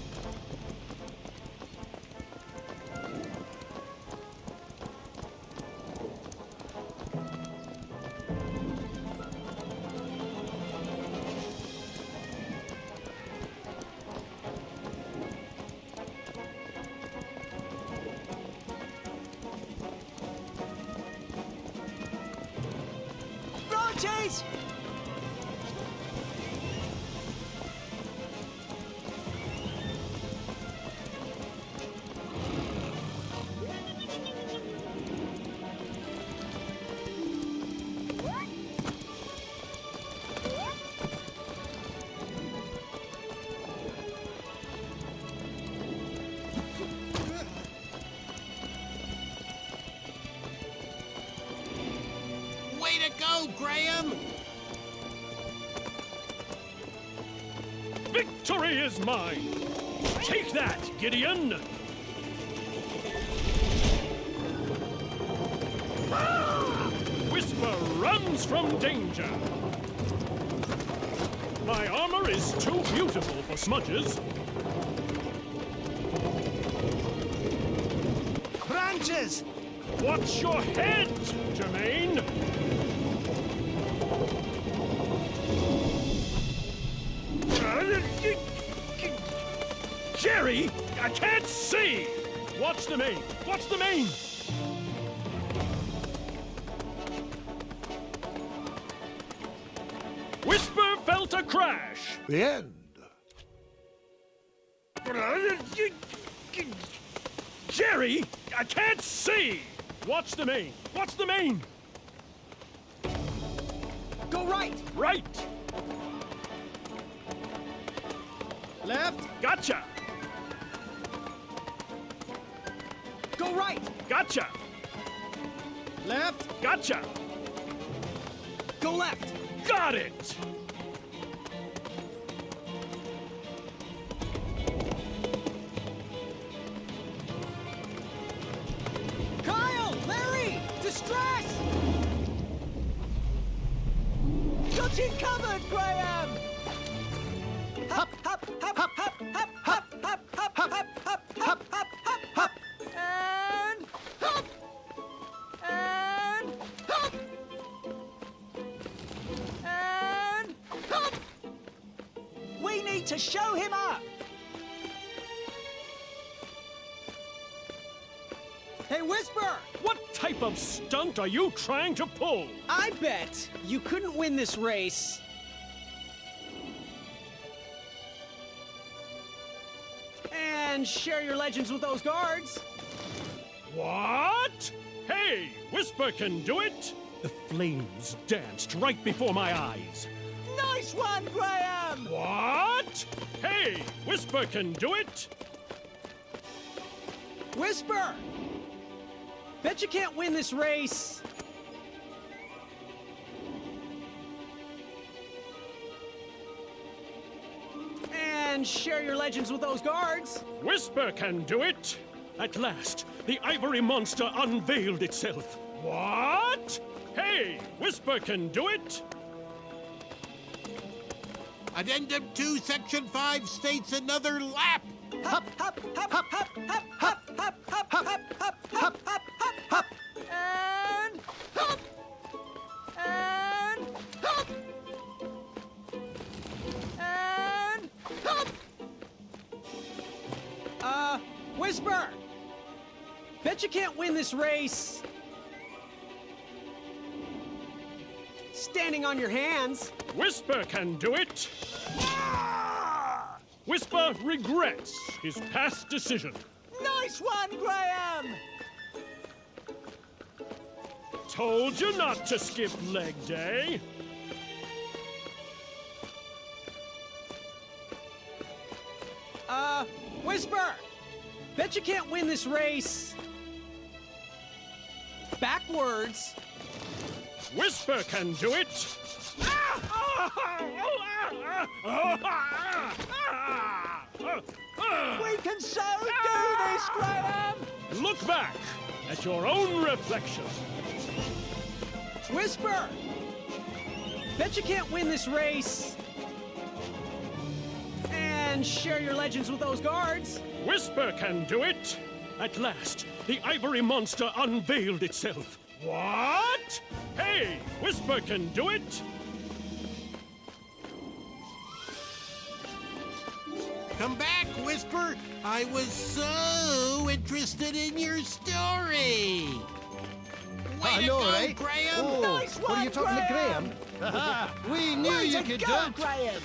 Cheese! Way to go, Graham! Victory is mine! Take that, Gideon! Whisper runs from danger! My armor is too beautiful for smudges. Branches! Watch your head, Jermaine! Jerry, I can't see! Watch the main! Watch the main! Whisper felt a crash! The end. Jerry, I can't see! Watch the main! Watch the main! Go right! Right! Left! Gotcha! Go right! Gotcha! Left! Gotcha! Go left! Got it! Kyle! Larry! Distress! Got you covered, Graham! Hop, hop, hop, hop, hop, hop, hop, hop, hop, hop, hop, hop, hop, hop, hop, and hop! And hop! And hop! We need to show him up! Hey, Whisper! What type of stunt are you trying to pull? I bet you couldn't win this race. And share your legends with those guards. What? Hey, Whisper can do it! The flames danced right before my eyes. Nice one, Graham! What? Hey, Whisper can do it! Whisper! Bet you can't win this race. And share your legends with those guards. Whisper can do it! At last, the ivory monster unveiled itself. What? Hey, Whisper can do it! Addendum 2, Section 5 states another lap. Hop, hop, hop, hop, hop, hop, hop, hop, hop, hop, hop, hop, hop, hop, and hop, and hop, and hop. Whisper! Bet you can't win this race. Standing on your hands. Whisper can do it. Whisper regrets his past decision. Nice one, Graham! Told you not to skip leg day. Whisper! Bet you can't win this race. Backwards. Whisper can do it. We can so do this, Graham! Look back at your own reflection. Whisper! Bet you can't win this race. And share your legends with those guards. Whisper can do it. At last, the ivory monster unveiled itself. What? Hey, Whisper can do it. Come back, Whisper. I was so interested in your story. Way to know, go, right? Graham. Oh, nice one, what are you talking to Graham? Graham? We knew Way you to could go, do it, Graham.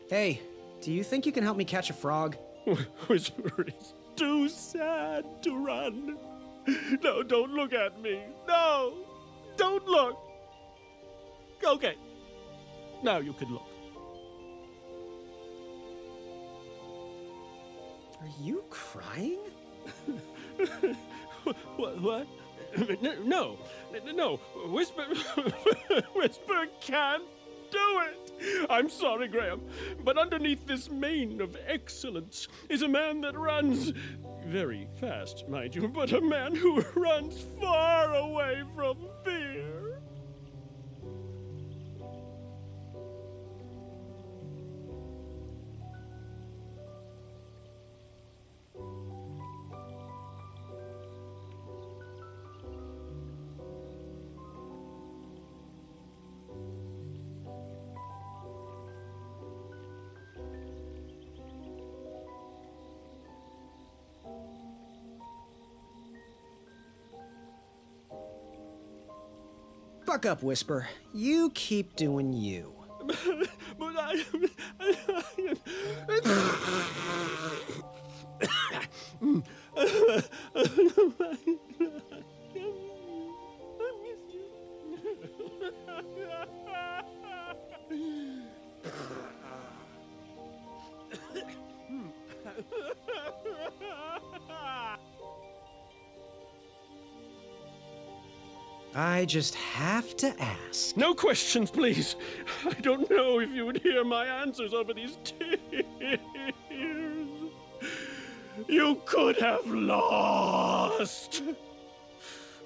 Hey, do you think you can help me catch a frog? Whisper is too sad to run. No, don't look at me. No, don't look. Okay, now you can look. Are you crying? What? No. Whisper, Whisper can't do it. I'm sorry, Graham, but underneath this mane of excellence is a man that runs very fast, mind you, but a man who runs far away from fear. Buck up, Whisper. You keep doing you. But I miss I just have to ask. No questions, please. I don't know if you would hear my answers over these tears. You could have lost.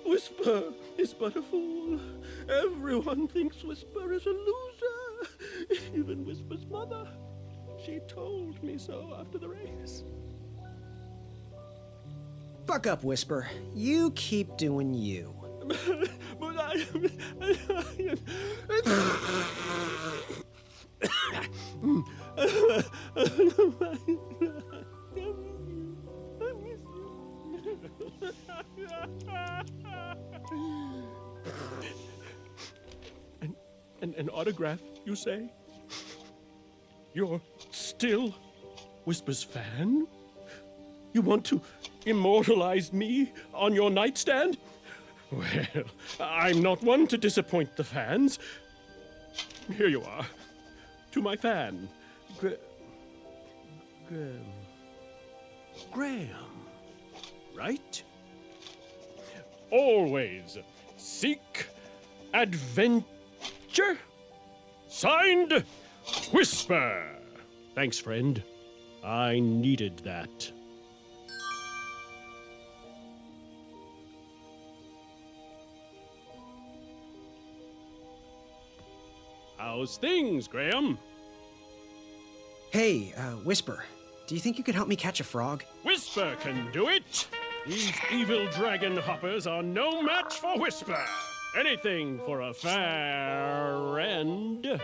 Whisper is but a fool. Everyone thinks Whisper is a loser. Even Whisper's mother. She told me so after the race. Buck up, Whisper. You keep doing you. But An autograph, you say? You're still Whisper's fan? You want to immortalize me on your nightstand? Well, I'm not one to disappoint the fans. Here you are. To my fan, Graham. Right? Always seek adventure. Signed, Whisper. Thanks, friend. I needed that. How's things, Graham? Hey, Whisper, do you think you could help me catch a frog? Whisper can do it! These evil dragon hoppers are no match for Whisper! Anything for a fair end.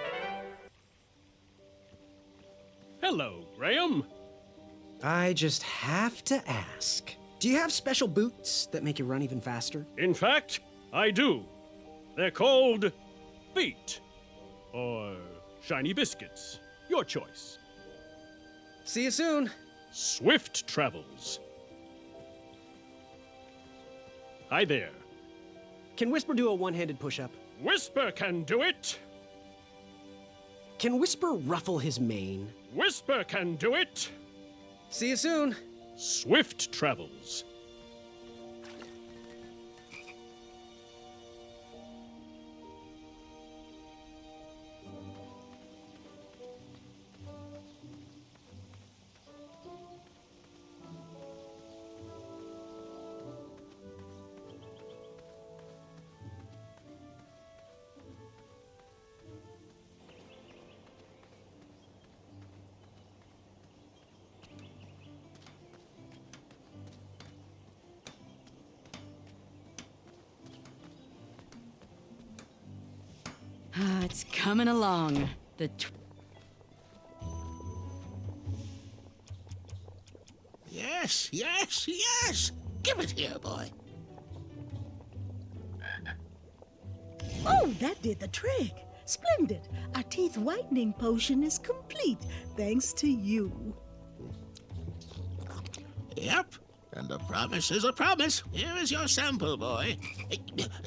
Hello, Graham. I just have to ask. Do you have special boots that make you run even faster? In fact, I do. They're called feet. Or shiny biscuits. Your choice. See you soon. Swift travels. Hi there. Can Whisper do a one-handed push-up? Whisper can do it! Can Whisper ruffle his mane? Whisper can do it! See you soon. Swift travels. It's coming along. Yes, yes, yes! Give it here, boy. Oh, that did the trick. Splendid. Our teeth whitening potion is complete, thanks to you. Yep, and a promise is a promise. Here is your sample, boy.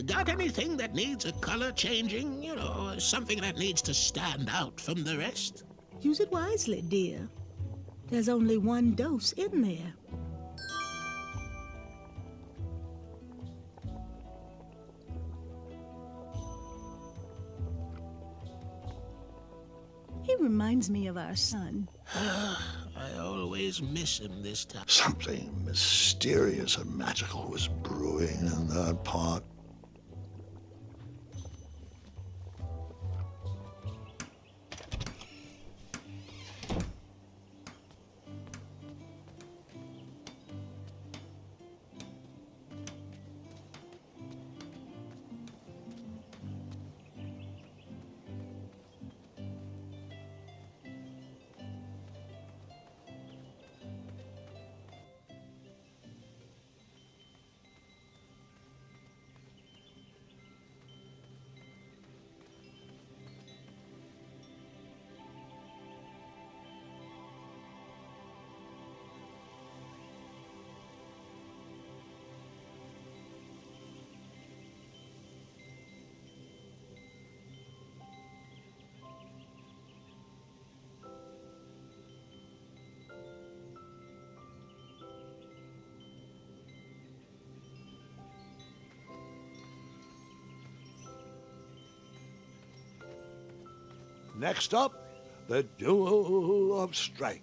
Got anything that needs a color changing? You know, something that needs to stand out from the rest? Use it wisely, dear. There's only one dose in there. He reminds me of our son. I always miss him this time. Something mysterious and magical was brewing in that pot. Next up, the Duel of Strength.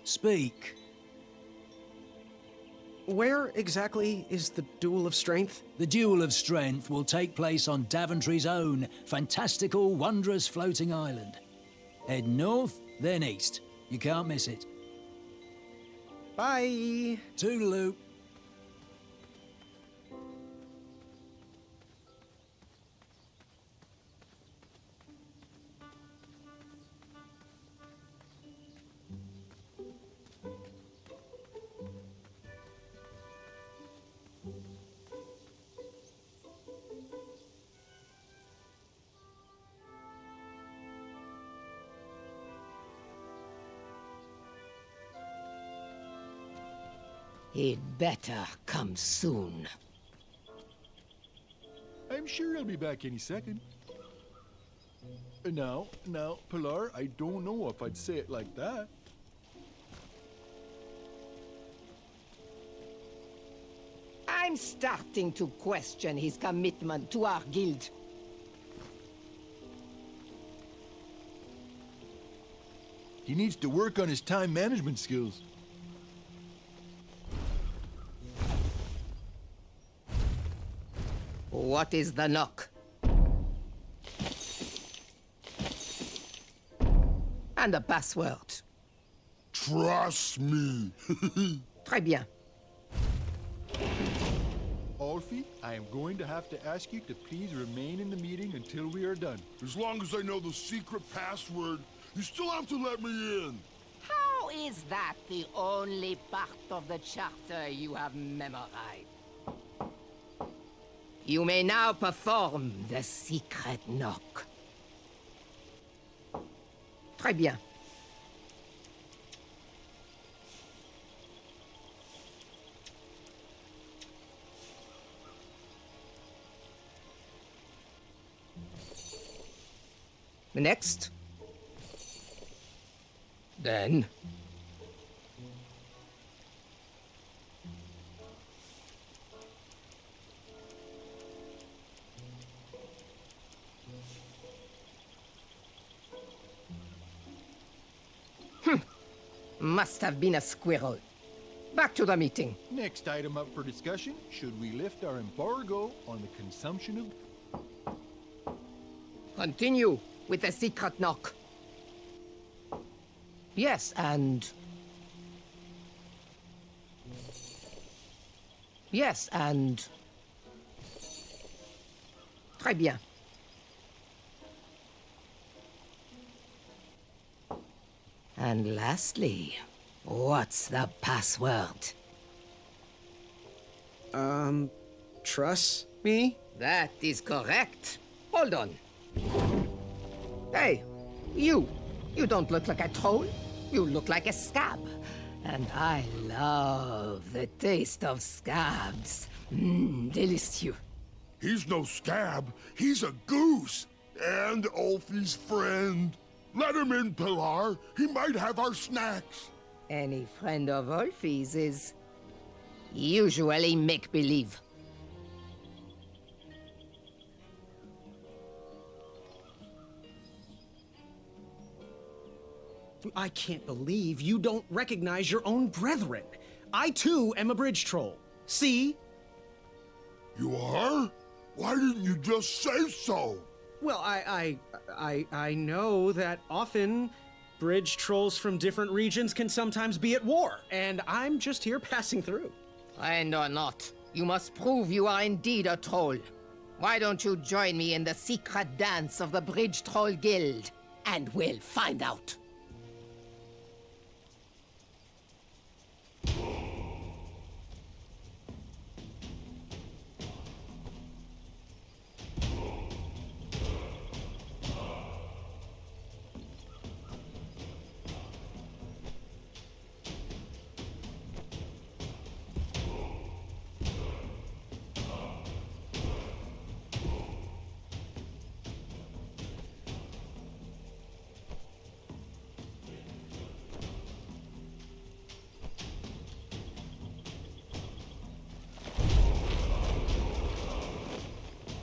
Speak. Where exactly is the Duel of Strength? The Duel of Strength will take place on Daventry's own fantastical, wondrous floating island. Head north, then east. You can't miss it. Bye. Toodaloo. He'd better come soon. I'm sure he'll be back any second. Now, Pilar, I don't know if I'd say it like that. I'm starting to question his commitment to our guild. He needs to work on his time management skills. What is the knock? And the password. Trust me. Très bien. Alfie, I am going to have to ask you to please remain in the meeting until we are done. As long as I know the secret password, you still have to let me in. How is that the only part of the charter you have memorized? You may now perform the secret knock. Très bien. Next. Then. Must have been a squirrel. Back to the meeting. Next item up for discussion, should we lift our embargo on the consumption of... Continue with the secret knock. Yes, and... Yes, and... Très bien. And lastly, what's the password? Trust me? That is correct. Hold on. Hey, you don't look like a troll. You look like a scab. And I love the taste of scabs. Delicious. He's no scab. He's a goose. And Ulfie's friend. Let him in, Pilar. He might have our snacks. Any friend of Ulfie's is usually make-believe. I can't believe you don't recognize your own brethren. I too am a bridge troll. See? You are? Why didn't you just say so? Well, I know that often bridge trolls from different regions can sometimes be at war, and I'm just here passing through. Friend or not, you must prove you are indeed a troll. Why don't you join me in the secret dance of the Bridge Troll Guild, and we'll find out.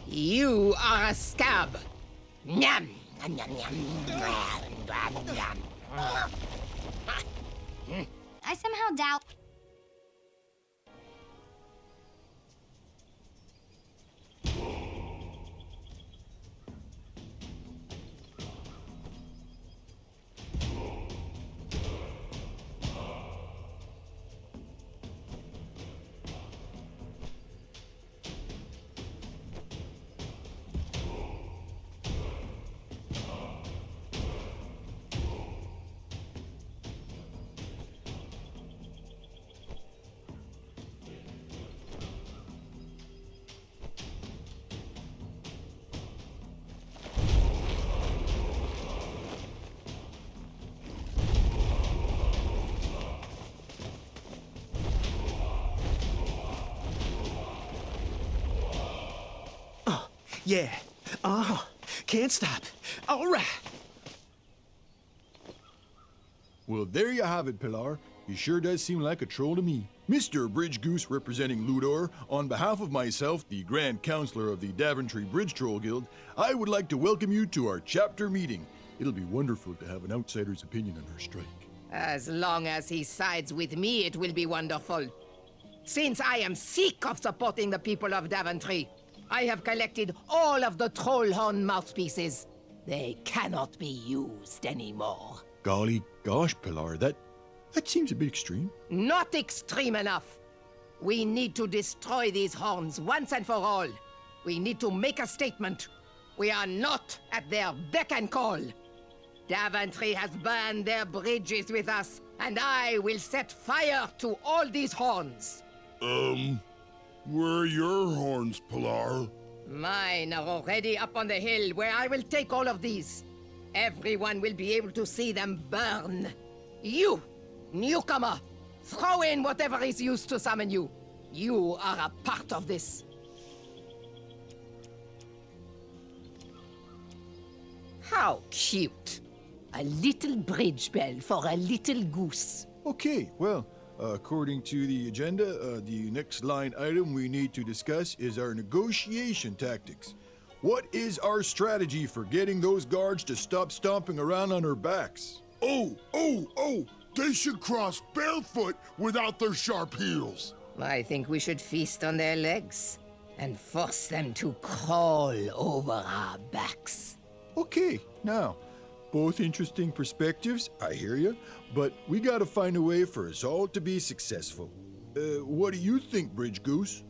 You are a scab. Nyam. Nyam, nyam, nyam. I somehow doubt. Yeah. Can't stop. All right. Well, there you have it, Pilar. He sure does seem like a troll to me. Mr. Bridge Goose representing Ludor, on behalf of myself, the Grand Counselor of the Daventry Bridge Troll Guild, I would like to welcome you to our chapter meeting. It'll be wonderful to have an outsider's opinion on our strike. As long as he sides with me, it will be wonderful. Since I am sick of supporting the people of Daventry, I have collected all of the Trollhorn mouthpieces. They cannot be used anymore. Golly gosh, Pilar, that seems a bit extreme. Not extreme enough. We need to destroy these horns once and for all. We need to make a statement. We are not at their beck and call. Daventry has burned their bridges with us, and I will set fire to all these horns. Where are your horns, Pilar? Mine are already up on the hill where I will take all of these. Everyone will be able to see them burn. You, newcomer, throw in whatever is used to summon you. You are a part of this. How cute. A little bridge bell for a little goose. Okay, well, according to the agenda, the next line item we need to discuss is our negotiation tactics. What is our strategy for getting those guards to stop stomping around on our backs? Oh! They should cross barefoot without their sharp heels. I think we should feast on their legs and force them to crawl over our backs. Okay, now, both interesting perspectives, I hear you, but we gotta find a way for us all to be successful. What do you think, Bridge Goose?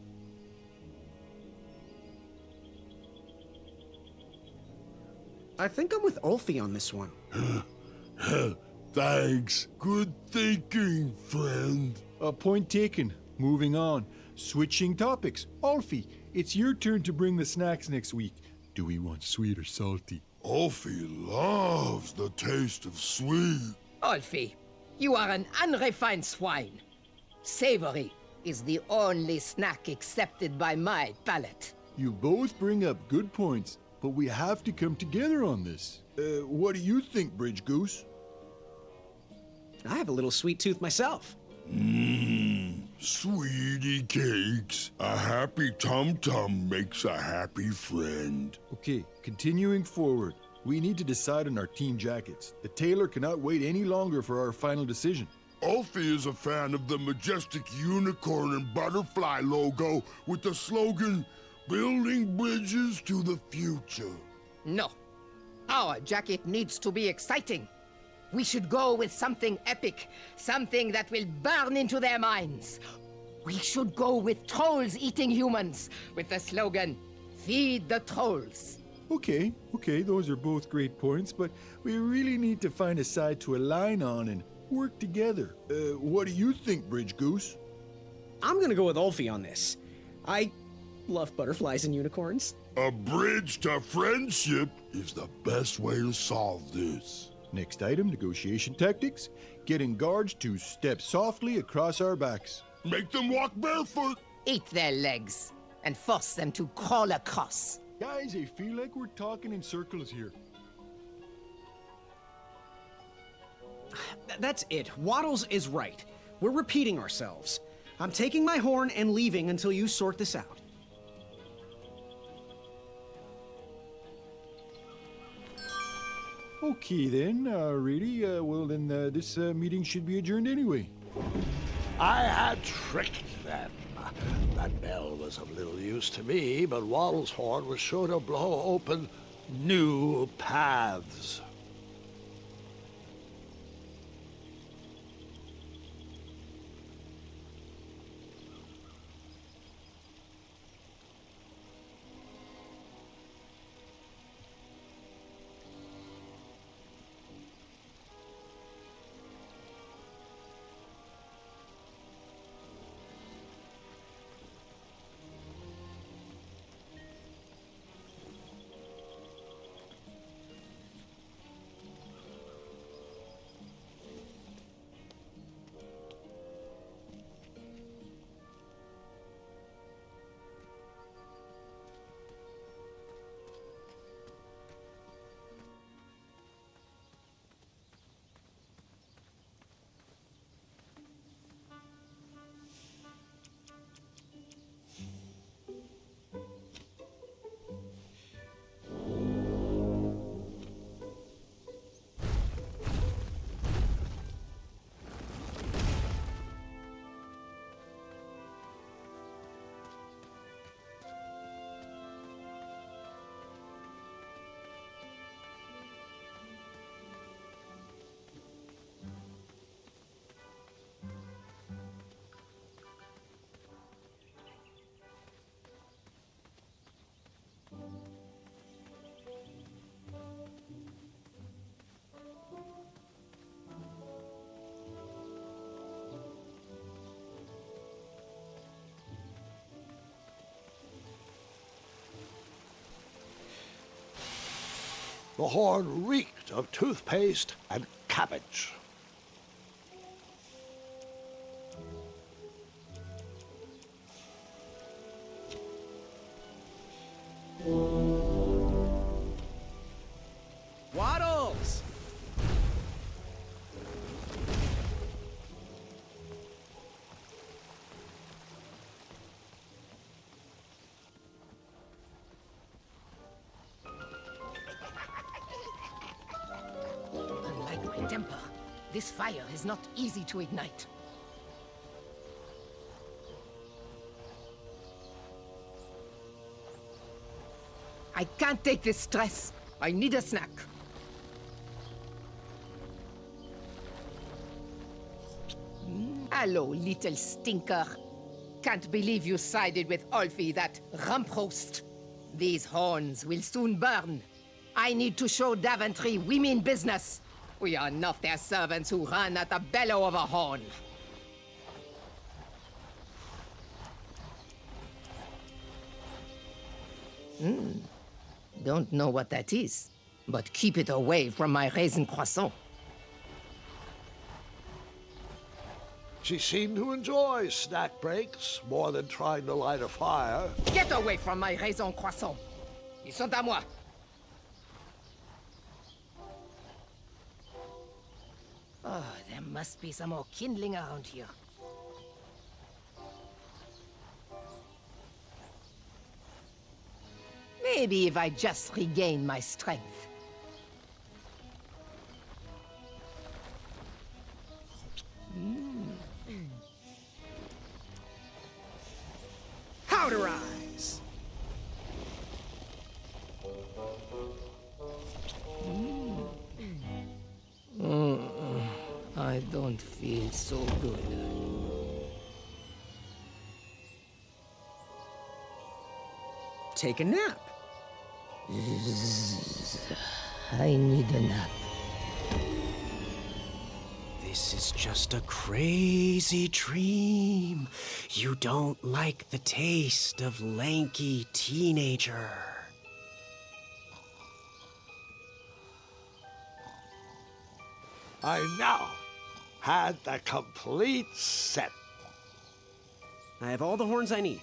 I think I'm with Ulfie on this one. Thanks. Good thinking, friend. Point taken. Moving on. Switching topics. Ulfie, it's your turn to bring the snacks next week. Do we want sweet or salty? Ulfie loves the taste of sweet. Ulfie, you are an unrefined swine. Savory is the only snack accepted by my palate. You both bring up good points, but we have to come together on this. What do you think, Bridge Goose? I have a little sweet tooth myself. Sweetie cakes. A happy tum-tum makes a happy friend. Okay, continuing forward. We need to decide on our team jackets. The tailor cannot wait any longer for our final decision. Ulfie is a fan of the majestic unicorn and butterfly logo with the slogan, "Building bridges to the future." No. Our jacket needs to be exciting. We should go with something epic, something that will burn into their minds. We should go with trolls eating humans, with the slogan, "Feed the trolls." Okay, those are both great points, but we really need to find a side to align on and work together. What do you think, Bridge Goose? I'm gonna go with Ulfie on this. I love butterflies and unicorns. A bridge to friendship is the best way to solve this. Next item, negotiation tactics. Getting guards to step softly across our backs. Make them walk barefoot. Eat their legs and force them to crawl across. Guys, I feel like we're talking in circles here. That's it. Waddles is right. We're repeating ourselves. I'm taking my horn and leaving until you sort this out. Okay then, really? Well then, this meeting should be adjourned anyway. I had tricked them. That bell was of little use to me, but Waddle's horn was sure to blow open new paths. The horn reeked of toothpaste and cabbage. Waddles! Unlike my temper, this fire is not easy to ignite. I can't take this stress. I need a snack. Hello, little stinker. Can't believe you sided with Ulfi, that rumprost. These horns will soon burn. I need to show Daventry we mean business. We are not their servants who run at the bellow of a horn. Don't know what that is, but keep it away from my raisin croissant. She seemed to enjoy snack breaks more than trying to light a fire. Get away from my raisin croissant. Ils sont à moi. Oh, there must be some more kindling around here. Maybe if I just regain my strength. Powderize! I don't feel so good. Take a nap. I need a nap. This is just a crazy dream. You don't like the taste of lanky teenager. I now had the complete set. I have all the horns I need.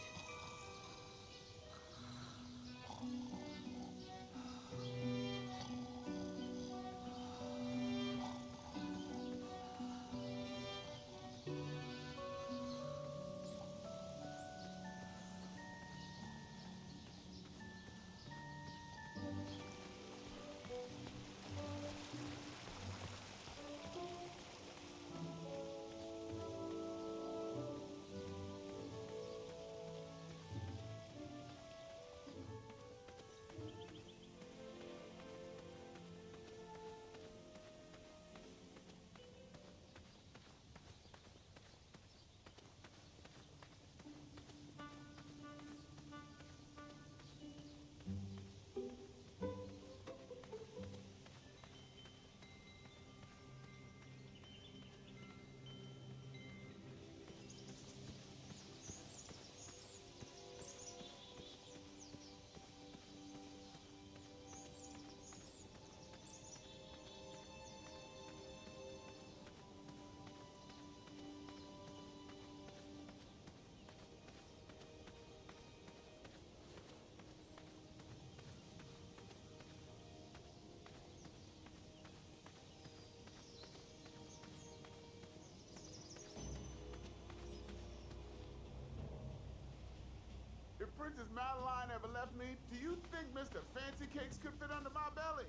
If Princess Madeline ever left me, do you think Mr. Fancy Cakes could fit under my belly?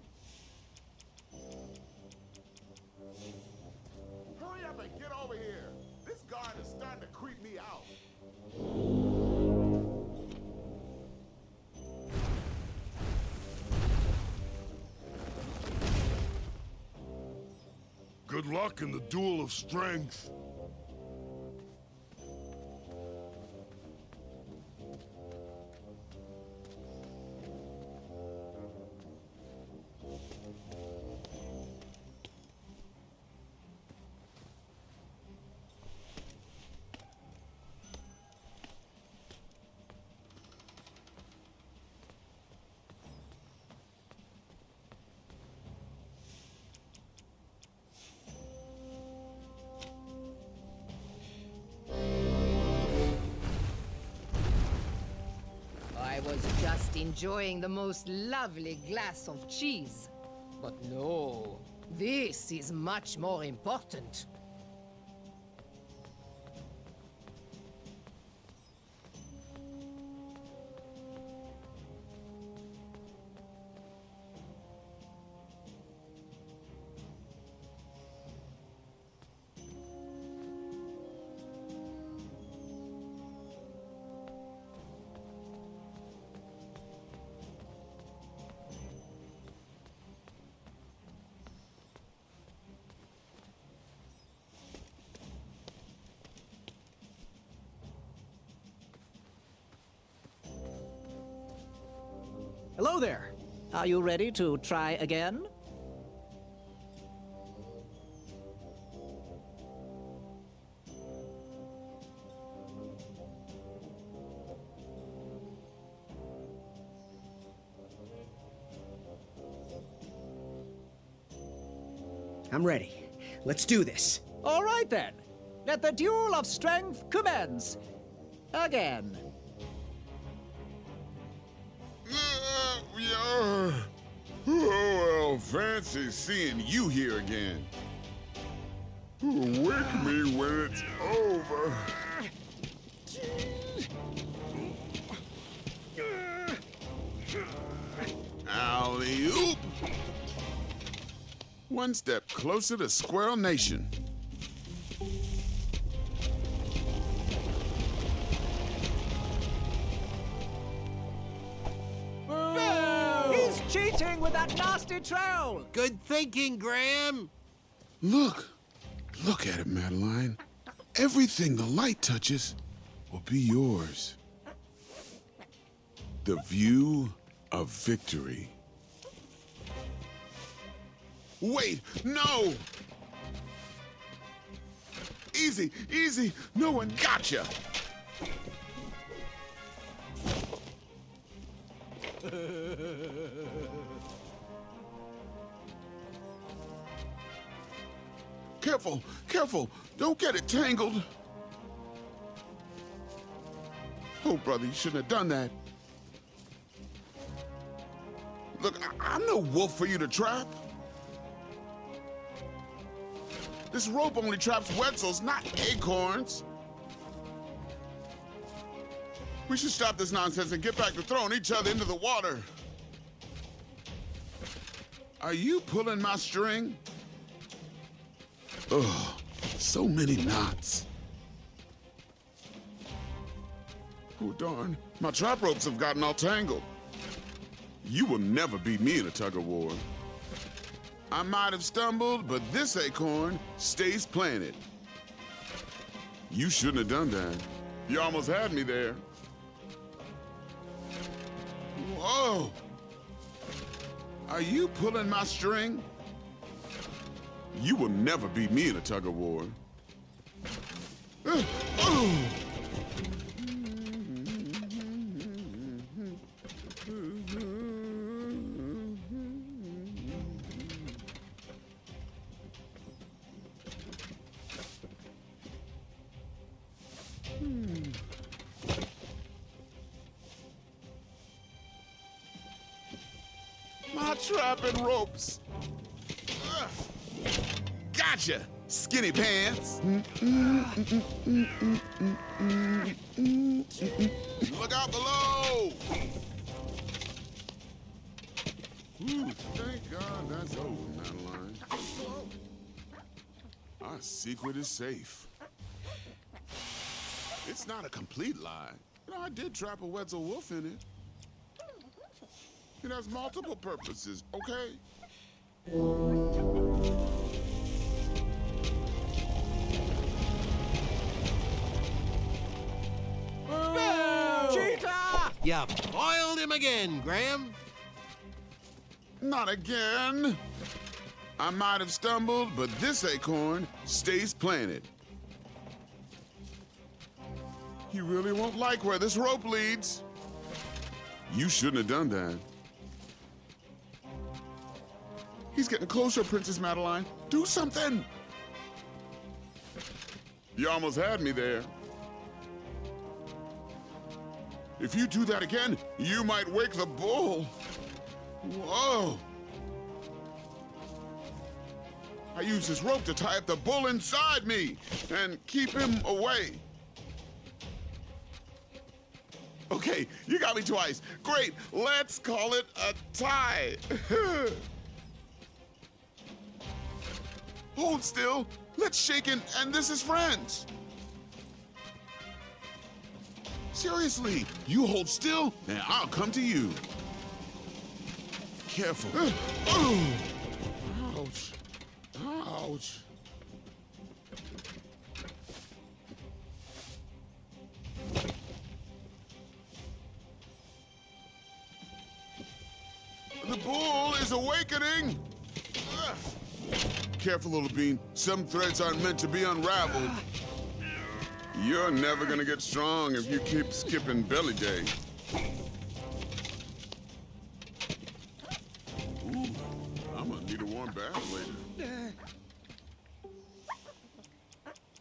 Hurry up and get over here. This guard is starting to creep me out. Good luck in the duel of strength. just enjoying the most lovely glass of cheese. But no, this is much more important. Hello there. Are you ready to try again? I'm ready. Let's do this. All right then. Let the duel of strength commence. Again. Oh, well, fancy seeing you here again. Wake me when it's over. Alley-oop! One step closer to Squirrel Nation. He's cheating with that nasty trowel! Good thinking, Graham. Look at it, Madeline. Everything the light touches will be yours. The view of victory. Wait, no! Easy, easy, no one gotcha! Careful, careful, don't get it tangled. Oh, brother, you shouldn't have done that. Look, I'm no wolf for you to trap. This rope only traps Wetzels, not acorns. We should stop this nonsense and get back to throwing each other into the water. Are you pulling my string? Ugh, so many knots. Oh, darn. My trap ropes have gotten all tangled. You will never beat me in a tug-of-war. I might have stumbled, but this acorn stays planted. You shouldn't have done that. You almost had me there. Whoa! Are you pulling my string? You will never beat me in a tug-of-war. My trap and ropes. Ugh. Gotcha, skinny pants. Look out below. Ooh, thank God that's over, Madeline. Our secret is safe. It's not a complete lie. You know, I did trap a Wetzel wolf in it. It has multiple purposes, okay? Cheetah! You foiled him again, Graham. Not again. I might have stumbled, but this acorn stays planted. You really won't like where this rope leads. You shouldn't have done that. He's getting closer, Princess Madeline. Do something! You almost had me there. If you do that again, you might wake the bull. Whoa. I use this rope to tie up the bull inside me and keep him away. Okay, you got me twice. Great, let's call it a tie. Hold still. Let's shake and end this as friends. Seriously, you hold still and I'll come to you. Careful. Ouch. Ouch. The bull is awakening. Careful, little bean. Some threads aren't meant to be unraveled. You're never gonna get strong if you keep skipping belly day. Ooh, I'm gonna need a warm bath later.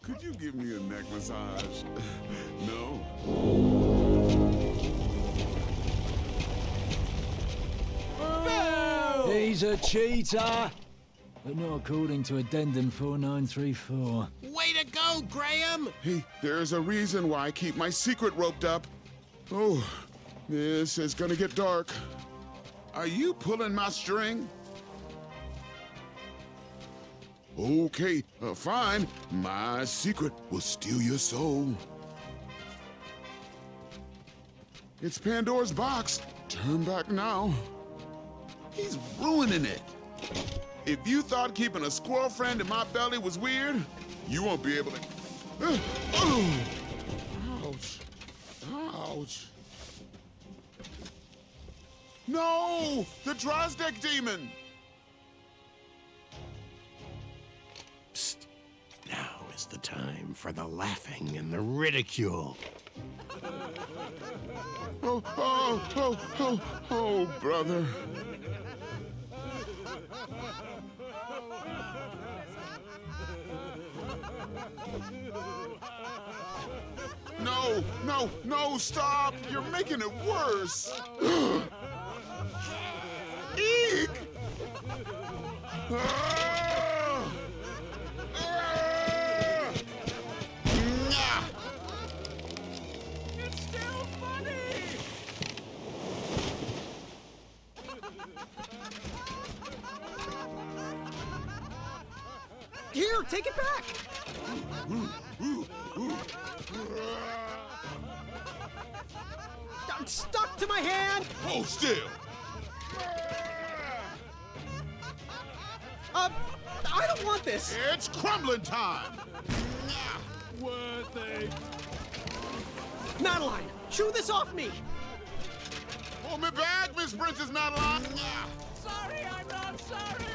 Could you give me a neck massage? No? He's a cheater, but not according to Addendum 4934. Way to go, Graham! Hey, there's a reason why I keep my secret roped up. Oh, this is gonna get dark. Are you pulling my string? Okay, fine. My secret will steal your soul. It's Pandora's box. Turn back now. He's ruining it. If you thought keeping a squirrel friend in my belly was weird, you won't be able to. Ouch. Ouch. No! The Drozdek demon! Psst. Now is the time for the laughing and the ridicule. Oh, brother. No, stop! You're making it worse! Eek! It's still funny! Here, take it back! I'm stuck to my hand! Hold still! I don't want this! It's crumbling time! Worth it. Madeline, chew this off me! Pull me back, Miss Princess Madeline! Sorry, I'm not sorry!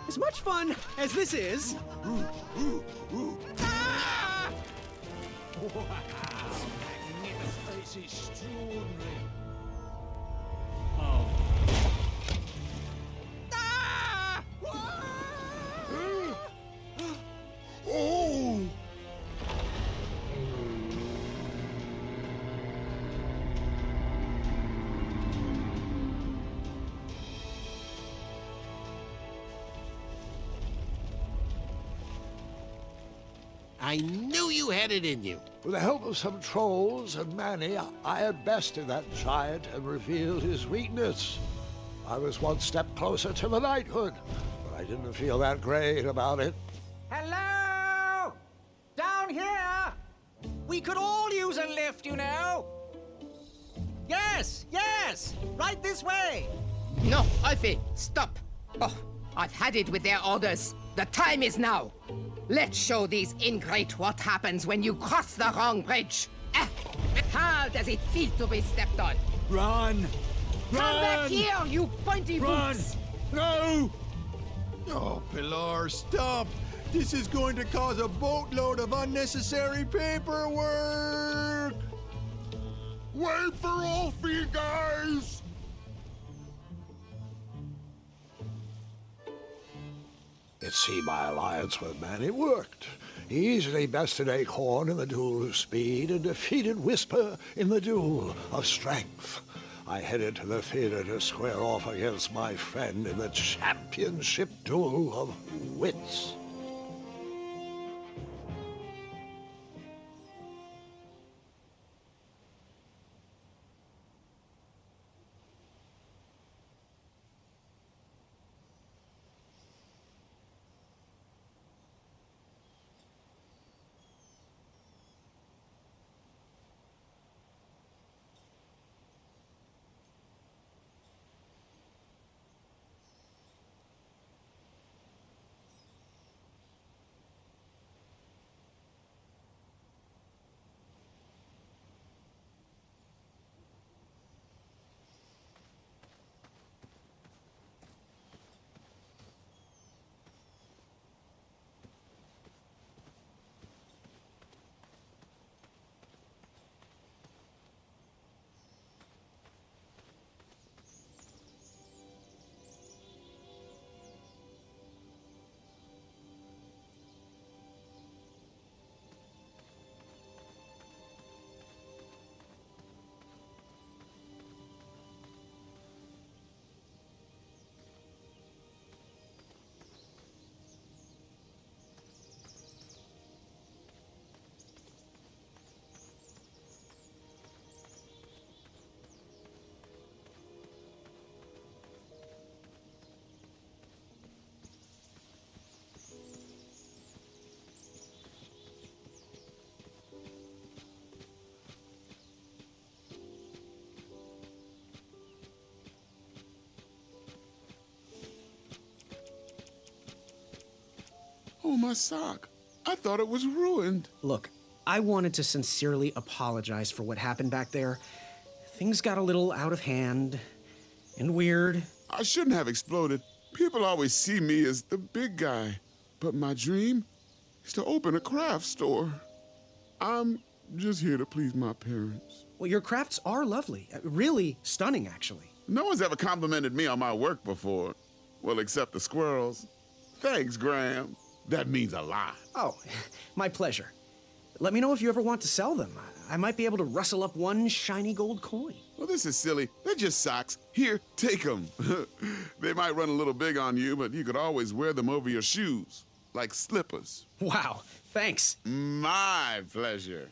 As much fun as this is... It's extraordinary. Oh! I knew you had it in you. With the help of some trolls and Manny, I had bested that giant and revealed his weakness. I was one step closer to the knighthood, but I didn't feel that great about it. Hello? Down here? We could all use a lift, you know. Yes, right this way. No, Alfie, stop. Oh, I've had it with their orders. The time is now. Let's show these ingrate what happens when you cross the wrong bridge. How does it feel to be stepped on? Run! Come back here, you pointy boots! No! Oh, Pilar, stop! This is going to cause a boatload of unnecessary paperwork! Wait for Alfie, guys! see my alliance with men, it worked. He easily bested Acorn in the duel of speed and defeated Whisper in the duel of strength. I headed to the theater to square off against my friend in the championship duel of wits. Oh, my sock. I thought it was ruined. Look, I wanted to sincerely apologize for what happened back there. Things got a little out of hand and weird. I shouldn't have exploded. People always see me as the big guy. But my dream is to open a craft store. I'm just here to please my parents. Well, your crafts are lovely. Really stunning, actually. No one's ever complimented me on my work before. Well, except the squirrels. Thanks, Graham. That means a lot. Oh, my pleasure. Let me know if you ever want to sell them. I might be able to rustle up one shiny gold coin. Well, this is silly. They're just socks. Here, take them. They might run a little big on you, but you could always wear them over your shoes, like slippers. Wow, thanks. My pleasure.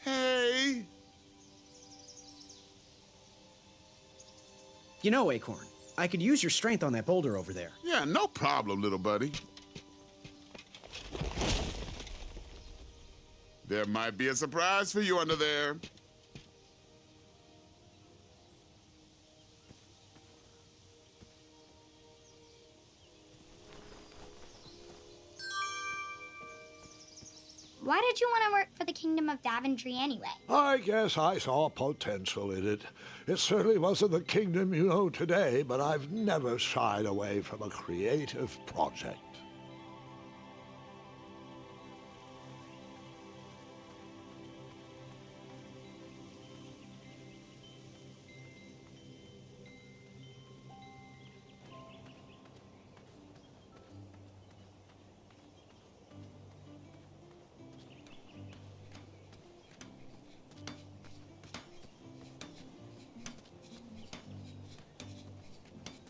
Hey. You know, Acorn, I could use your strength on that boulder over there. Yeah, no problem, little buddy. There might be a surprise for you under there. Why did you want to work for the Kingdom of Daventry anyway? I guess I saw potential in it. It certainly wasn't the kingdom you know today, but I've never shied away from a creative project.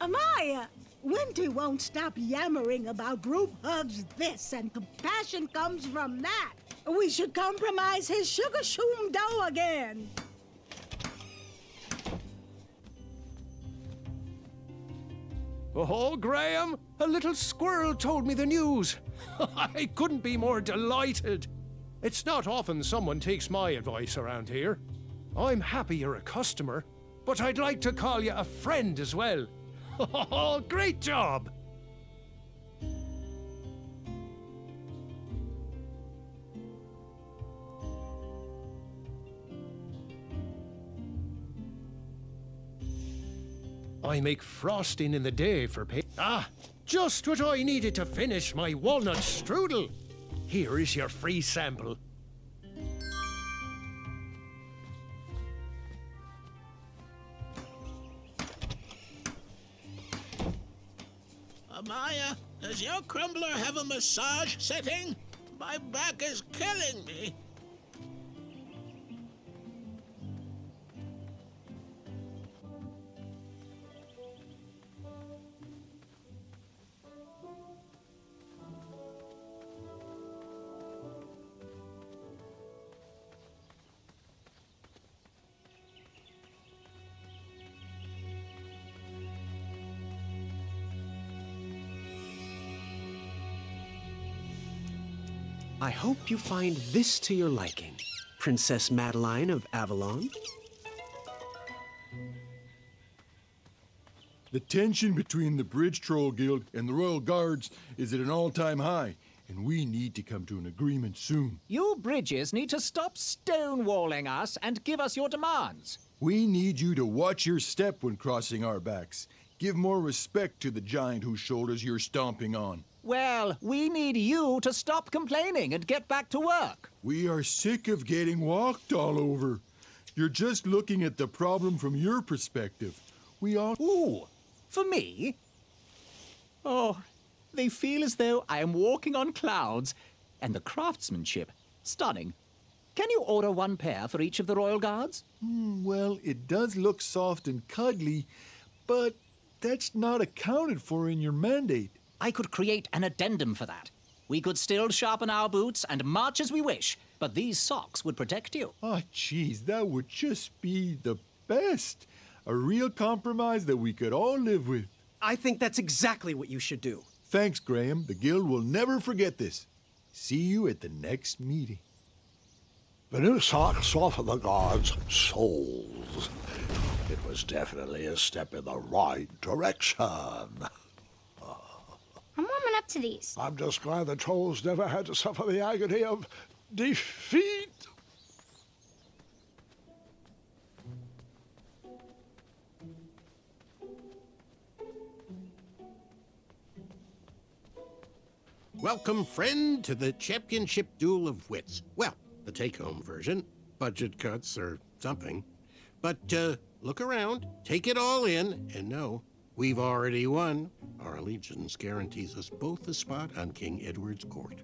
Amaya, Winter won't stop yammering about group hugs this and compassion comes from that. We should compromise his sugar shoom dough again. Oh, Graham, a little squirrel told me the news. I couldn't be more delighted. It's not often someone takes my advice around here. I'm happy you're a customer, but I'd like to call you a friend as well. Oh, great job! I make frosting in the day for just what I needed to finish my walnut strudel. Here is your free sample. Amaya, does your crumbler have a massage setting? My back is killing me. I hope you find this to your liking, Princess Madeline of Avalon. The tension between the Bridge Troll Guild and the Royal Guards is at an all-time high, and we need to come to an agreement soon. You bridges need to stop stonewalling us and give us your demands. We need you to watch your step when crossing our backs. Give more respect to the giant whose shoulders you're stomping on. Well, we need you to stop complaining and get back to work. We are sick of getting walked all over. You're just looking at the problem from your perspective. We all... Ooh, for me? Oh, they feel as though I am walking on clouds. And the craftsmanship, stunning. Can you order one pair for each of the Royal Guards? Well, it does look soft and cuddly, but that's not accounted for in your mandate. I could create an addendum for that. We could still sharpen our boots and march as we wish, but these socks would protect you. Oh, geez, that would just be the best. A real compromise that we could all live with. I think that's exactly what you should do. Thanks, Graham. The Guild will never forget this. See you at the next meeting. The new socks softened the guards' souls. It was definitely a step in the right direction. I'm warming up to these. I'm just glad the trolls never had to suffer the agony of defeat. Welcome, friend, to the Championship Duel of Wits. Well, the take-home version. Budget cuts or something. But look around, take it all in, and know we've already won. Our allegiance guarantees us both a spot on King Edward's court.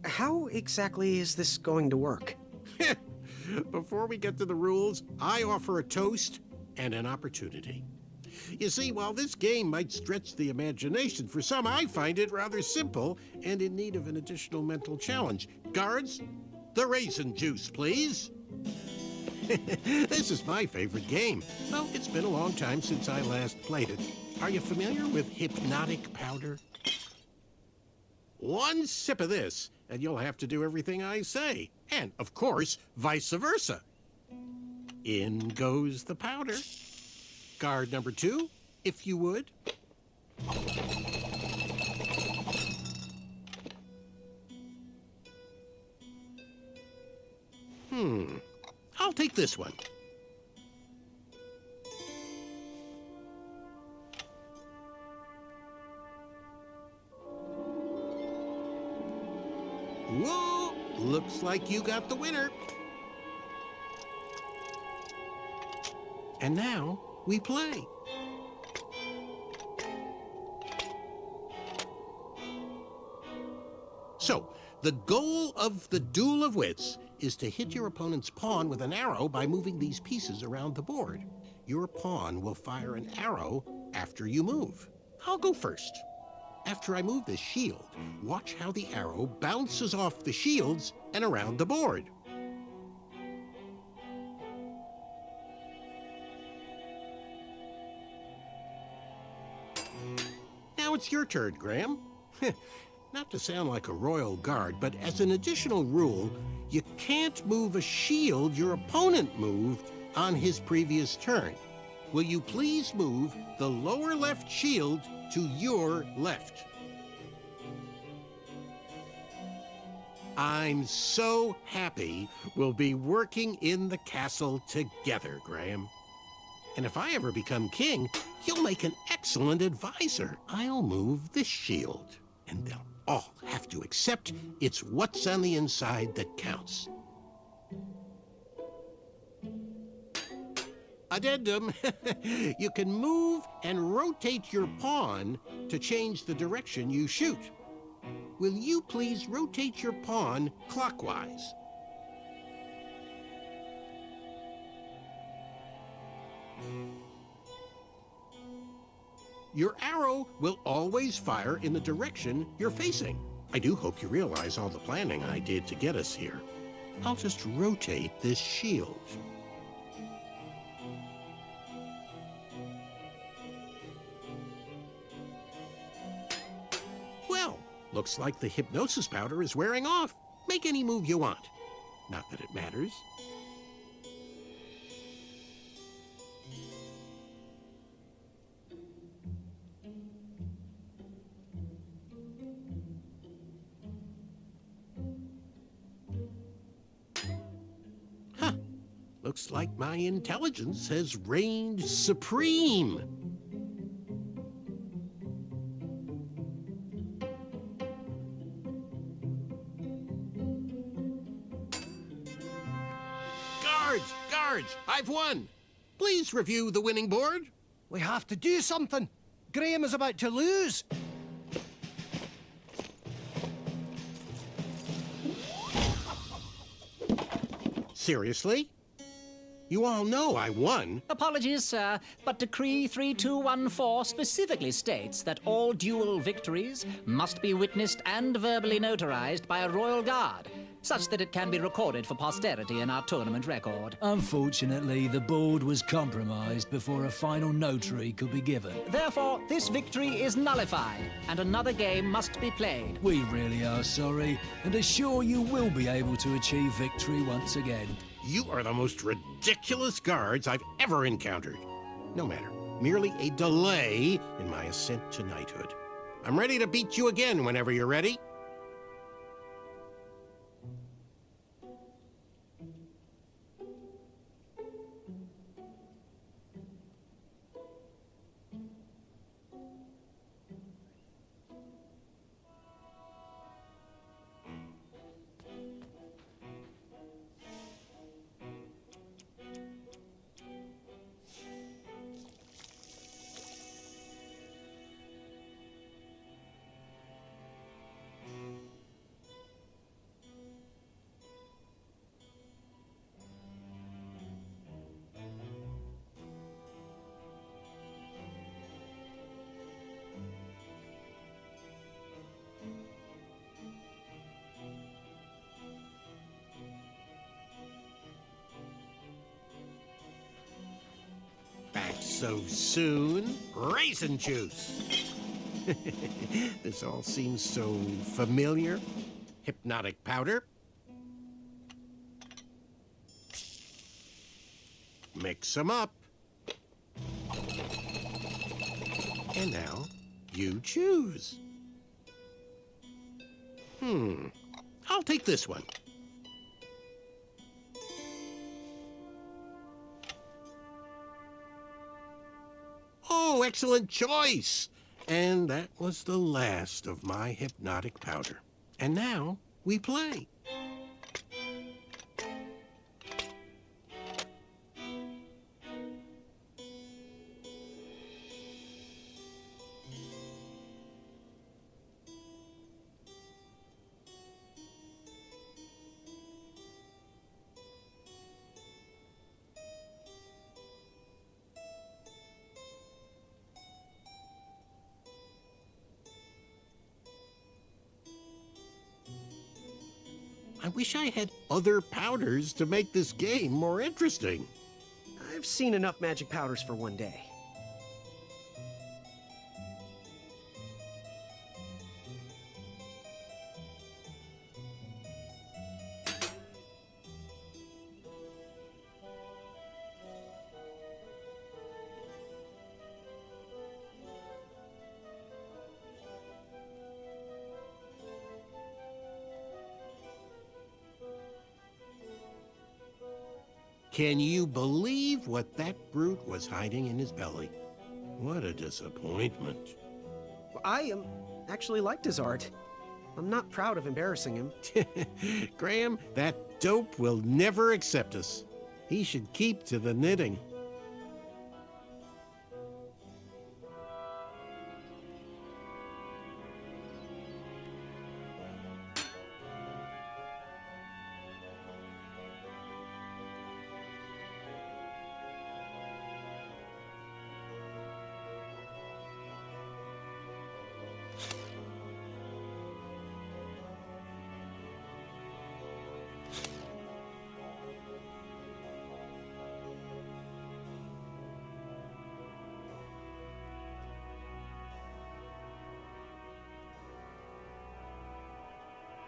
How exactly is this going to work? Before we get to the rules, I offer a toast and an opportunity. You see, while this game might stretch the imagination, for some I find it rather simple and in need of an additional mental challenge. Guards, the raisin juice, please. This is my favorite game. Well, it's been a long time since I last played it. Are you familiar with hypnotic powder? One sip of this, and you'll have to do everything I say. And, of course, vice versa. In goes the powder. Guard number 2, if you would. I'll take this one. Whoa! Looks like you got the winner. And now we play. So, the goal of the Duel of Wits is to hit your opponent's pawn with an arrow by moving these pieces around the board. Your pawn will fire an arrow after you move. I'll go first. After I move this shield, watch how the arrow bounces off the shields and around the board. Now it's your turn, Graham. Not to sound like a royal guard, but as an additional rule, you can't move a shield your opponent moved on his previous turn. Will you please move the lower left shield to your left? I'm so happy we'll be working in the castle together, Graham. And if I ever become king, you'll make an excellent advisor. I'll move this shield, and they'll all have to accept it's what's on the inside that counts. Addendum. You can move and rotate your pawn to change the direction you shoot. Will you please rotate your pawn clockwise? Your arrow will always fire in the direction you're facing. I do hope you realize all the planning I did to get us here. I'll just rotate this shield. Well, looks like the hypnosis powder is wearing off. Make any move you want. Not that it matters. Looks like my intelligence has reigned supreme. Guards, I've won. Please review the winning board. We have to do something. Graham is about to lose. Seriously? You all know I won. Apologies, sir, but Decree 3214 specifically states that all duel victories must be witnessed and verbally notarized by a royal guard, such that it can be recorded for posterity in our tournament record. Unfortunately, the board was compromised before a final notary could be given. Therefore, this victory is nullified, and another game must be played. We really are sorry, and assure you will be able to achieve victory once again. You are the most ridiculous guards I've ever encountered. No matter, merely a delay in my ascent to knighthood. I'm ready to beat you again whenever you're ready. So soon? Raisin juice! This all seems so familiar. Hypnotic powder. Mix them up. And now, you choose. I'll take this one. Oh, excellent choice! And that was the last of my hypnotic powder. And now, we play. I wish I had other powders to make this game more interesting. I've seen enough magic powders for one day. Can you believe what that brute was hiding in his belly? What a disappointment. I actually liked his art. I'm not proud of embarrassing him. Graham, that dope will never accept us. He should keep to the knitting.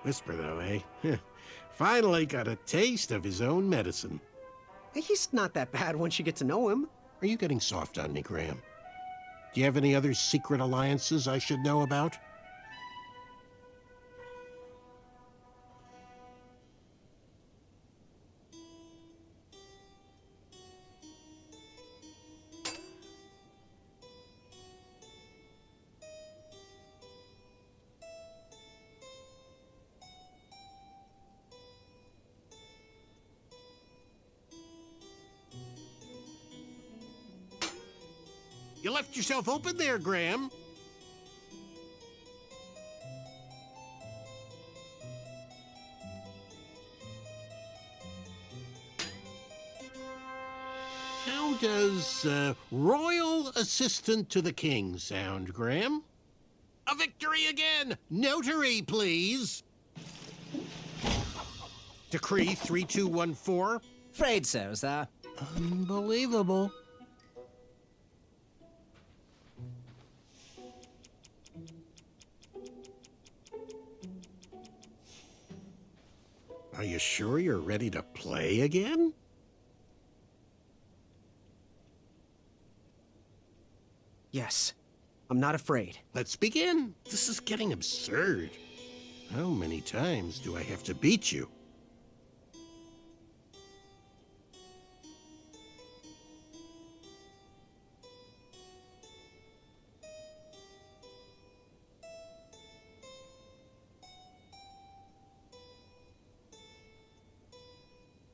Whisper, though, eh? Finally got a taste of his own medicine. He's not that bad once you get to know him. Are you getting soft on me, Graham? Do you have any other secret alliances I should know about? You left yourself open there, Graham. How does royal assistant to the king sound, Graham? A victory again! Notary, please! Decree 3214. Afraid so, sir. Unbelievable. Are you sure you're ready to play again? Yes. I'm not afraid. Let's begin. This is getting absurd. How many times do I have to beat you?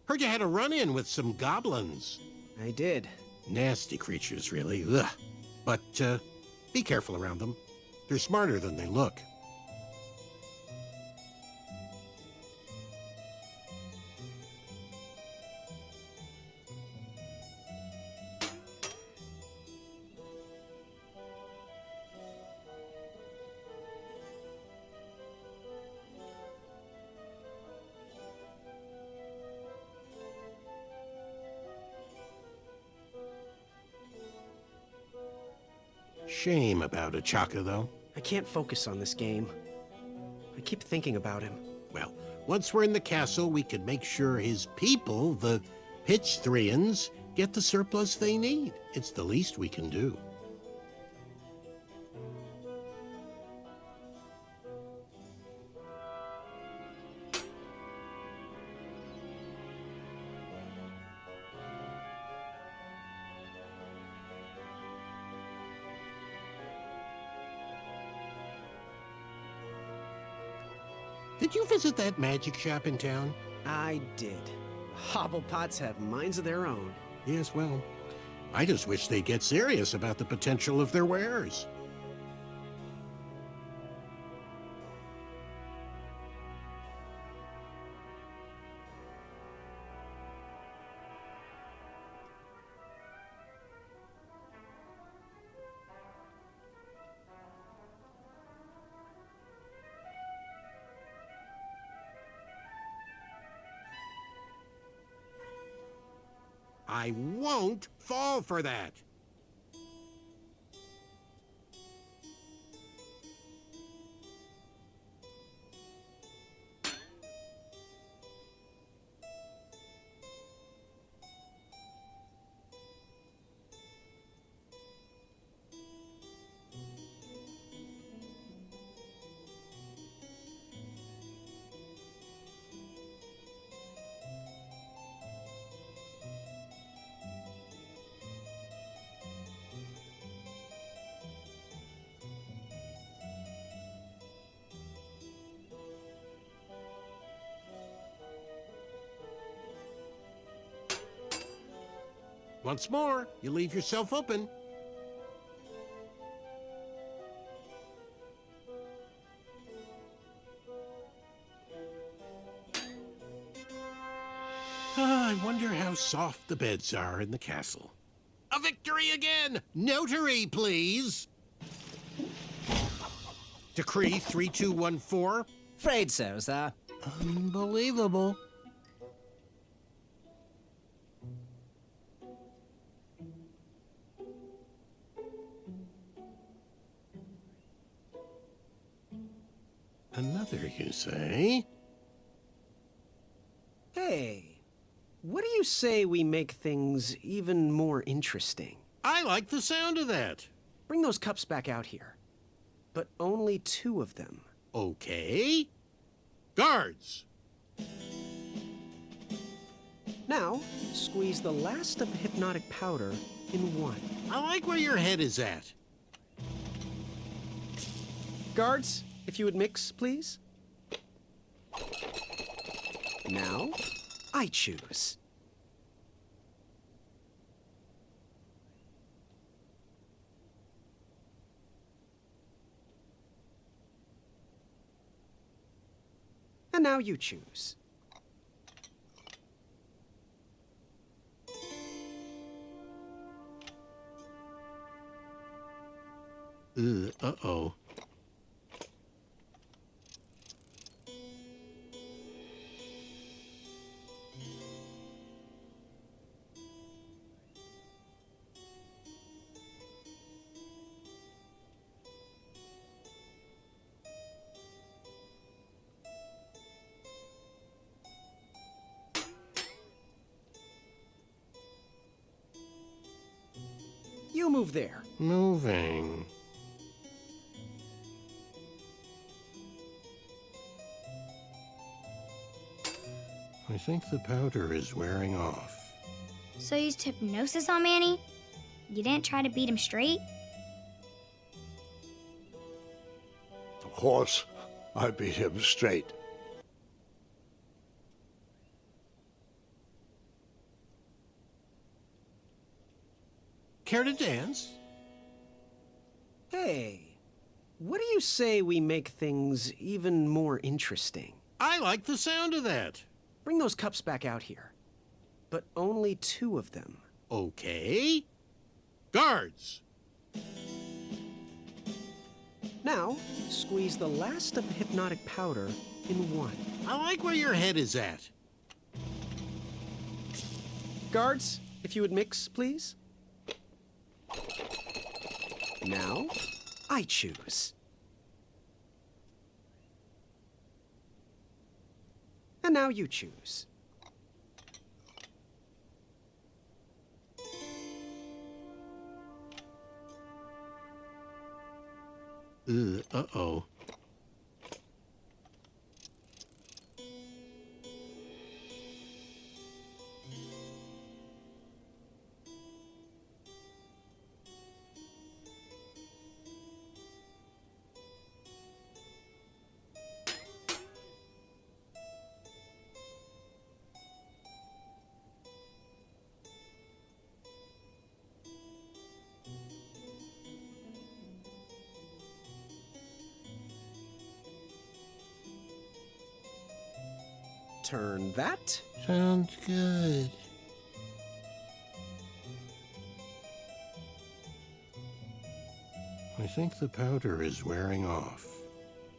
Heard you had a run-in with some goblins. I did. Nasty creatures, really. Ugh. But, be careful around them. They're smarter than they look. Shame about Achaka, though. I can't focus on this game. I keep thinking about him. Well, once we're in the castle, we can make sure his people, the Pitchthrians, get the surplus they need. It's the least we can do. Did you visit that magic shop in town? I did. Hobblepots have minds of their own. Yes, well, I just wish they'd get serious about the potential of their wares. I won't fall for that. Once more, you leave yourself open. I wonder how soft the beds are in the castle. A victory again! Notary, please! Decree 3214. Afraid so, sir. Unbelievable. Another, you say? Hey, what do you say we make things even more interesting? I like the sound of that. Bring those cups back out here. But only 2 of them. Okay. Guards! Now, squeeze the last of the hypnotic powder in 1. I like where your head is at. Guards, if you would mix, please. Now, I choose. And now you choose. Uh-oh. You move there. Moving. I think the powder is wearing off. So you used hypnosis on Manny? You didn't try to beat him straight? Of course, I beat him straight. Care to dance? Hey, what do you say we make things even more interesting? I like the sound of that. Bring those cups back out here. But only 2 of them. Okay. Guards! Now, squeeze the last of the hypnotic powder in 1. I like where your head is at. Guards, if you would mix, please. Now, I choose. And now you choose. Uh-oh. Turn that. Sounds good. I think the powder is wearing off.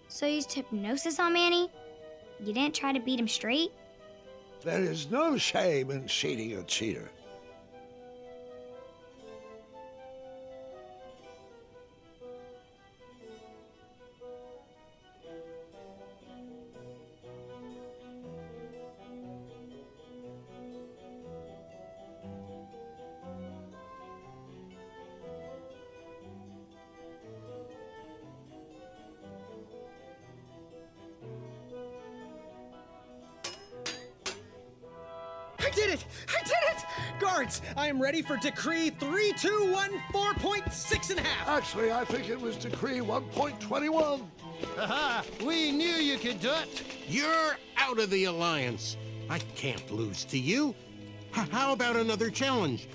So you used hypnosis on Manny? You didn't try to beat him straight? There is no shame in cheating a cheater. I did it! I did it! Guards, I am ready for Decree 3214.6 1/2. Actually, I think it was Decree 1.21. Haha! We knew you could do it! You're out of the Alliance. I can't lose to you. How about another challenge?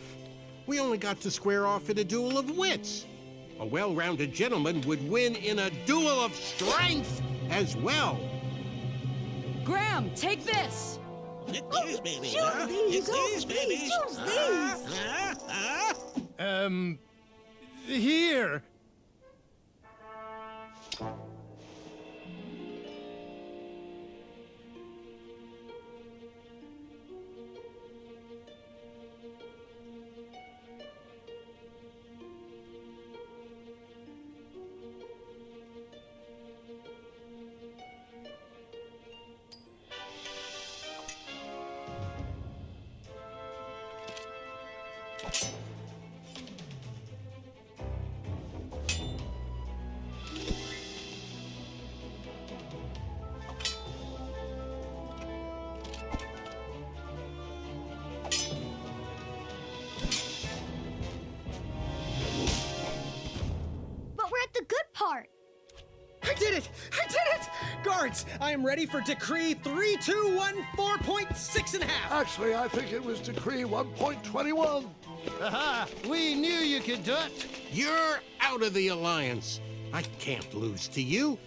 We only got to square off in a duel of wits. A well-rounded gentleman would win in a duel of strength as well. Graham, take this! Excuse me, Choose these, Excuse me, please, choose these. Here. start. I did it! I did it! Guards, I am ready for Decree 3214.6 and a half. Actually, I think it was Decree 1.21. Aha! We knew you could do it. You're out of the alliance. I can't lose to you.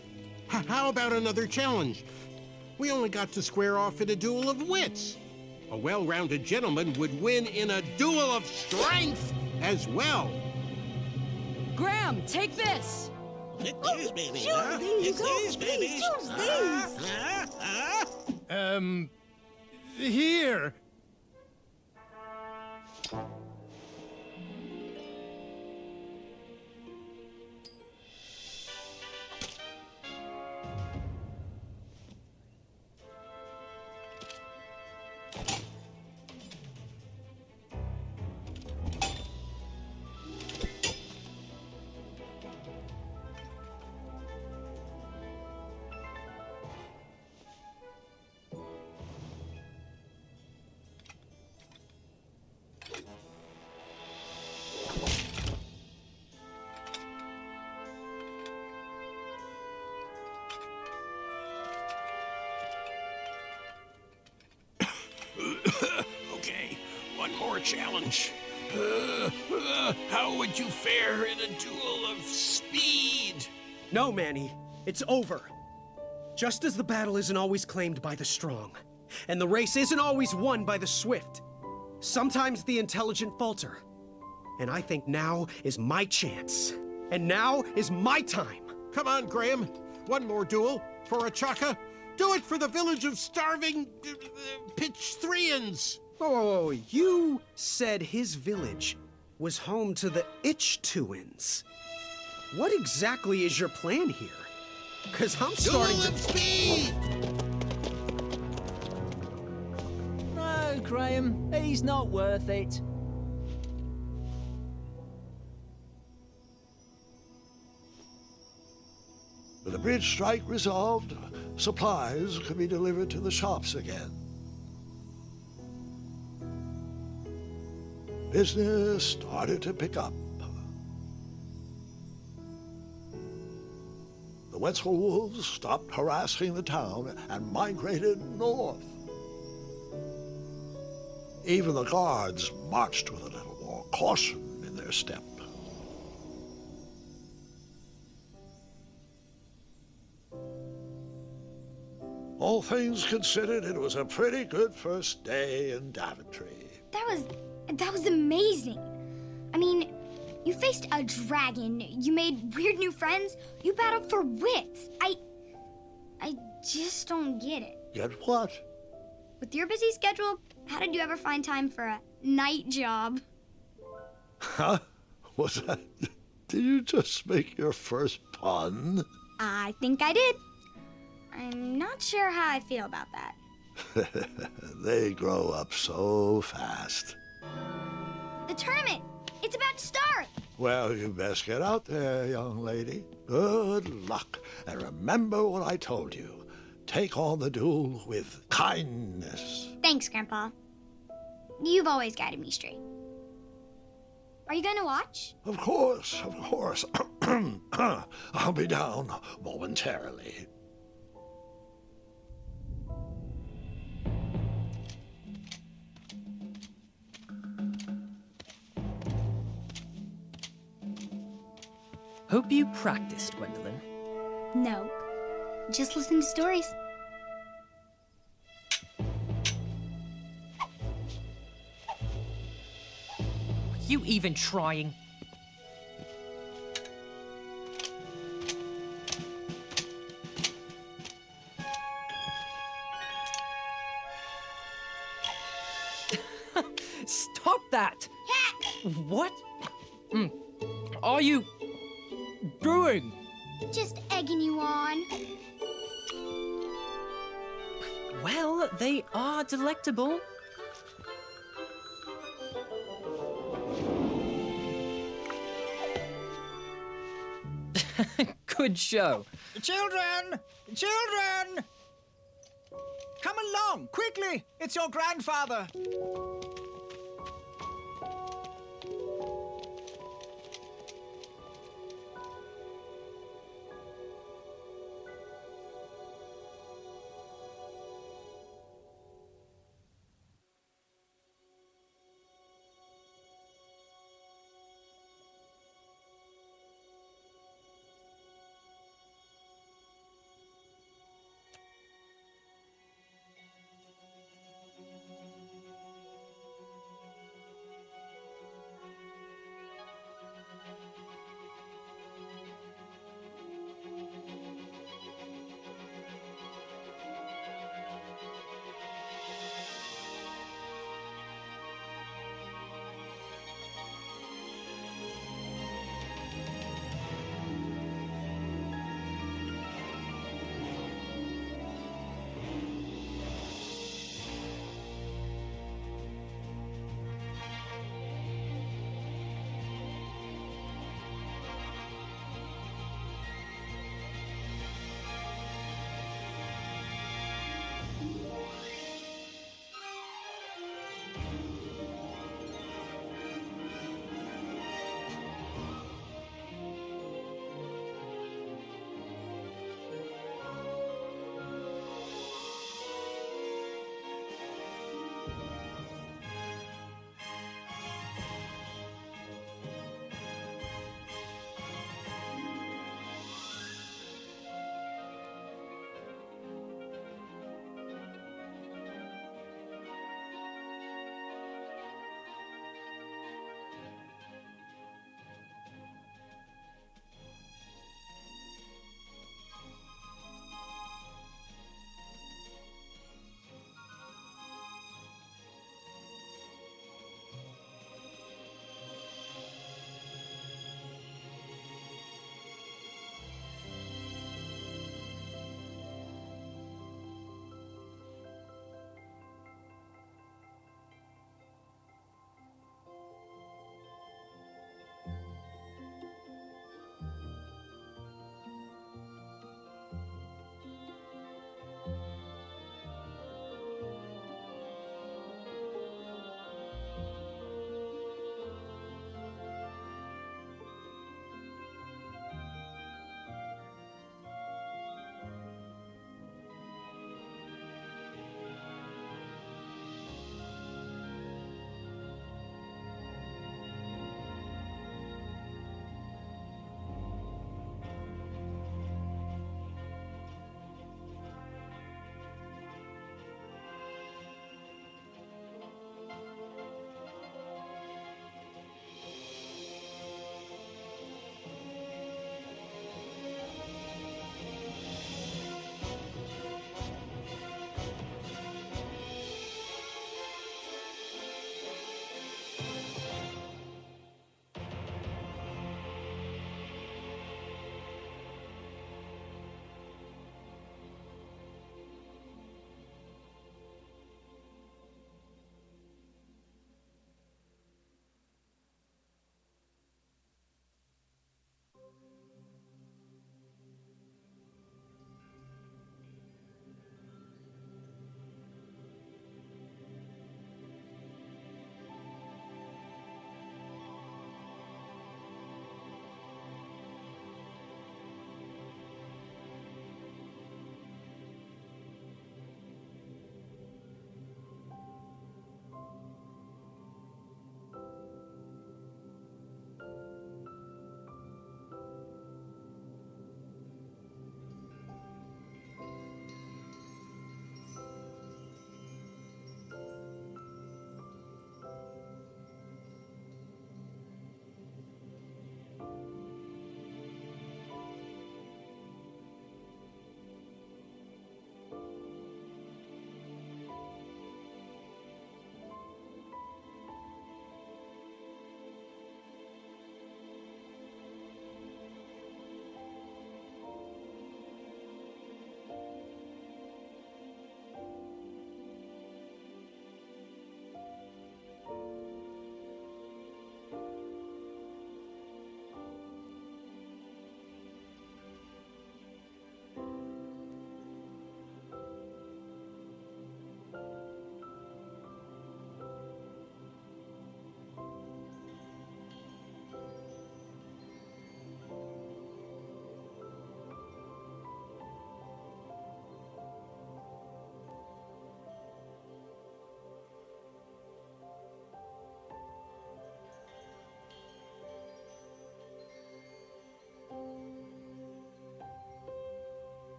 How about another challenge? We only got to square off in a duel of wits. A well-rounded gentleman would win in a duel of strength as well. Graham, take this. Choose these, oh, please, choose these. Here. Okay, one more challenge. How would you fare in a duel of speed? No, Manny, it's over. Just as the battle isn't always claimed by the strong, and the race isn't always won by the swift, sometimes the intelligent falter. And I think now is my chance. And now is my time. Come on, Graham. One more duel for a chaka. Do it for the village of starving Pitchthreans. Oh, you said his village was home to the Itchtuans. What exactly is your plan here? Because I'm starting to... speed! No, Graham, he's not worth it. With the bridge strike resolved, supplies can be delivered to the shops again. Business started to pick up. The Wetzel wolves stopped harassing the town and migrated north. Even the guards marched with a little more caution in their step. All things considered, it was a pretty good first day in Daventry. That was amazing. I mean, you faced a dragon, you made weird new friends, you battled for wits. I just don't get it. Get what? With your busy schedule, how did you ever find time for a night job? Huh? Was that... Did you just make your first pun? I think I did. I'm not sure how I feel about that. They grow up so fast. The tournament! It's about to start! Well, you best get out there, young lady. Good luck. And remember what I told you. Take on the duel with kindness. Thanks, Grandpa. You've always guided me straight. Are you going to watch? Of course, of course. I'll be down momentarily. Hope you practiced, Gwendolyn. No. Just listen to stories. Are you even trying? Stop that! What are you doing? Just egging you on. Well, they are delectable. Good show. Children! Children! Come along, quickly! It's your grandfather.